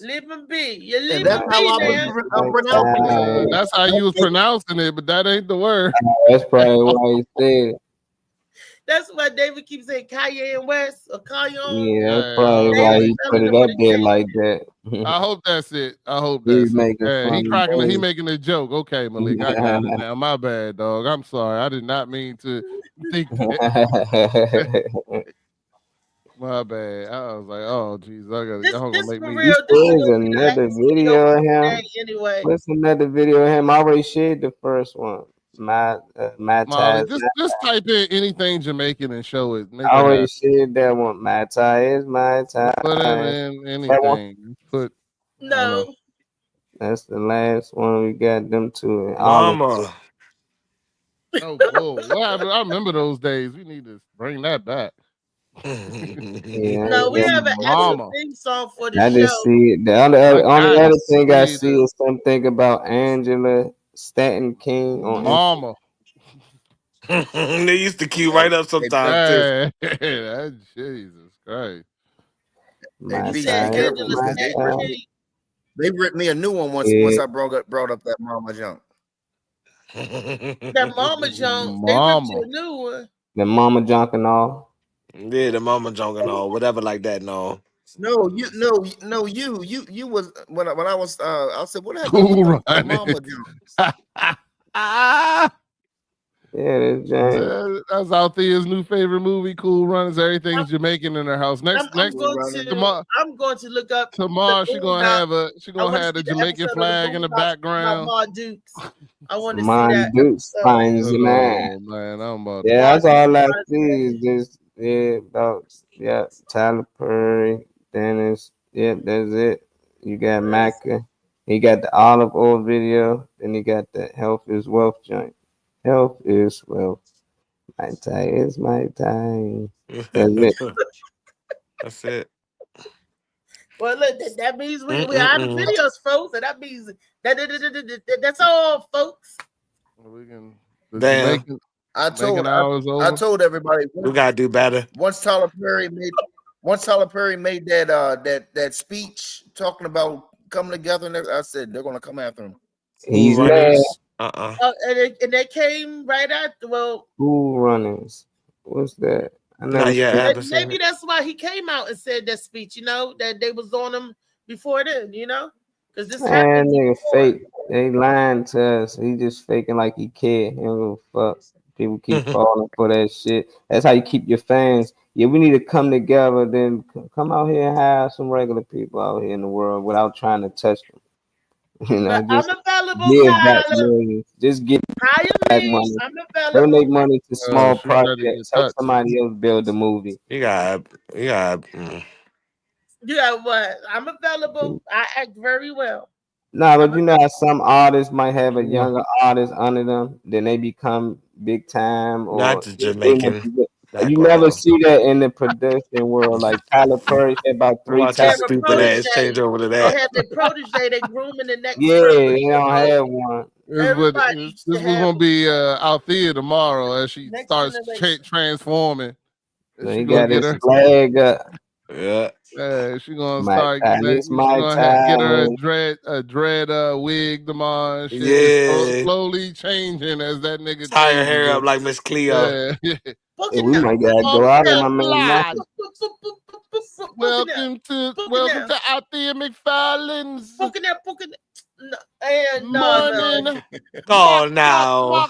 Leave him be. You leave that's him how be I now. was pronouncing it. That's how you was pronouncing it, but that ain't the word. That's probably why he said it. That's why David keeps saying Cayenne West or Cayenne. Yeah, that's probably why he put it up there like that. I hope that's it. I hope He's that's it. making Yeah, he fun cracking. of He me. making a joke. Okay, Malik, I got it now. My bad, dog. I'm sorry. I did not mean to think that. My bad. I was like, oh, jeez, y'all gonna make me. real, There's another video of him. Anyway. What's another video of him? I already shared the first one. My Molly, ties. just type in anything Jamaican and show it. Make I it already happen. shared that one. My tie is my tie. Put in anything. Put no. That's the last one we got them two. Mama. Oh, whoa. What happened? I remember those days. We need to bring that back. Yeah, No, we have an actual Mama. theme song for the I show. just see the only other thing I see is something about Angela Stanton King on Mama. They used to queue right up sometimes too. That Jesus Christ. Hey, My be said side, careful Angela's my because side. they ripped me a new one once Yeah. I brought up that mama junk. that Mama Jones. They ripped you Mama. a new one. The mama junk and all. Yeah, the mama junk and all, whatever like that. No. No, you was when I was I said what happened Cool with the Running. mama junk? Yeah, this James. That's Althea's new favorite movie. Cool Runnings. Everything's Jamaican in her house. I'm Next tomorrow, going to look up tomorrow she gonna have the see the Jamaican episode of the flag in the Boondocks about background. Ma Dukes. I want to see Mine that. Dukes episode. finds the Oh man. man, I'm about Yeah, that's all I Finds the see is just Tyler Perry, Dennis. Yeah, that's it. You got Macca. He got the olive oil video. Then he got the health is wealth joint. Health is wealth. My tie is my tie. That's it. That's it. Well, look, that means we out of videos, folks, and that means that's all, folks. We can. Damn. Jamaican I hours over. I told everybody We gotta do better. once Tyler Perry made that speech talking about coming together, and I said they're gonna come after him. He's Cool mad. Runnings. And they came right after. Well, Cool Runnings. What's that? I never Not yet. I seen- haven't seen maybe it. that's why he came out and said that speech. That they was on him before then. Because this Man, happened. nigga before. fake. They lying to us. He just faking like he care. He don't give a fuck. People keep falling for that shit. That's how you keep your fans. Yeah, we need to come together. Then come out here and have some regular people out here in the world without trying to touch them. But Just I'm available, give back Tyler. millions. Just give Hire back me. money. I'm available. Donate money to small she ready to get projects. Help touched. somebody else build the movie. You got. You got what? I'm available. I act very well. Nah, but you know how some artists might have a younger artist under them, then they become big time or Not the Jamaican. you never see that in the production world. Like Tyler Perry had about 3 Watch how times. stupid ass change over to They that. have their protege. They grooming the next. Yeah, person, they don't have one. This was gonna be Althea tomorrow as she Next starts generation. transforming. So he She got gonna his get her. flag up. Yeah. She gonna My start. time, it's She's my gonna get her time. a dread wig tomorrow. And shit. Yeah. Slowly changing as that nigga Tie her changes. hair up like Miss Cleo. Yeah. Hey, we might gotta go out on my man. Blood. Nothing. Welcome to Althea McFarlane's morning. Oh no.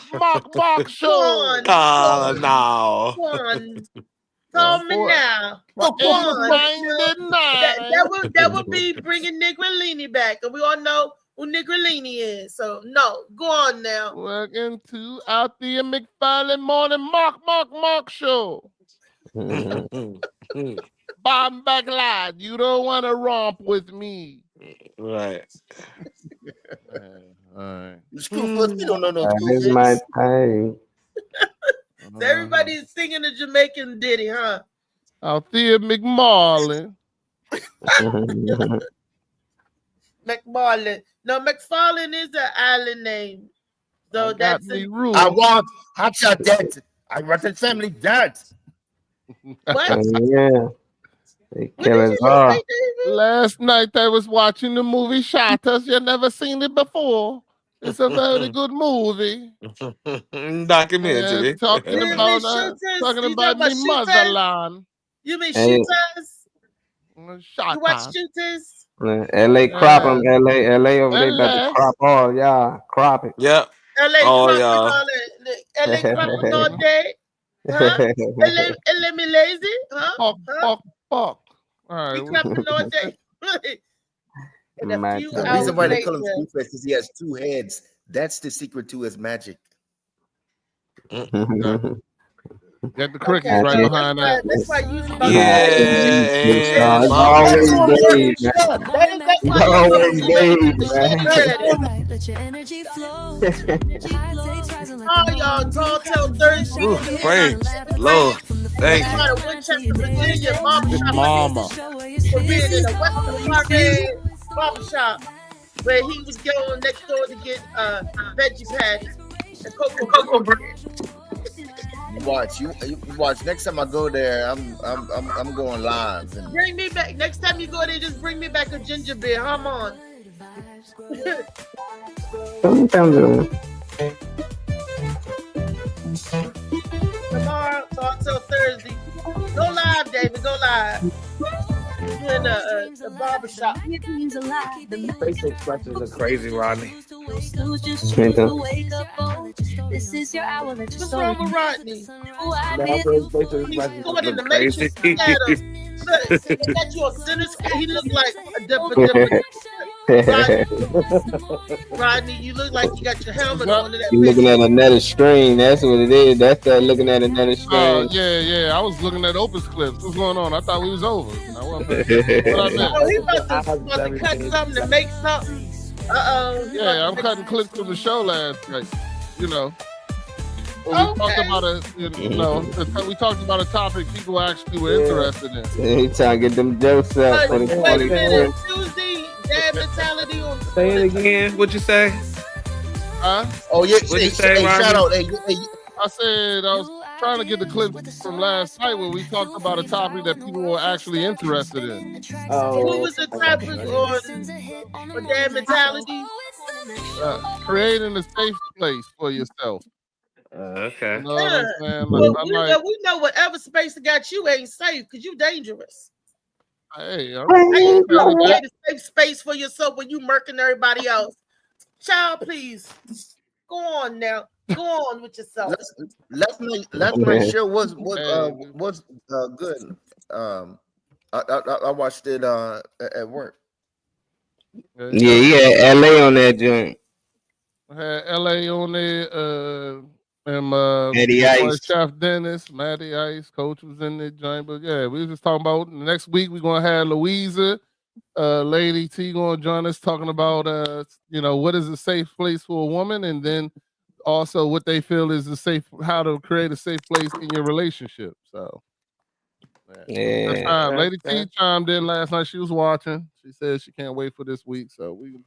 Mock show. Oh no. Call me now. That would be bringing Negrellini back, and we all know who Negrellini is. So no, go on now. Welcome to Althea McFarlane morning mock show. Bomb back lad, you don't want to romp with me. Right. All right. Screwfoots, we don't know no This is Screwfoots. my time. So everybody's singing the Jamaican ditty, huh? Althea McMarlin. McFarlane. No, McFarlane is an island name. So that's me a, rude. I want hot shot dead. I want the family dead. what? Yeah. They What kill did us you all. say, David? Last night I was watching the movie Shatters. You never seen it before. It's a very good movie. Documentary. Talking You about mean shooters? You talking talking about about me shooters? motherland. You mean Hey. shooters? You watch Shatters. shooters? LA crop them. LA over there about LA. to crop all y'all. Crop it. Yep. LA Oh, cropping yeah. all that. LA cropping all day. Huh? LA me lazy? Huh? Fuck. All We right. cropping all day. And a My few God. The hours reason why they call him later, Screwfoots is because he has 2 heads. That's the secret to his magic. Got the crickets Okay. right Yeah. behind that. that's why you about Yeah. It's And always mama. Dave, man. That's why It's always you Dave, man. Alright, let your energy flow. Oh, y'all, Tall Tale Thursday. Ooh, praise Lord. Thank you. Out of Winchester, Virginia, barbershop. Mama. For being in a Western Parade barbershop where he was going next door to get veggie patties and cocoa bread. watch. You watch. Next time I go there, I'm going live. And Bring me back. Next time you go there, just bring me back a ginger beer. Come on. Tomorrow, so until Thursday. Go live, David. Go live. You in the barbershop. Face expressions are crazy, Rodney. This is your hour. What's wrong with Rodney? Going in the Crazy. matrix. Look, they got you a center screen. He look like a dipper. Rodney, you look like you got your helmet on. You looking at another screen. That's what it is. That's that looking at another screen. Yeah. I was looking at Opus clips. What's going on? I thought we was over. What I missed? Oh, he about to cut something to make something. Yeah, I'm cutting clips from the show last night. You know. We talked about we talked about a topic people actually were interested in. He trying to get them jokes up for the 2020. Tuesday, dad mentality on. Say it again. What'd you say? Huh? Oh yeah. What'd you say, shout out. Hey, I said I was trying to get the clip from last night where we talked about a topic that people were actually interested in. What was the topic on dad mentality? Creating a safe place for yourself. Okay. You know what I'm saying? Well, we know whatever space that got you ain't safe because you dangerous. Hey, How you gonna create a safe space for yourself when you murking everybody else? Child, please go on now. Go on with yourself. Last night show was good. I watched it at work. Yeah, he had LA on that joint. I had LA on there. And Matty Ice. Chef Dennis, Matty Ice, Coach was in the joint. But yeah, we was just talking about next week we're gonna have Louisa, Lady T gonna join us talking about what is a safe place for a woman, and then also what they feel is how to create a safe place in your relationship. So yeah. Lady T chimed in last night. She was watching. She said she can't wait for this week. So we're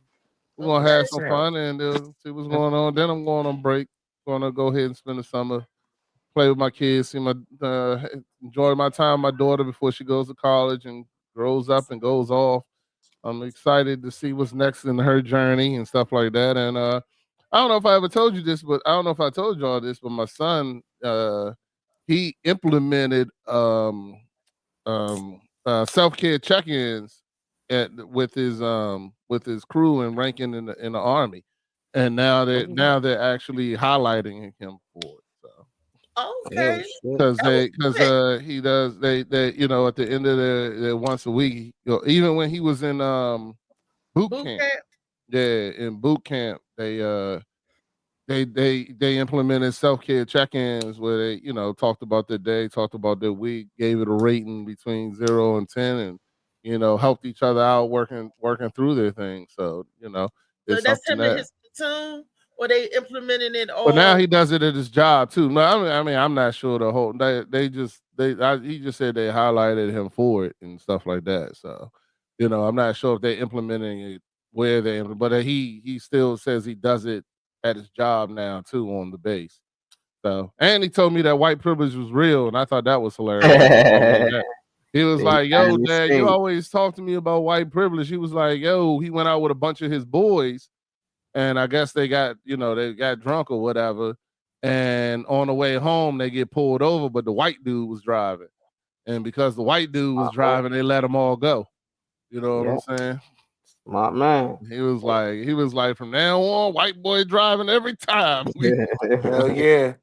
gonna have some fun and see what's going on. Then I'm going on break. Gonna go ahead and spend the summer, play with my kids, see enjoy my time with my daughter before she goes to college and grows up and goes off. I'm excited to see what's next in her journey and stuff like that. And I don't know if I ever told you this, but I don't know if I told y'all this, but my son he implemented self-care check-ins with his crew and ranking in the Army. And now they're actually highlighting him for it. So okay, because he does they at the end of the once a week, even when he was in boot camp. Yeah, in boot camp they implemented self-care check-ins where they talked about their day, talked about their week, gave it a rating between 0 and 10, and helped each other out working through their thing. So so that's him and his platoon, or they implemented it all. But now he does it at his job too. No, I mean I'm not sure the whole. He just said they highlighted him for it and stuff like that. So I'm not sure if they're implementing it where they, but he still says he does it at his job now too on the base. So, and he told me that white privilege was real, and I thought that was hilarious. He was like, "Yo, Dad, you always talk to me about white privilege." He was like, "Yo," he went out with a bunch of his boys, and I guess they got drunk or whatever. And on the way home, they get pulled over, but the white dude was driving, and because the white dude was driving, they let them all go. You know what I'm saying? My man. He was like, from now on, white boy driving every time. Hell yeah.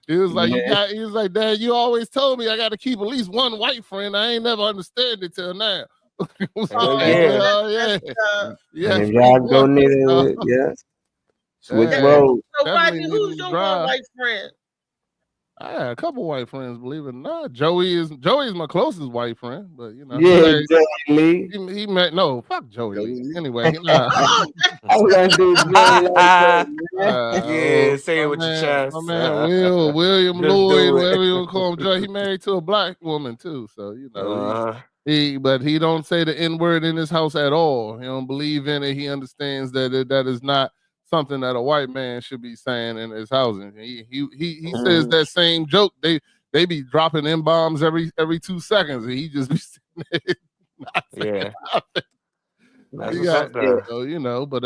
He was like, he was like, Dad, you always told me I got to keep at least one white friend. I ain't never understood it till now. Yeah. And y'all go near it. Yeah. Switch road. So, Rodney, who's your one white friend? I had a couple white friends, believe it or not. Joey's my closest white friend, but yeah, Joey Lee. He met fuck Joey Lee. Anyway, I was gonna do say it with your chest. My man, William Lloyd, whatever you want to call him, Joey. He married to a black woman too, so but he don't say the N-word in his house at all. He don't believe in it. He understands that that is not something that a white man should be saying in his housing. He says that same joke. They be dropping M bombs every 2 seconds, and he just be sitting there not saying Yeah. nothing. That's He what's got, up there. so, you know, but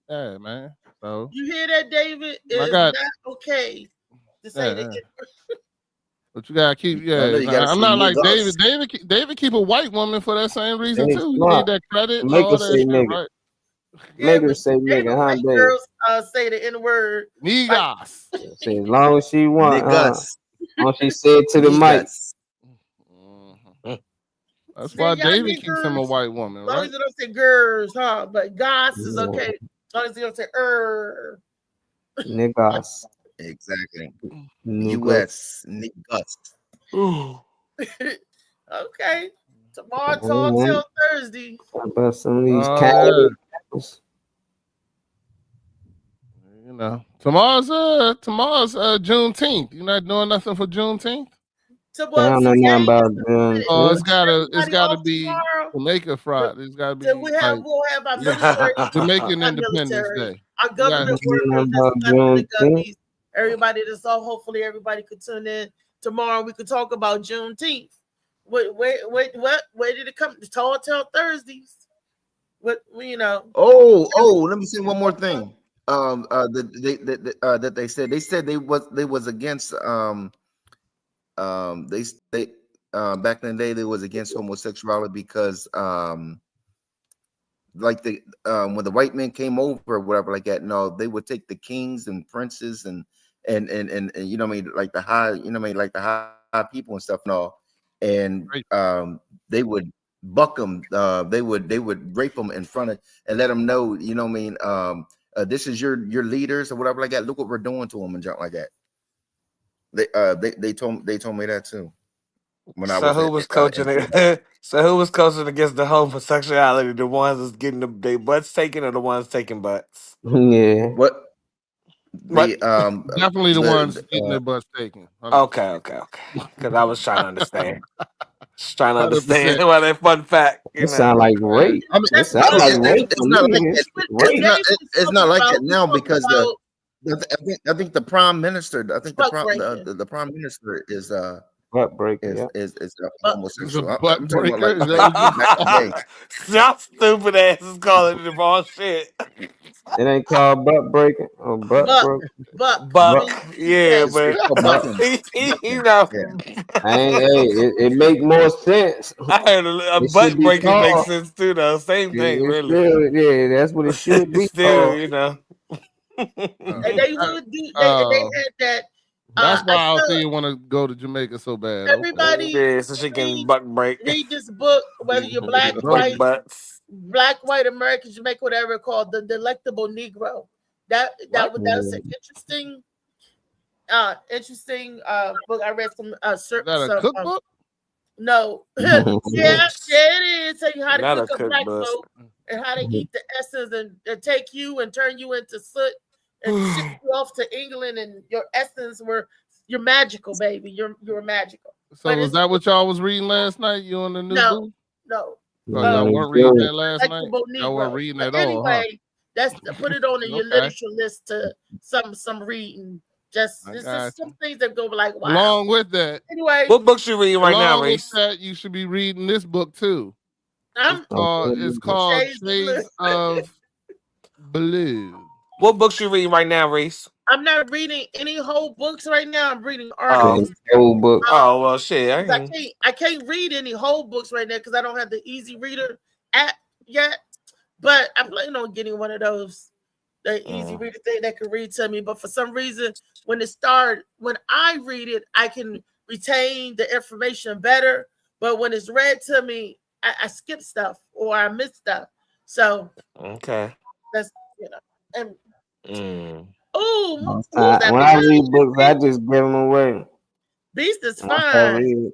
yeah, man. So You hear that, David? It I is got- not okay to say Yeah, that. but you gotta keep. Yeah, No, you gotta I'm say not like niggas. David keep a white woman for that same reason Hey, too. He smart. need that credit and Make all her that say shit, nigga. right? Make her but say David nigga, huh, make babe? girls say the N word. Niggas. Say as long as she want, huh? Niggas. As long as she say it to the mic. Niggas. That's See, why y'all David keeps him a niggers, white woman, As long right? as you don't say girls, huh? But goss is okay. As long as you don't say Niggas. Exactly. Niggas. US. Niggas. Okay. Tomorrow till Thursday. How about some of these Oh, cows? You know, tomorrow's Juneteenth. You're not doing nothing for Juneteenth? I don't know nothing about them. Oh, it's gotta Everybody be off tomorrow? Jamaica Friday. It's gotta be Till we'll have our military, Jamaican not Independence military, Day. our government Yeah. workers About that's left in the Juneteenth. guppies. Everybody that's all. Hopefully, everybody could tune in tomorrow. We could talk about Juneteenth. Where did it come? Tall Thursdays. What you know? Oh, let me say one more thing. That they said they was against they back in the day they was against homosexuality because like when the white men came over or whatever like that, no, they would take the kings and princes and you know what I mean, like the high, you know what I mean, like the high people and stuff and all, and they would buck them, they would rape them in front of and let them know, you know what I mean, this is your leaders or whatever like that. Look what we're doing to them and junk like that. They told me that too. When I So was who was coaching it? So who was coaching against the homosexuality? The ones that's getting their butts taken, or the ones taking butts? Yeah. What? What? Definitely the ones getting their butts taken. Okay. Because I was trying to understand. Just trying to 100%. understand why that fun fact. You It know. sound like rape. I mean, It sound like rape. it's not like It's that. rape. It's not like that now because I think the prime minister, the prime minister is butt breaking. is homosexual. butt I'm talking about breaker? like back in the day. Y'all stupid asses calling it the wrong shit. It ain't called butt breaking or butt broke. But yeah, It's but called bucking. you know, It make more sense. I heard a It butt should be breakers make called. sense too, though. Same thing, It's really. still, yeah, that's what it should be Still, called. you know. And they would do. They had that. That's why I think you want to go to Jamaica so bad. Everybody, yeah, so she can butt break. Read this book, whether you're black, Break butts. white, American, Jamaica, whatever, called The Delectable Negro. That's an interesting book. I read some Is that a cookbook? No. yeah, it is. Tell you how to Not cook a a black cookbook. folk and how to eat the essence and take you and turn you into soot and ship you off to England, and your essence you're magical, baby. You're magical. So was that what y'all was reading last night? You on the new booth? No. Oh, y'all weren't reading that last night? Y'all weren't reading at all, huh? Anyway, that's put it on in your literature list to some reading. Just some things that go like, wow. Along with that, anyway, what books you reading right now, Reese? With that, you should be reading this book too. It's called Shades of Blue. What books you reading right now, Reese? I'm not reading any whole books right now. I'm reading articles. Whole book. Oh well, shit. I can't read any whole books right now because I don't have the Easy Reader app yet. But I'm planning on getting one of those, the Easy Reader thing that can read to me. But for some reason, when I read it, I can retain the information better. But when it's read to me, I skip stuff or I miss stuff. So okay, that's and. When I read books, I just give them away. Beast is fine.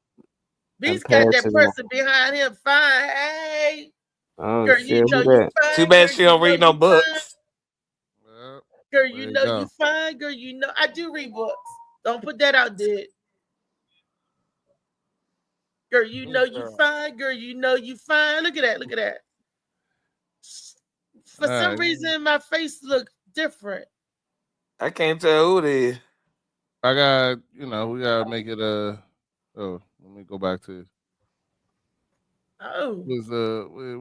Beast got that person behind him fine. Hey, girl, you know you fine. Too bad she don't read no books. Girl, you know you fine. Girl, you know I do read books. Don't put that out there. Girl, you know you fine. Girl, you know you fine. Look at that. For some reason, my face look different. I can't tell who it is. I got, we gotta make it oh, let me go back to Oh, we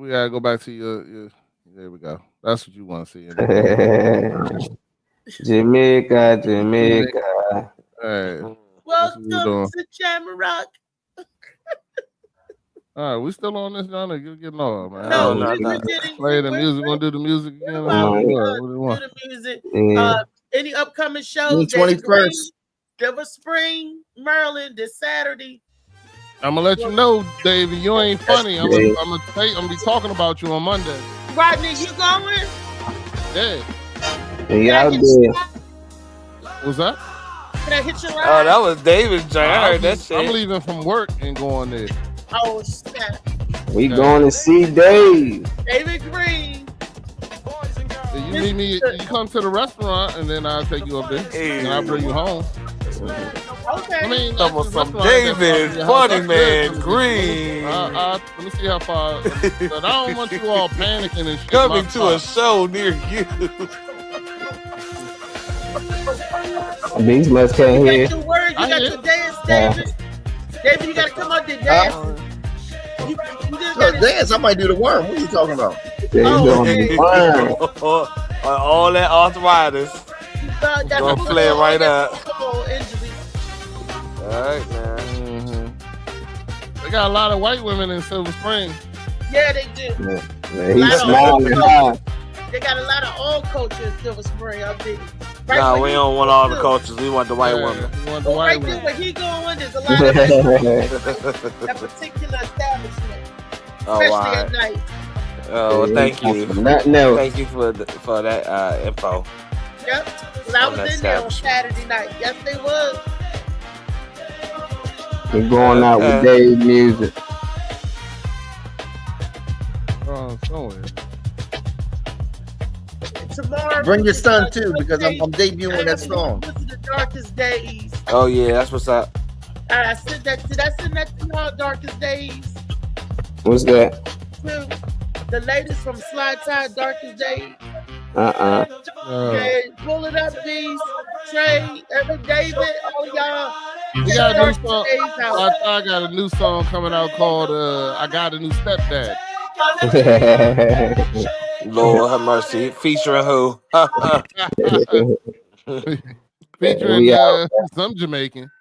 gotta go back to your there we go. That's what you want to see. In Jamaica. All right. welcome to Jamrock. All right, we still on this, John? You're getting off, man. No, no, we're no. getting Play the music. Want to do the music again? Well, What do you do want? the music. Yeah. Any upcoming shows? June 21st. Silver Spring, Maryland, this Saturday. I'm gonna let you know, David. You ain't funny. I'm gonna be talking about you on Monday. Rodney, you going? Yeah. Yeah, I did. What's that? Can I hit your Oh, ride? that was David's joint. I heard that shit. I'm leaving from work and going there. Oh, snap. We going to see Dave. David Green. You meet me. You come to the restaurant, and then I'll take you up there, and I'll bring you home. Okay. I mean, Talking about some restaurant, David, that's funny good. man, Green. Let me see how far. But I don't want you all panicking and shit. Coming to a show near you. Beast must can't You hear. got your words, you I got hear. your dance, David. David, you got to come out there dance. You just So gotta- dance, I might do the worm. What are you talking about? Dave's Oh, on okay. the fire. On all that arthritis. that's Gonna a play it football- right that's up. a football injury. All right, man. They got a lot of white women in Silver Spring. Yeah, they do. Man, he's smiling hard. They got a lot of old culture in Silver Spring, I think. Nah, where we he- don't want all the cultures. We want the white woman. You want the Well, white right there women. where he going, there's a lot of that particular establishment, Oh, especially wow. at night. Oh, well, thank you. Nothing else. Thank you for that info. Yep. 'Cause I On that was in there on establishment. Saturday night. Yes, they was. We're going out with Dave music. Oh, somewhere. And tomorrow, Bring your son too, because I'm debuting that song. Listen to Darkest Days. Oh, yeah, that's what's up. I said that. Did I send that to y'all? Darkest Days. What's that? Too. The latest from Slide Tide, Darkest Days. Okay, pull it up, Beast. Trey, Eric, David, all y'all. We got a new Darkest song. Days out. I got a new song coming out called "I Got a New Stepdad." Lord have mercy. Featuring who? Featuring We out. some Jamaican.